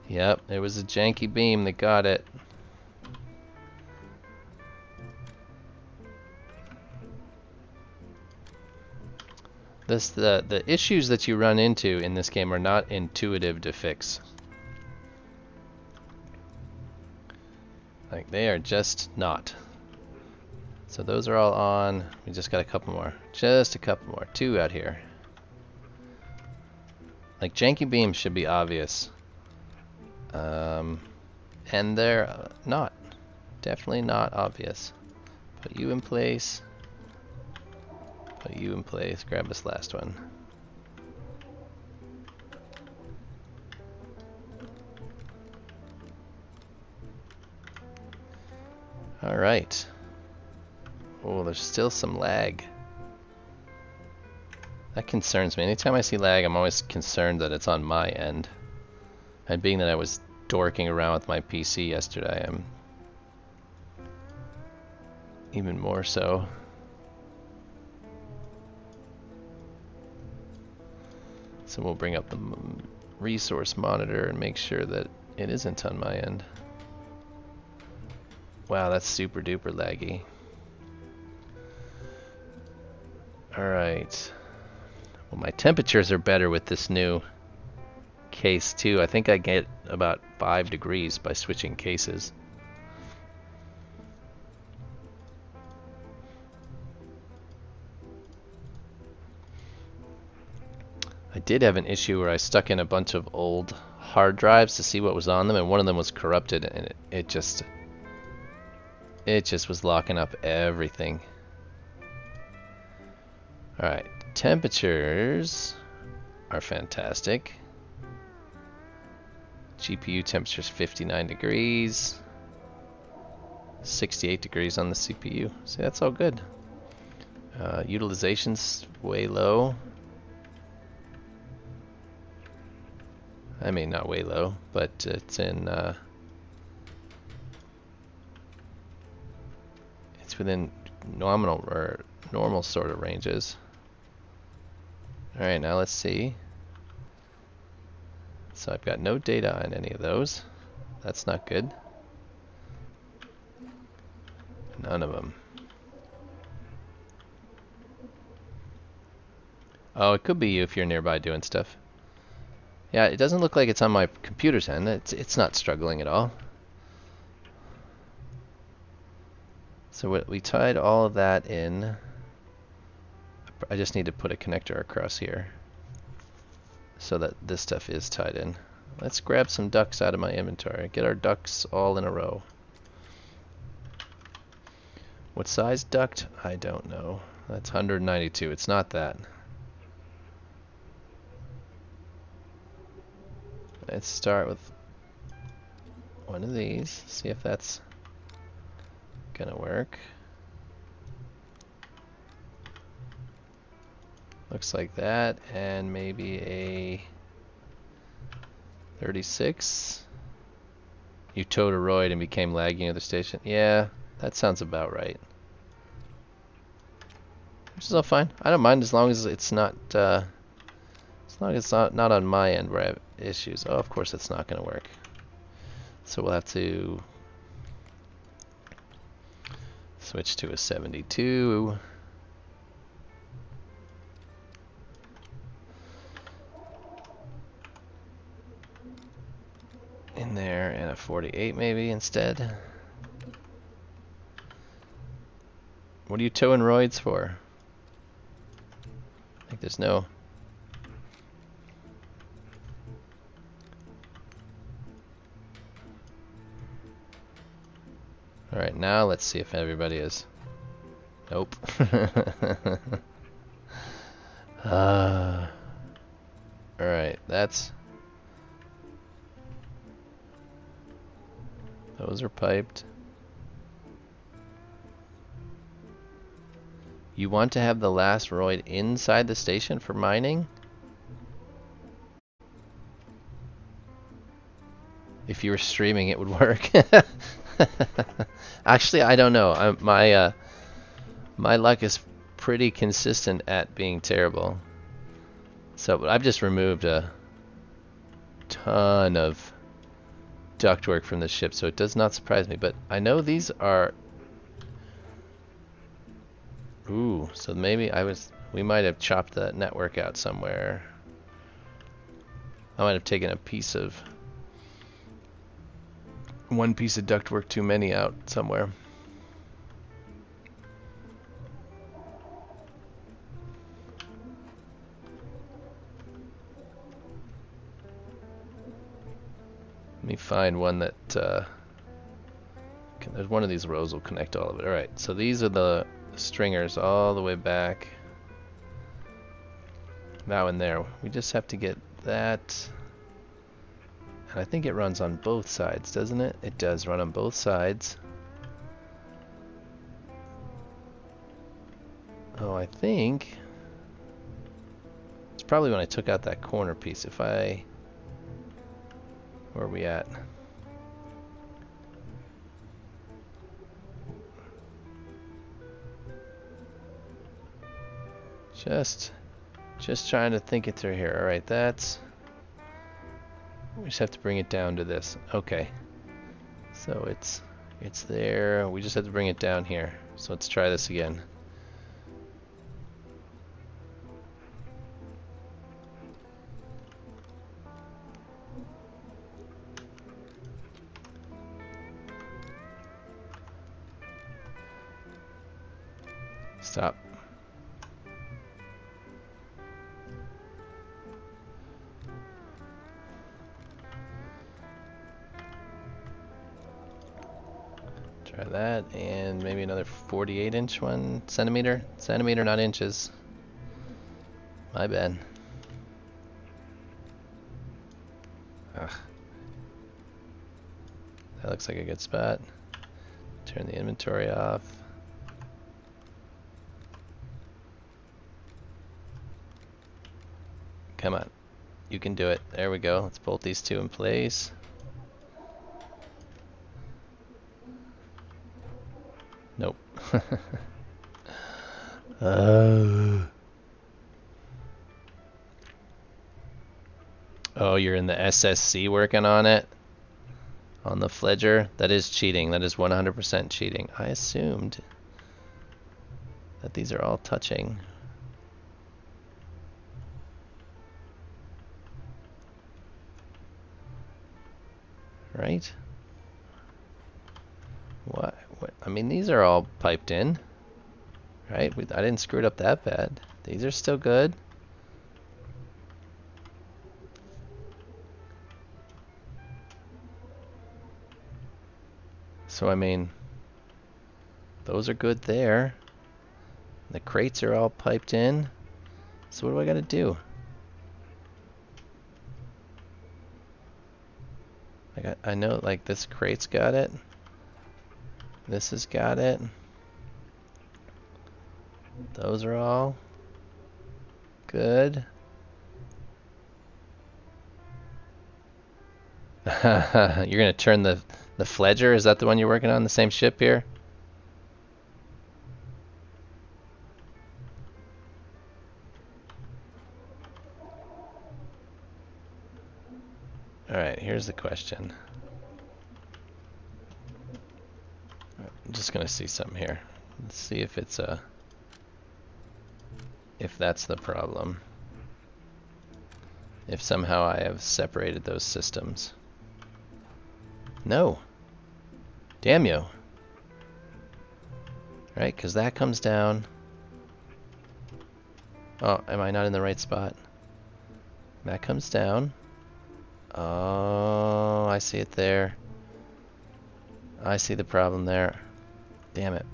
Yep, it was a janky beam that got it. The issues that you run into in this game are not intuitive to fix. Like, they are just not. So those are all on. We just got a couple more. Just a couple more. 2 out here. Like, janky beams should be obvious. And they're not. Definitely not obvious. Put you in place. Put you in place. Grab this last one. Alright. Oh, there's still some lag. That concerns me. Anytime I see lag, I'm always concerned that it's on my end. And being that I was dorking around with my PC yesterday, I'm even more so. So we'll bring up the resource monitor and make sure that it isn't on my end. Wow, that's super duper laggy. Alright. Well, my temperatures are better with this new case too. I think I get about 5 degrees by switching cases. I did have an issue where I stuck in a bunch of old hard drives to see what was on them, and one of them was corrupted, and it just was locking up everything. Alright, temperatures are fantastic. GPU temperature's 59 degrees. 68 degrees on the CPU. See, that's all good. Utilization's way low. I mean, not way low, but it's in it's within nominal or normal sort of ranges. Alright, now let's see. So I've got no data on any of those. That's not good. None of them. Oh, it could be you if you're nearby doing stuff. Yeah, it doesn't look like it's on my computer's end. It's not struggling at all. So we tied all of that in. I just need to put a connector across here so that this stuff is tied in. Let's grab some ducks out of my inventory. Get our ducks all in a row. What size duct? I don't know. That's 192. It's not that. Let's start with one of these. See if that's gonna work. Looks like that, and maybe a 36. You towed a roid and became laggy at the station. Yeah, that sounds about right. Which is all fine. I don't mind as long as it's not not on my end where I have issues. Oh, of course it's not going to work. So we'll have to switch to a 72. In there, and a 48 maybe instead. What are you towing roids for? I think there's no... Alright, now let's see if everybody is... Nope. Alright, that's... Those are piped. You want to have the last roid inside the station for mining? If you were streaming, it would work. Actually, I don't know. My luck is pretty consistent at being terrible. So I've just removed a ton of ductwork from the ship, so it does not surprise me. But I know these are... Ooh, so maybe we might have chopped that network out somewhere. I might have taken one piece of ductwork too many out somewhere. Let me find one that there's one of these rows will connect all of it. Alright, so these are the stringers all the way back. Now in there. We just have to get that. And I think it runs on both sides, doesn't it? It does run on both sides. Oh, I think it's probably when I took out that corner piece. Where are we at? Just trying to think it through here. All right, we just have to bring it down to this. Okay. So it's there. We just have to bring it down here. So let's try this again. Stop. Try that, and maybe another 48-inch one. Centimeter? Centimeter, not inches. My bad. Ugh. That looks like a good spot. Turn the inventory off. Come on. You can do it. There we go. Let's bolt these two in place. Nope. Oh, you're in the SSC working on it? On the Fledger? That is cheating. That is 100% cheating. I assumed that these are all touching. Right? What? I mean, these are all piped in, right? I didn't screw it up that bad. These are still good. So, I mean, those are good there. The crates are all piped in. So what do I gotta do? I know, like, this crate's got it. This has got it. Those are all good. You're gonna turn the Fledger? Is that the one you're working on? The same ship here? Alright, here's the question. I'm just gonna see something here. Let's see if it's if that's the problem. If somehow I have separated those systems. No. Damn you. Right, because that comes down. Oh, am I not in the right spot? That comes down. Oh, I see it there. I see the problem there. Damn it.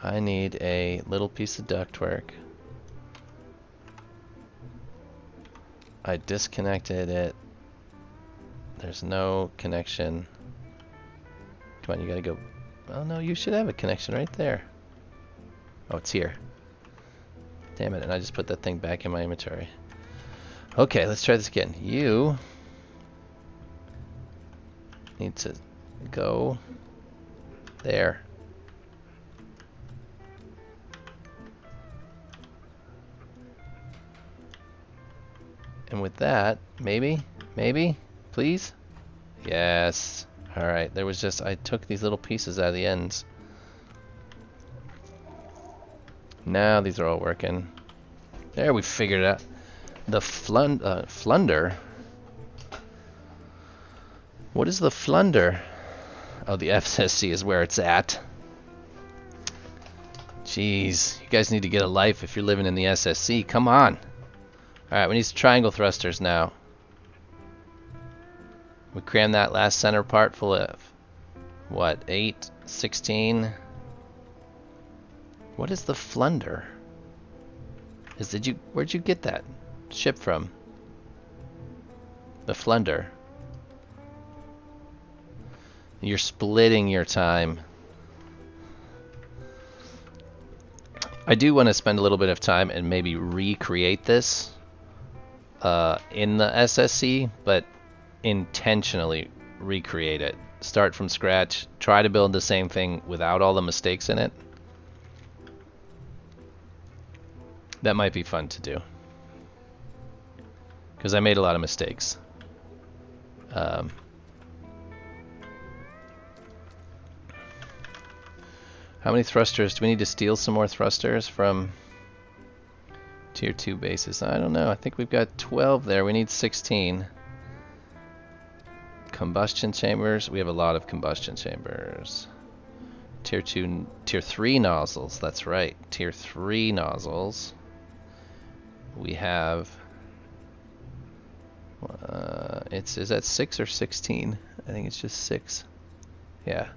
I need a little piece of ductwork. I disconnected it. There's no connection. Come on, you gotta go. Oh no, you should have a connection right there. Oh, it's here. Damn it, and I just put that thing back in my inventory. Okay, let's try this again. You need to go there. And with that, maybe, please? Yes. Alright, there was just, I took these little pieces out of the ends. Now these are all working. There, we figured it out. The flunder? What is the flunder? Oh, the FSC is where it's at. Jeez, you guys need to get a life if you're living in the SSC. Come on. Alright, we need some triangle thrusters now. We crammed that last center part full of, what, 8, 16? What is the flunder? Where'd you get that ship from? The flunder. You're splitting your time. I do want to spend a little bit of time and maybe recreate this in the SSC, but intentionally recreate it. Start from scratch. Try to build the same thing without all the mistakes in it. That might be fun to do. Because I made a lot of mistakes. How many thrusters? Do we need to steal some more thrusters from Tier 2 bases? I don't know. I think we've got 12 there. We need 16. Combustion chambers. We have a lot of combustion chambers. Tier 2, Tier 3 nozzles. That's right. Tier 3 nozzles. We have... is that 6 or 16? I think it's just 6. Yeah.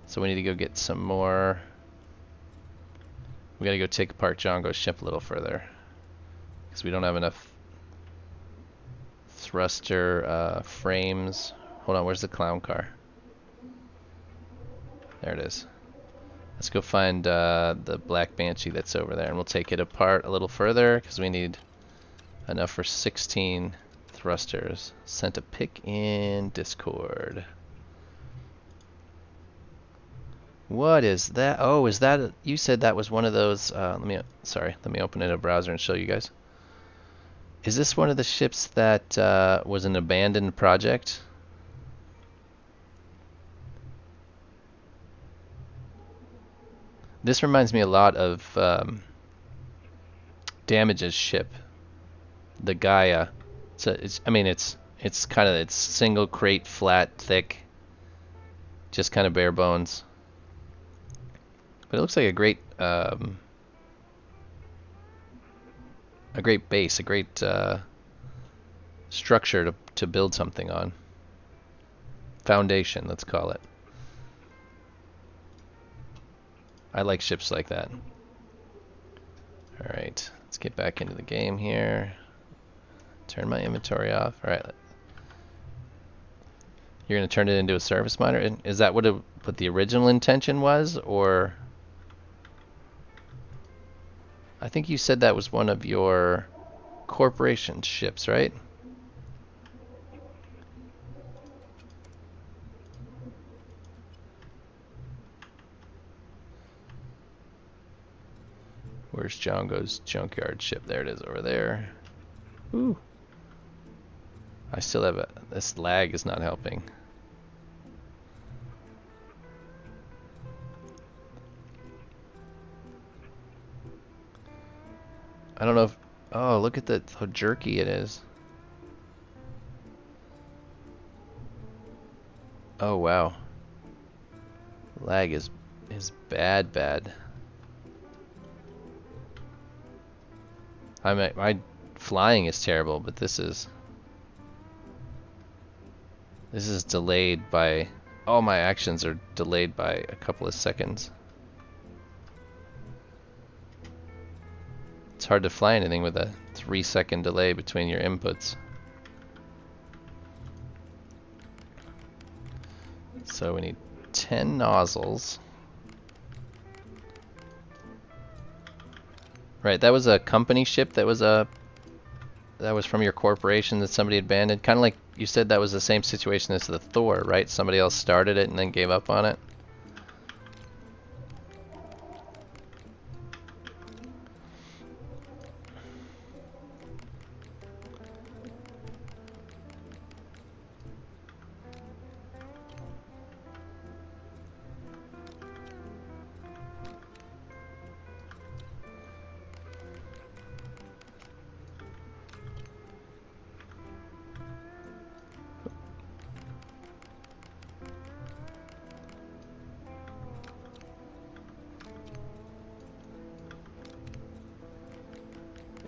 So we need to go get some more. We gotta go take apart Django's ship a little further. Because we don't have enough thruster frames. Hold on, where's the clown car? There it is. Let's go find the Black Banshee that's over there, and we'll take it apart a little further because we need enough for 16 thrusters. Sent a pic in Discord. What is that? Oh, is that you said that was one of those? Let me open in a browser and show you guys. Is this one of the ships that was an abandoned project? This reminds me a lot of Damage's ship, the Gaia. It's kind of it's single crate, flat, thick, just kind of bare bones. But it looks like a great base, a great structure to build something on. Foundation, let's call it. I like ships like that. Alright, let's get back into the game here. Turn my inventory off. Alright. You're going to turn it into a service miner? Is that what the original intention was? Or... I think you said that was one of your corporation ships, right? Where's Django's junkyard ship? There it is over there. Ooh. I still have this lag is not helping. I don't know if... Oh, look at how jerky it is. Oh, wow. Lag is bad. My flying is terrible, but this is delayed by... All my actions are delayed by a couple of seconds. It's hard to fly anything with a 3-second delay between your inputs. So we need 10 nozzles. Right, that was a company ship that was from your corporation that somebody abandoned. Kind of like you said that was the same situation as the Thor, right? Somebody else started it and then gave up on it.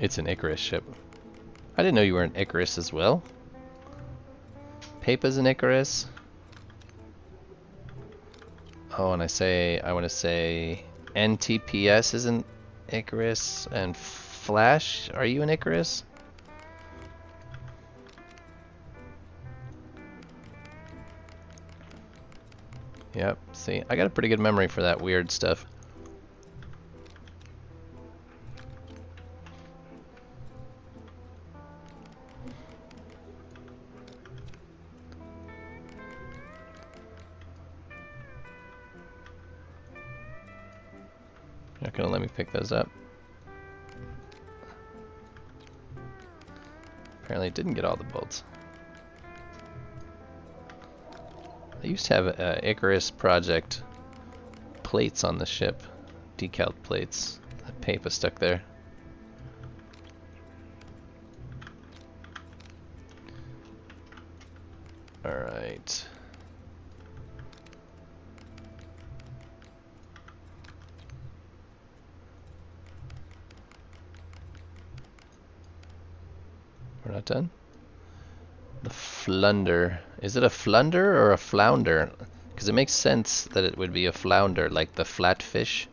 It's an Icarus ship. I didn't know you were an Icarus as well. Papa's an Icarus. Oh, and I want to say NTPS is an Icarus, and Flash, are you an Icarus? Yep, see, I got a pretty good memory for that weird stuff. Not gonna let me pick those up. Apparently it didn't get all the bolts. I used to have Icarus Project plates on the ship. Decal plates. That paper stuck there. Alright. We're not done? The flunder. Is it a flunder or a flounder? Because it makes sense that it would be a flounder, like the flatfish.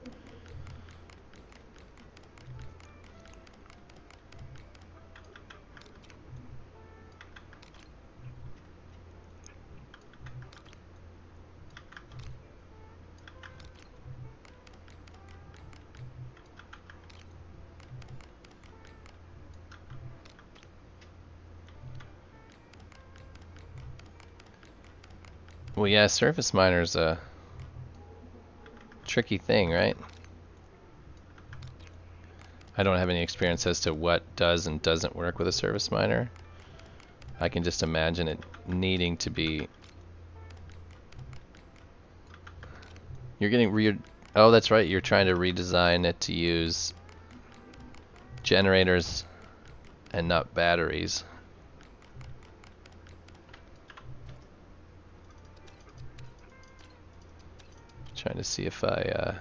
Well, yeah, surface miner's a tricky thing, right? I don't have any experience as to what does and doesn't work with a surface miner. I can just imagine it needing to be... You're getting oh, that's right, you're trying to redesign it to use generators and not batteries. Trying to see if am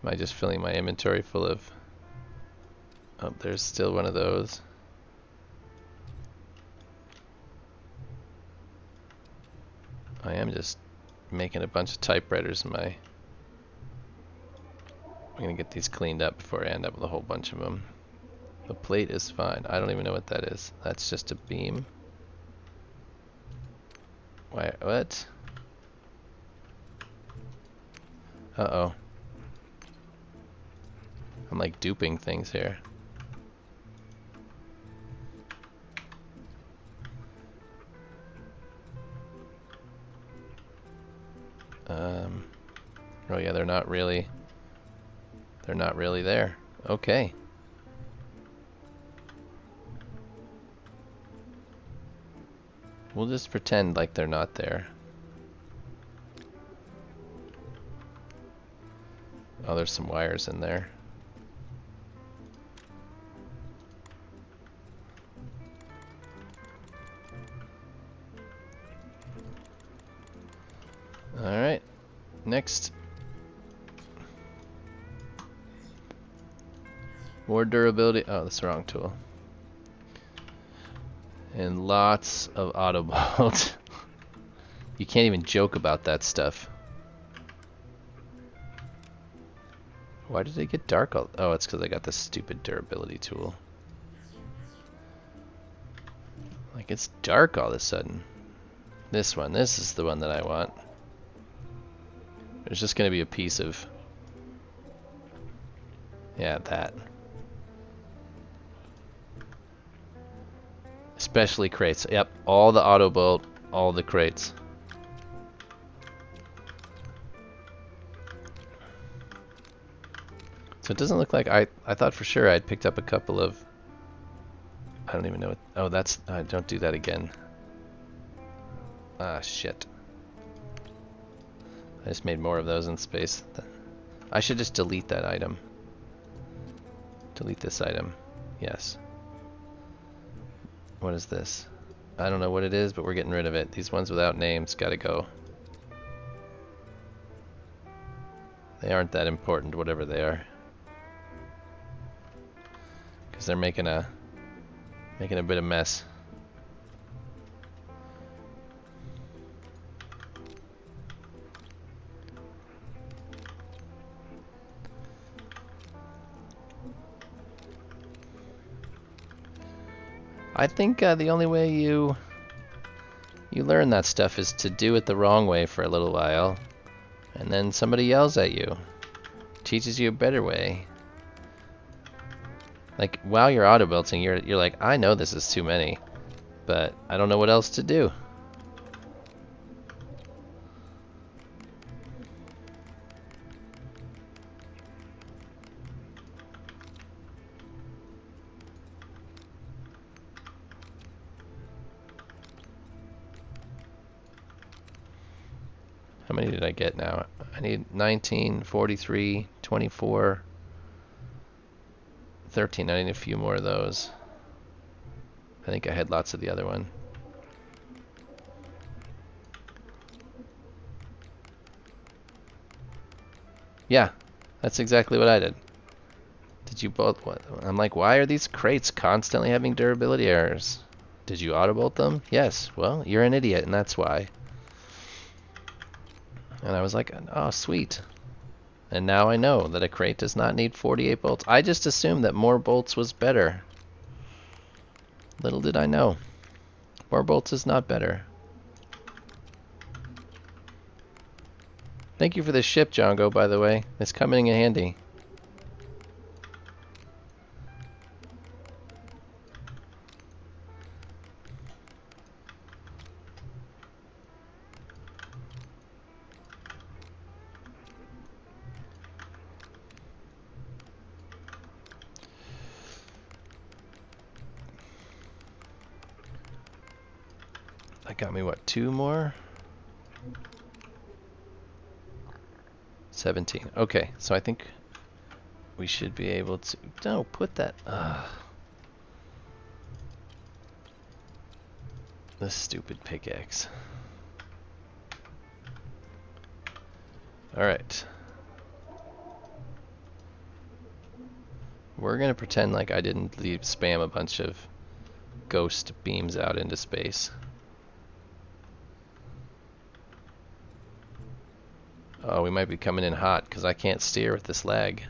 I just filling my inventory full of... Oh, there's still one of those. I am just making a bunch of typewriters in my... I'm gonna get these cleaned up before I end up with a whole bunch of them. The plate is fine. I don't even know what that is. That's just a beam. Why? What? Uh-oh. I'm like duping things here. Oh yeah, they're not really there. Okay. We'll just pretend like they're not there. Oh, there's some wires in there. Alright, next. More durability. Oh, that's the wrong tool. And lots of auto bolt. You can't even joke about that stuff. Why did it get dark? Oh, it's because I got this stupid durability tool. Like, it's dark all of a sudden. This one. This is the one that I want. There's just going to be a piece of... Yeah, that. Especially crates. Yep, all the auto bolt, all the crates. So it doesn't look like I thought for sure I'd picked up a couple of... I don't even know what... Oh, that's... don't do that again. Ah, shit. I just made more of those in space. I should just delete that item. Delete this item. Yes. What is this? I don't know what it is, but we're getting rid of it. These ones without names gotta go. They aren't that important, whatever they are. Because they're making a bit of mess. I think the only way you learn that stuff is to do it the wrong way for a little while, and then somebody yells at you, teaches you a better way. Like while you're auto belting, you're like, I know this is too many, but I don't know what else to do. How many did I get now? I need 19, 43, 24, 13. I need a few more of those. I think I had lots of the other one. Yeah, that's exactly what I did. Did you both? What? I'm like, why are these crates constantly having durability errors? Did you auto-bolt them? Yes. Well, you're an idiot, and that's why. And I was like, oh, sweet. And now I know that a crate does not need 48 bolts. I just assumed that more bolts was better. Little did I know. More bolts is not better. Thank you for the ship, Django, by the way. It's coming in handy. That got me, what, 2 more? 17. Okay, so I think we should be able to... No, put that... This stupid pickaxe. Alright. We're gonna pretend like I didn't spam a bunch of ghost beams out into space. Oh, we might be coming in hot because I can't steer with this lag.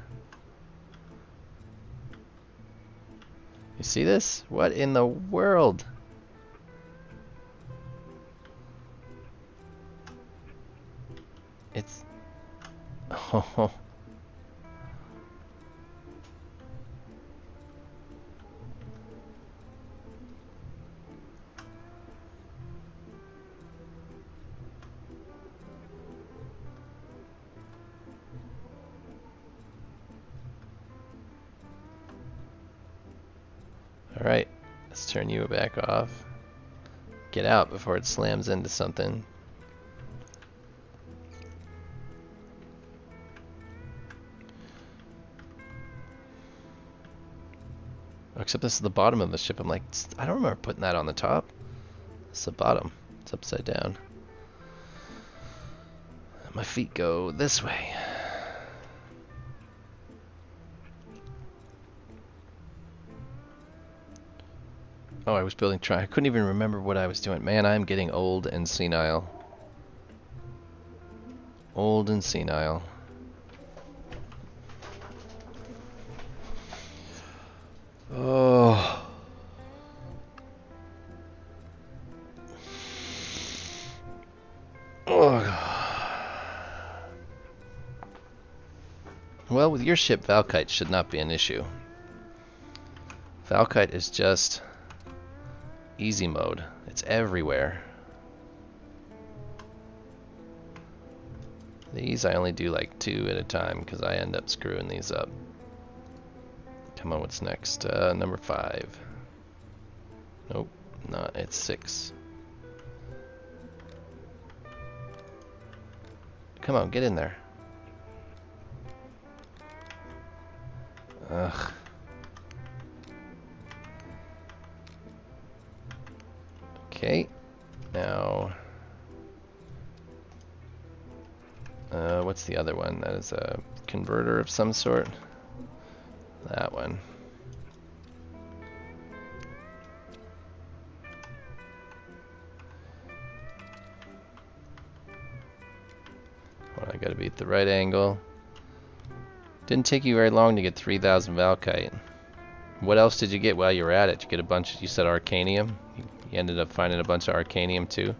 You see this? What in the world? It's... Oh. Alright, let's turn you back off. Get out before it slams into something. Except this is the bottom of the ship. I'm like, I don't remember putting that on the top. It's the bottom. It's upside down. My feet go this way. Oh, I was building I couldn't even remember what I was doing. Man, I'm getting old and senile. Old and senile. Oh. Oh. Well, with your ship, Valkite should not be an issue. Valkite is just easy mode. It's everywhere. These I only do like 2 at a time because I end up screwing these up. Come on, what's next? Number 5. Nope, not. It's 6. Come on, get in there. Ugh. Okay, now, what's the other one? That is a converter of some sort. That one. Well, I gotta be at the right angle. Didn't take you very long to get 3,000 Valkite. What else did you get while you were at it? Did you get a bunch? You said Arcanium? You ended up finding a bunch of Arcanium too?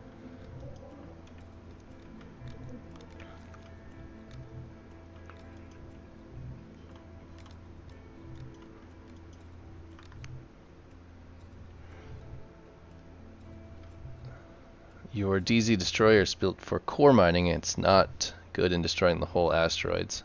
Your DZ destroyer is built for core mining. It's not good in destroying the whole asteroids.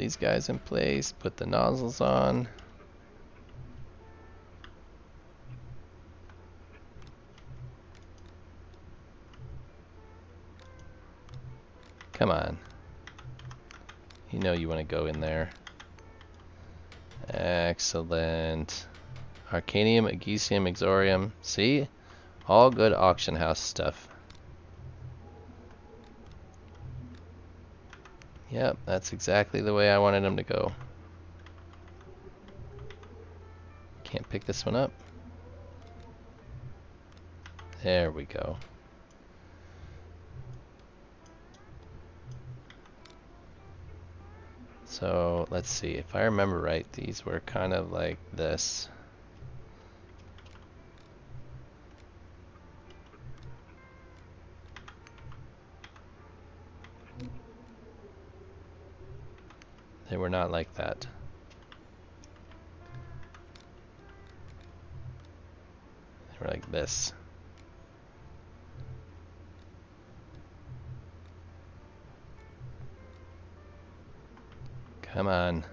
these guys in place, put the nozzles on. Come on. You know you want to go in there. Excellent. Arcanium, Agesium, Exorium. See? All good auction house stuff. Yep, that's exactly the way I wanted them to go. Can't pick this one up. There we go. So let's see, if I remember right, these were kind of like this. They were not like that. They were like this. Come on.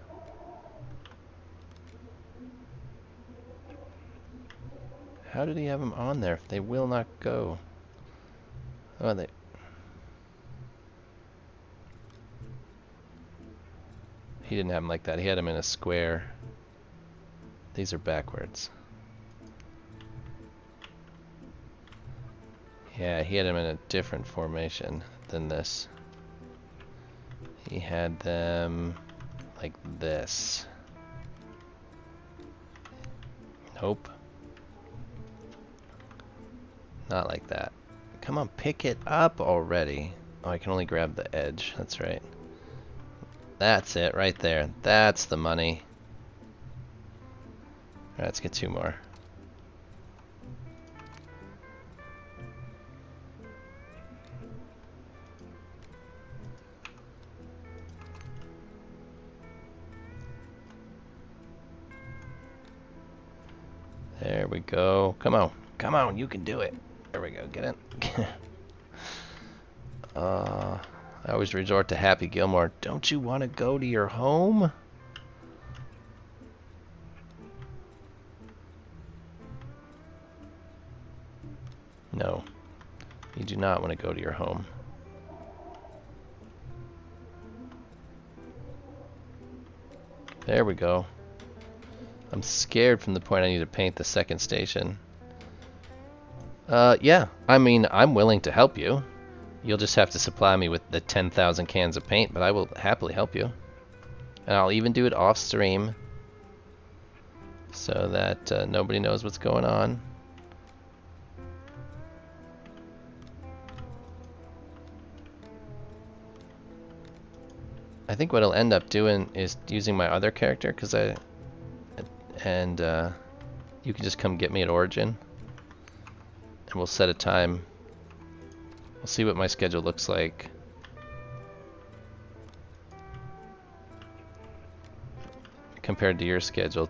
How did he have them on there if they will not go? Oh, they... He didn't have them like that. He had them in a square. These are backwards. Yeah, he had them in a different formation than this. He had them like this. Nope. Not like that. Come on, pick it up already. Oh, I can only grab the edge. That's right. That's it right there. That's the money. Alright, let's get 2 more. There we go. Come on. Come on, you can do it. There we go. Get in. I always resort to Happy Gilmore. Don't you want to go to your home? No. You do not want to go to your home. There we go. I'm scared from the point I need to paint the second station. Yeah. I mean, I'm willing to help you. You'll just have to supply me with the 10,000 cans of paint, but I will happily help you. And I'll even do it off stream so that nobody knows what's going on. I think what I'll end up doing is using my other character, because you can just come get me at Origin, and we'll set a time. We'll see what my schedule looks like. Compared to your schedule.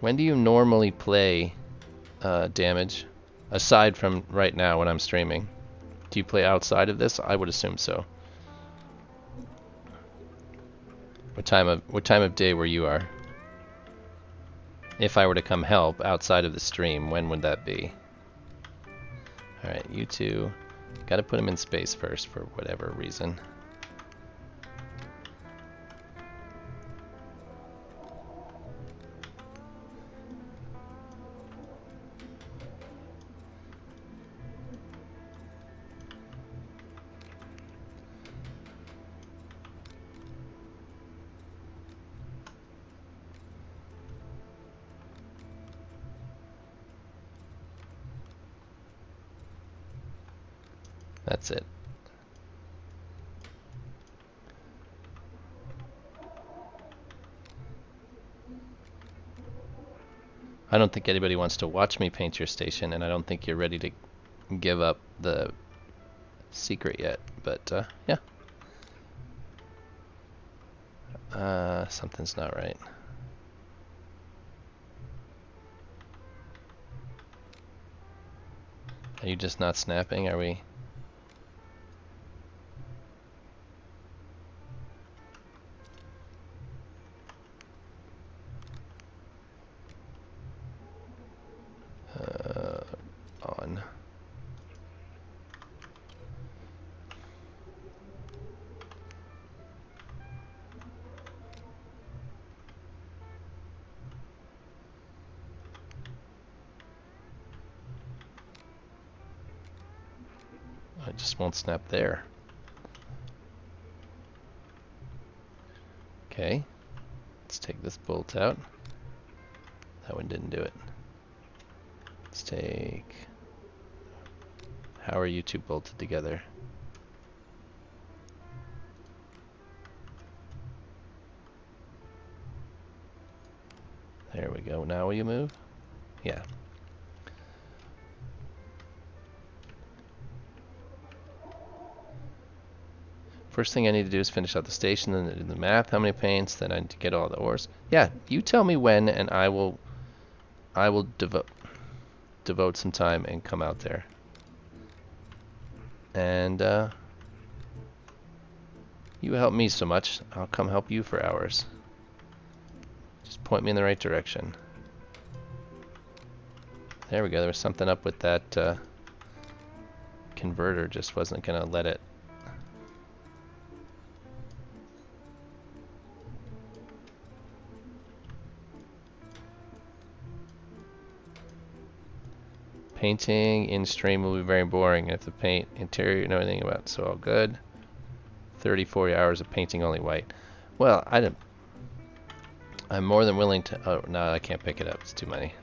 When do you normally play Damage? Aside from right now when I'm streaming. Do you play outside of this? I would assume so. What time of day where you are? If I were to come help outside of the stream, when would that be? Alright, you two. Gotta put them in space first for whatever reason. That's it. I don't think anybody wants to watch me paint your station, and I don't think you're ready to give up the secret yet, but yeah. Something's not right. Are you just not snapping? Are we... it just won't snap there. Okay, let's take this bolt out. That one didn't do it. Let's take... How are you two bolted together? There we go. Now will you move? Yeah. First thing I need to do is finish out the station, then do the math, how many paints, then I need to get all the ores. Yeah, you tell me when, and I will devote some time and come out there. And you help me so much, I'll come help you for hours. Just point me in the right direction. There we go, there was something up with that converter, just wasn't gonna let it. Painting in stream will be very boring if the paint interior you know anything about, so all good. 30-40 hours of painting only white. Well, I'm more than willing to. Oh no, I can't pick it up. It's too many.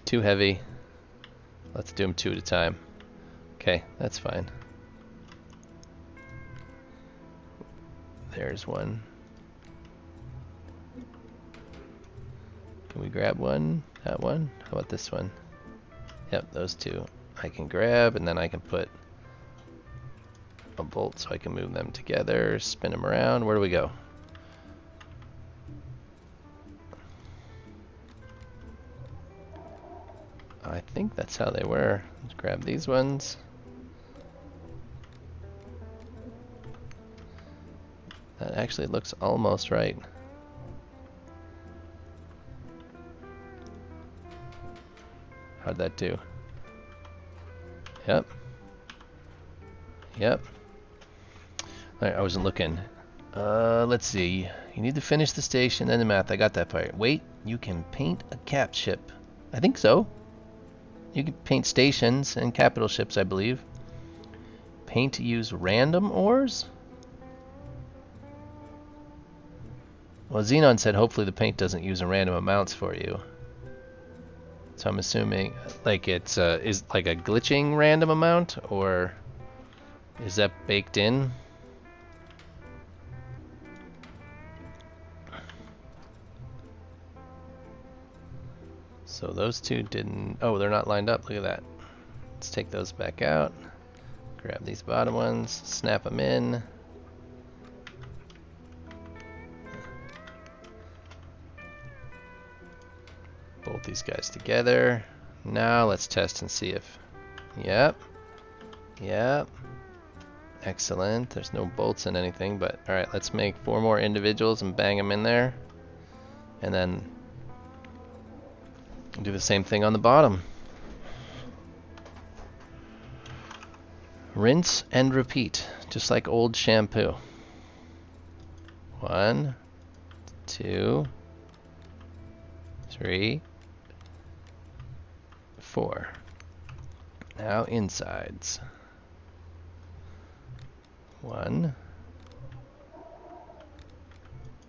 Too heavy. Let's do them 2 at a time. Okay, that's fine. There's one. Can we grab one? That one? How about this one? Yep, those 2 I can grab, and then I can put a bolt so I can move them together, spin them around. Where do we go? I think that's how they were. Let's grab these ones. That actually looks almost right. How'd that do? Yep. Yep. Alright, I wasn't looking. Let's see. You need to finish the station, then the math. I got that part. Wait, you can paint a cap ship. I think so. You can paint stations and capital ships, I believe. Paint to use random ores? Well, Xenon said hopefully the paint doesn't use a random amounts for you. So I'm assuming like it's is like a glitching random amount, or is that baked in? So those 2 didn't. Oh, they're not lined up. Look at that. Let's take those back out. Grab these bottom ones, snap them in. Bolt these guys together. Now let's test and see if... Yep. Yep. Excellent. There's no bolts in anything, but alright, let's make 4 more individuals and bang them in there. And then do the same thing on the bottom. Rinse and repeat, just like old shampoo. 1, 2, 3, 4. Now insides. 1,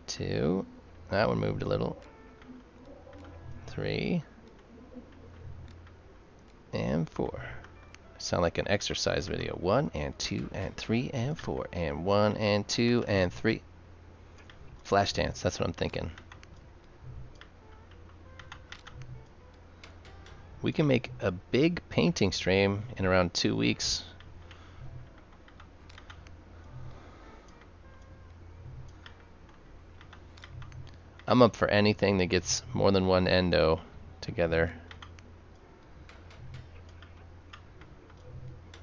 2. That one moved a little. 3 and 4. Sound like an exercise video. 1 and 2 and 3 and 4 and 1 and 2 and 3. Flash dance. That's what I'm thinking. We can make a big painting stream in around 2 weeks. I'm up for anything that gets more than one endo together.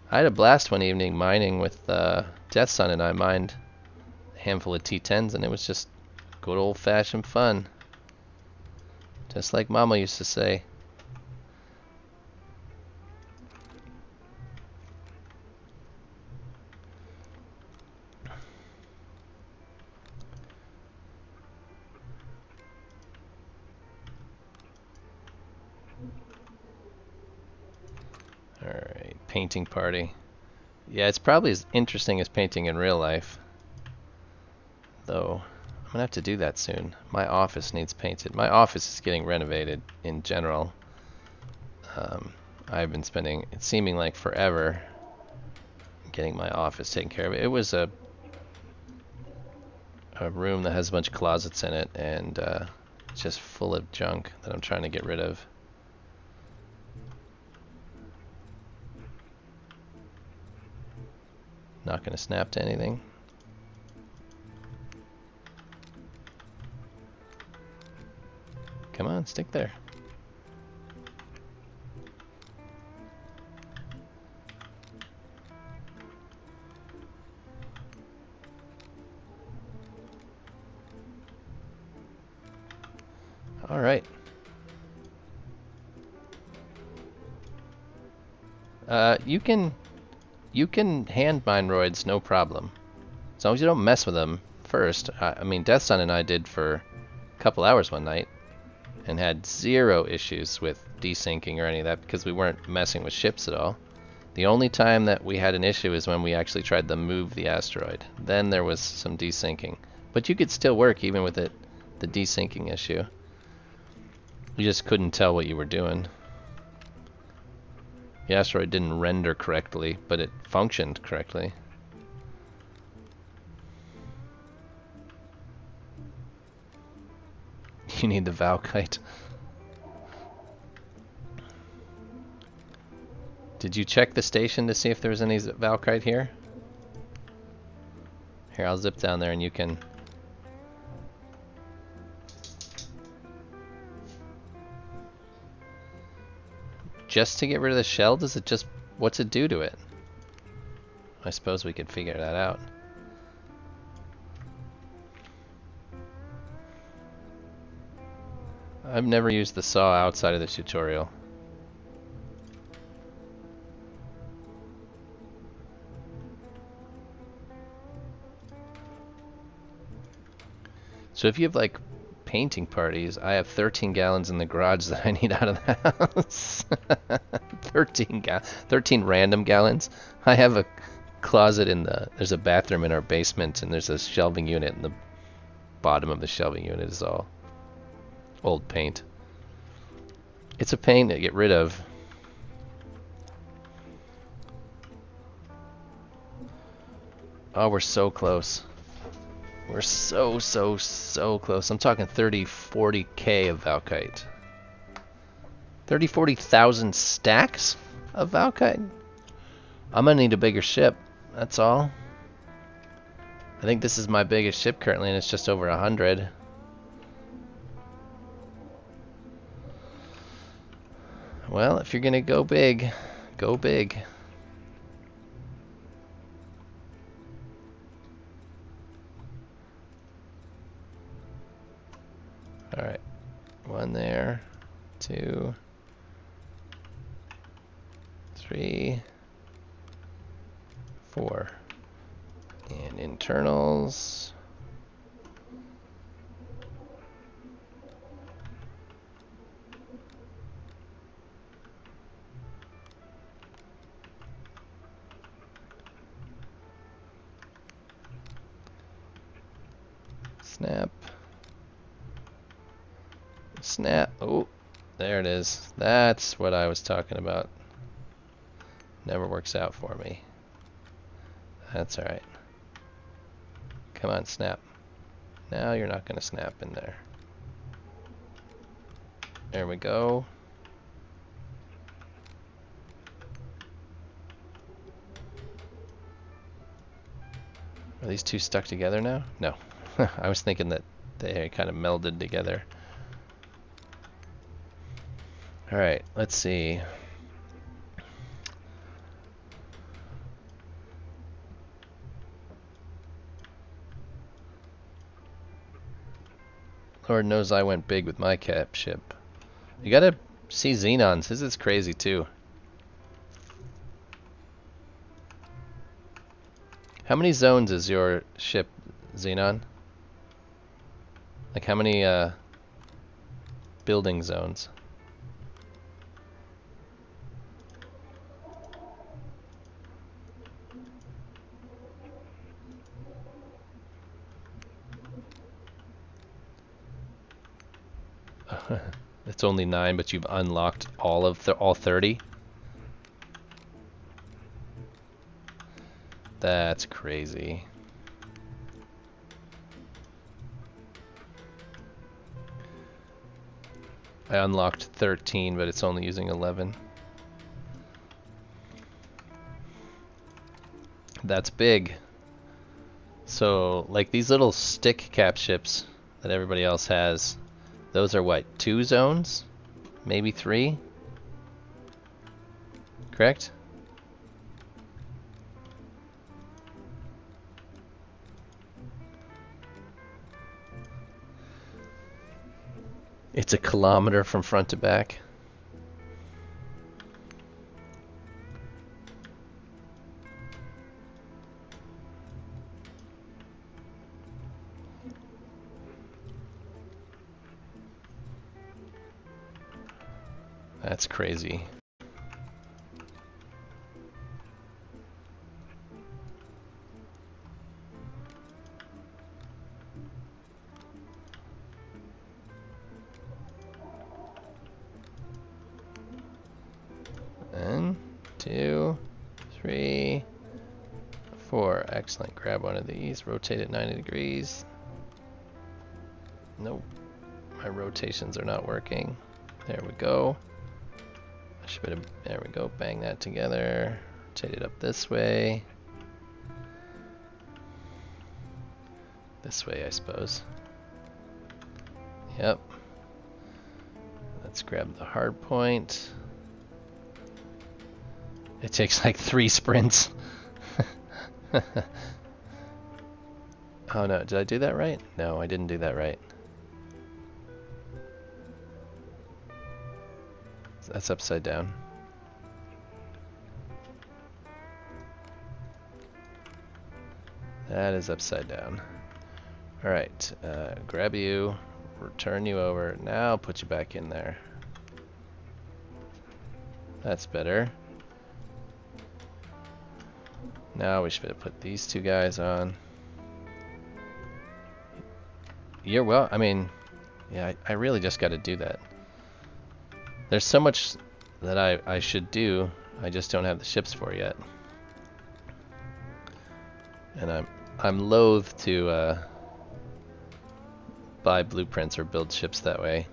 I had a blast one evening mining with Death Sun, and I mined a handful of T10s, and it was just good old-fashioned fun. Just like Mama used to say. Alright, painting party. Yeah, it's probably as interesting as painting in real life. Though, I'm gonna have to do that soon. My office needs painted. My office is getting renovated in general. I've been spending, it's seeming like forever, getting my office taken care of. It was a room that has a bunch of closets in it, and it's just full of junk that I'm trying to get rid of. Not gonna snap to anything. Come on, stick there. All right. You can hand mine roids, no problem. As long as you don't mess with them first. I mean, Death Sun and I did for a couple hours one night and had zero issues with desyncing or any of that because we weren't messing with ships at all. The only time that we had an issue is when we actually tried to move the asteroid. Then there was some desyncing. But you could still work even with it, the desyncing issue. You just couldn't tell what you were doing. The asteroid didn't render correctly, but it functioned correctly. You need the Valkite. Did you check the station to see if there was any Valkite here? Here, I'll zip down there and you can... Just to get rid of the shell? Does it just... What's it do to it? I suppose we could figure that out. I've never used the saw outside of this tutorial. So if you have like painting parties, I have 13 gallons in the garage that I need out of the house. 13 random gallons. I have a closet in the, there's a bathroom in our basement and there's a shelving unit, and the bottom of the shelving unit is all old paint. It's a pain to get rid of. Oh, we're so close. We're so close. I'm talking 30, 40k of Valkite. 30, 40,000 stacks of Valkite? I'm gonna need a bigger ship, that's all. I think this is my biggest ship currently and it's just over 100. Well, if you're gonna go big, go big. Alright, 1 there, 2, 3, 4. And internals. Snap. Snap. Oh, there it is. That's what I was talking about. Never works out for me. That's alright. Come on, snap. Now you're not going to snap in there. There we go. Are these two stuck together now? No. I was thinking that they kind of melded together. Alright, let's see. Lord knows I went big with my cap ship. You gotta see Xenon's. His is crazy too. How many zones is your ship, Xenon? Like how many building zones? It's only 9, but you've unlocked all of all 30. That's crazy. I unlocked 13, but it's only using 11. That's big. So, like these little stick cap ships that everybody else has, those are what, 2 zones? Maybe 3? Correct? It's a kilometer from front to back. That's crazy. And 2, 3, 4. Excellent. Grab one of these. Rotate it 90 degrees. Nope. My rotations are not working. There we go. There we go. Bang that together. Rotate it up this way. This way, I suppose. Yep. Let's grab the hard point. It takes like 3 sprints. Oh no, did I do that right? No, I didn't do that right. That's upside down. That is upside down. Alright, grab you, return you over, now put you back in there. That's better. Now we should put these 2 guys on. You're well, I mean, yeah, I really just got to do that. There's so much that I should do, I just don't have the ships for yet. And I'm loath to buy blueprints or build ships that way,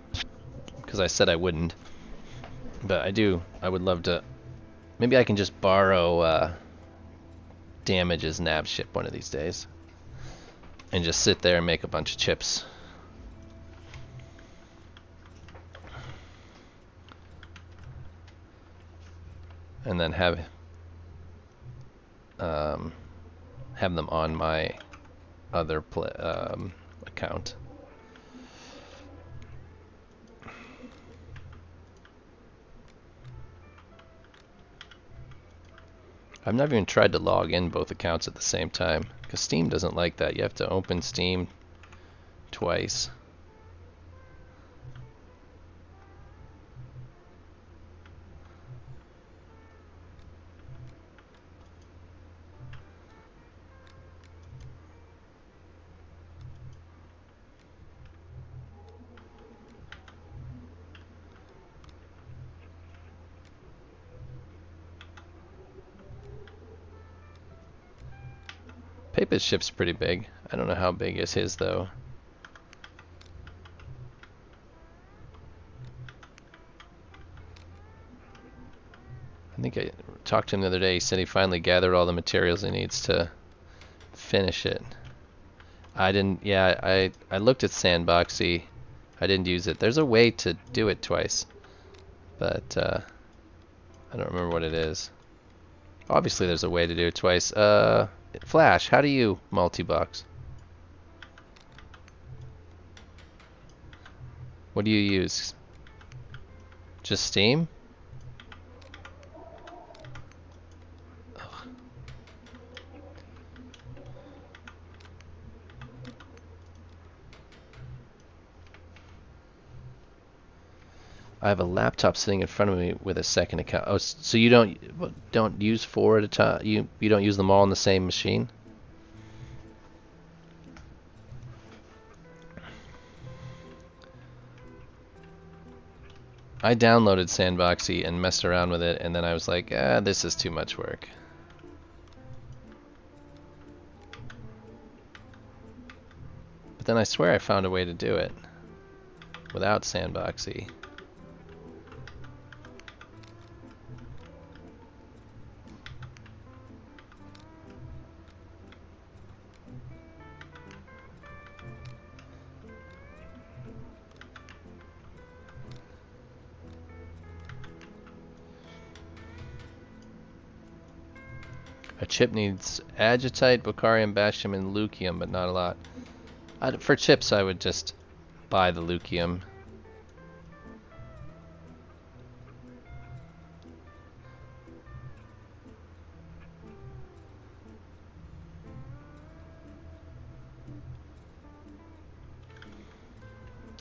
because I said I wouldn't. But I would love to. Maybe I can just borrow Damage's nav ship one of these days and just sit there and make a bunch of chips. And then have them on my other account. I've never even tried to log in both accounts at the same time, because Steam doesn't like that. You have to open Steam twice. Papa's ship's pretty big. I don't know how big is his though. I think I talked to him the other day. He said he finally gathered all the materials he needs to finish it. I didn't, yeah, I looked at Sandboxy. I didn't use it. There's a way to do it twice, but I don't remember what it is. Obviously there's a way to do it twice. Flash, how do you multi-box? What do you use? Just Steam? Ugh. I have a laptop sitting in front of me with a second account. Oh, so you don't use 4 at a time? You don't use them all on the same machine? I downloaded Sandboxy and messed around with it, and then I was like, this is too much work. But then I swear I found a way to do it without Sandboxy. A chip needs Agitite, Bocarium, Bashium, and Lucium, but not a lot. For chips, I would just buy the Lucium.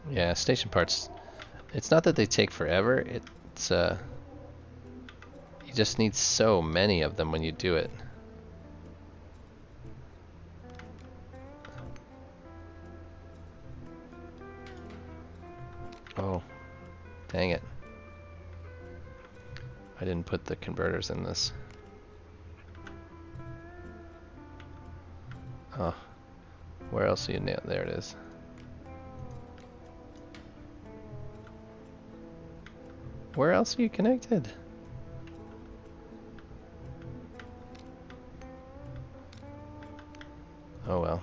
Yeah, station parts. It's not that they take forever. It's you just need so many of them when you do it. Oh, dang it. I didn't put the converters in this. Oh, where else are you nailed? There it is. Where else are you connected? Oh well.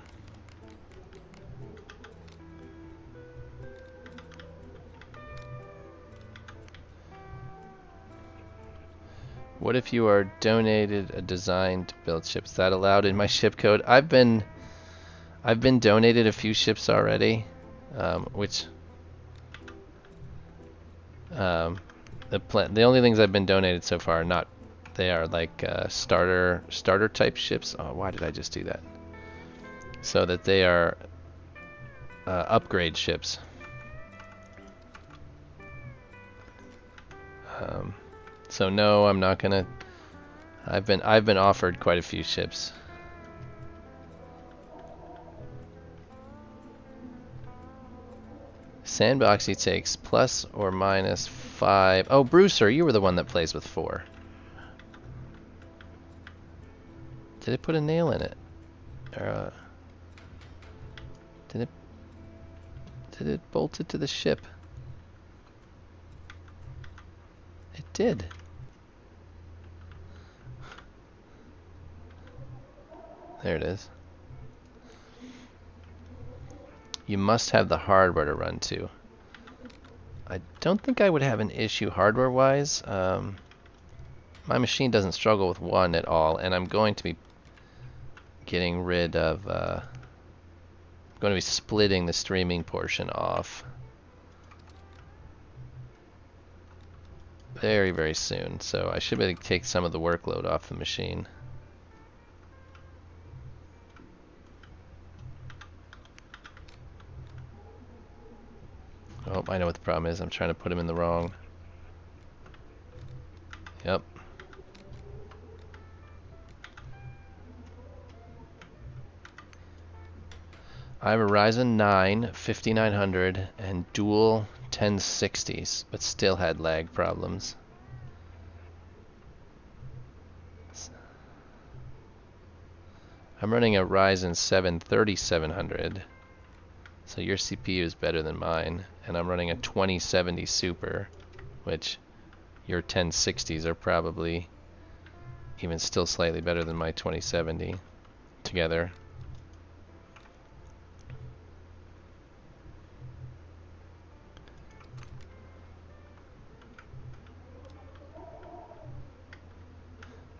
What if you are donated a design to build ships? Is that allowed in my ship code? I've been donated a few ships already, which the only things I've been donated so far are not. They are like starter type ships. Oh, why did I just do that? So that they are upgrade ships. So no, I'm not gonna. I've been offered quite a few ships. Sandboxy takes plus or minus 5. Oh, Brucer, you were the one that plays with 4. Did it put a nail in it? Or, did it bolt it to the ship? It did. There it is. You must have the hardware to run to. I don't think I would have an issue hardware-wise. My machine doesn't struggle with 1 at all, and I'm going to be getting rid of... I'm going to be splitting the streaming portion off very, very soon. So I should be able to take some of the workload off the machine. Oh, I know what the problem is. I'm trying to put him in the wrong. Yep. I have a Ryzen 9 5900 and dual 1060s, but still had lag problems. I'm running a Ryzen 7 3700. So your CPU is better than mine, and I'm running a 2070 Super, which your 1060s are probably even still slightly better than my 2070 together.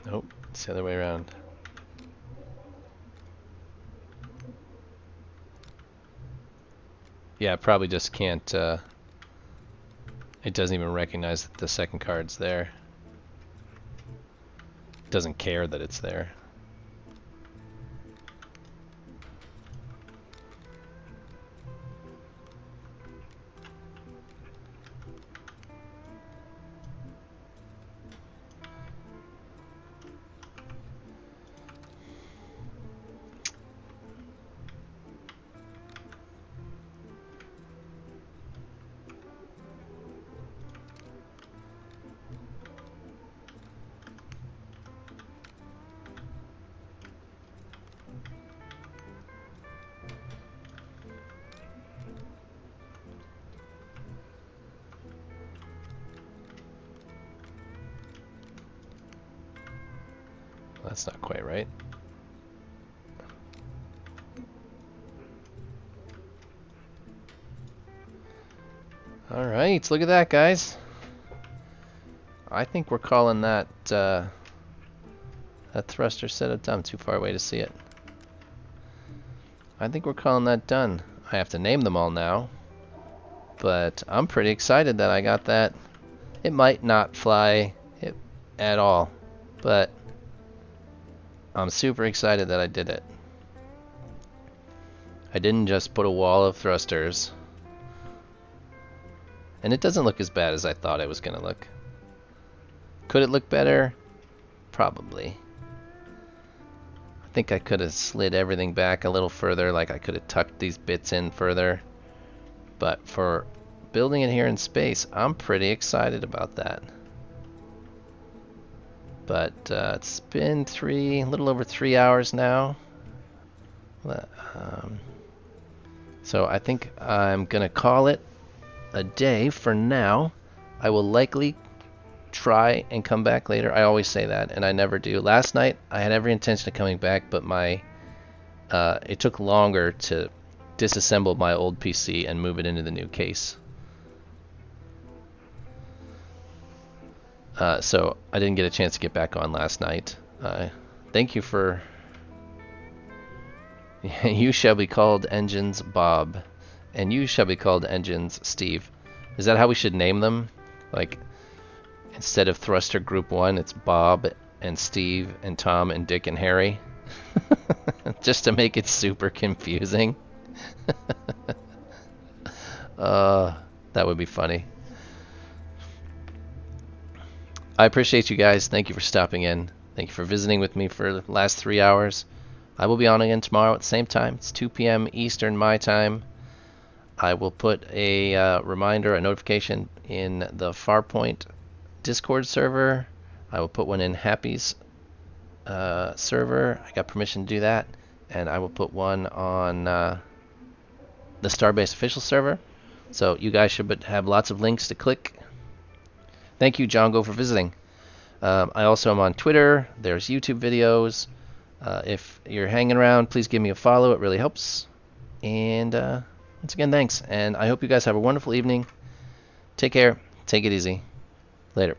Nope, it's the other way around. Yeah, it probably just can't, it doesn't even recognize that the second card's there. It doesn't care that it's there. That's not quite right. Alright, look at that, guys. I think we're calling that that thruster setup done. Too far away to see it. I think we're calling that done. I have to name them all now, but I'm pretty excited that I got that. It might not fly at all, but I'm super excited that I did it. I didn't just put a wall of thrusters, and it doesn't look as bad as I thought it was gonna look. Could it look better? Probably. I think I could have slid everything back a little further, like I could have tucked these bits in further. But for building it here in space, I'm pretty excited about that. But it's been a little over 3 hours now. So I think I'm gonna call it a day for now. I will likely try and come back later. I always say that, and I never do. Last night I had every intention of coming back, but it took longer to disassemble my old PC and move it into the new case. So I didn't get a chance to get back on last night. Thank you for... You shall be called Engines Bob, and you shall be called Engines Steve. Is that how we should name them? Like, instead of Thruster Group 1, it's Bob and Steve and Tom and Dick and Harry? Just to make it super confusing. That would be funny. I appreciate you guys. Thank you for stopping in. Thank you for visiting with me for the last 3 hours. I will be on again tomorrow at the same time. It's 2 p.m. Eastern my time. I will put a reminder, a notification in the Farpoint Discord server. I will put one in Happy's server. I got permission to do that. And I will put one on the Starbase official server. So you guys should have lots of links to click. Thank you, Django, for visiting. I also am on Twitter. There's YouTube videos. If you're hanging around, please give me a follow. It really helps. And once again, thanks. And I hope you guys have a wonderful evening. Take care. Take it easy. Later.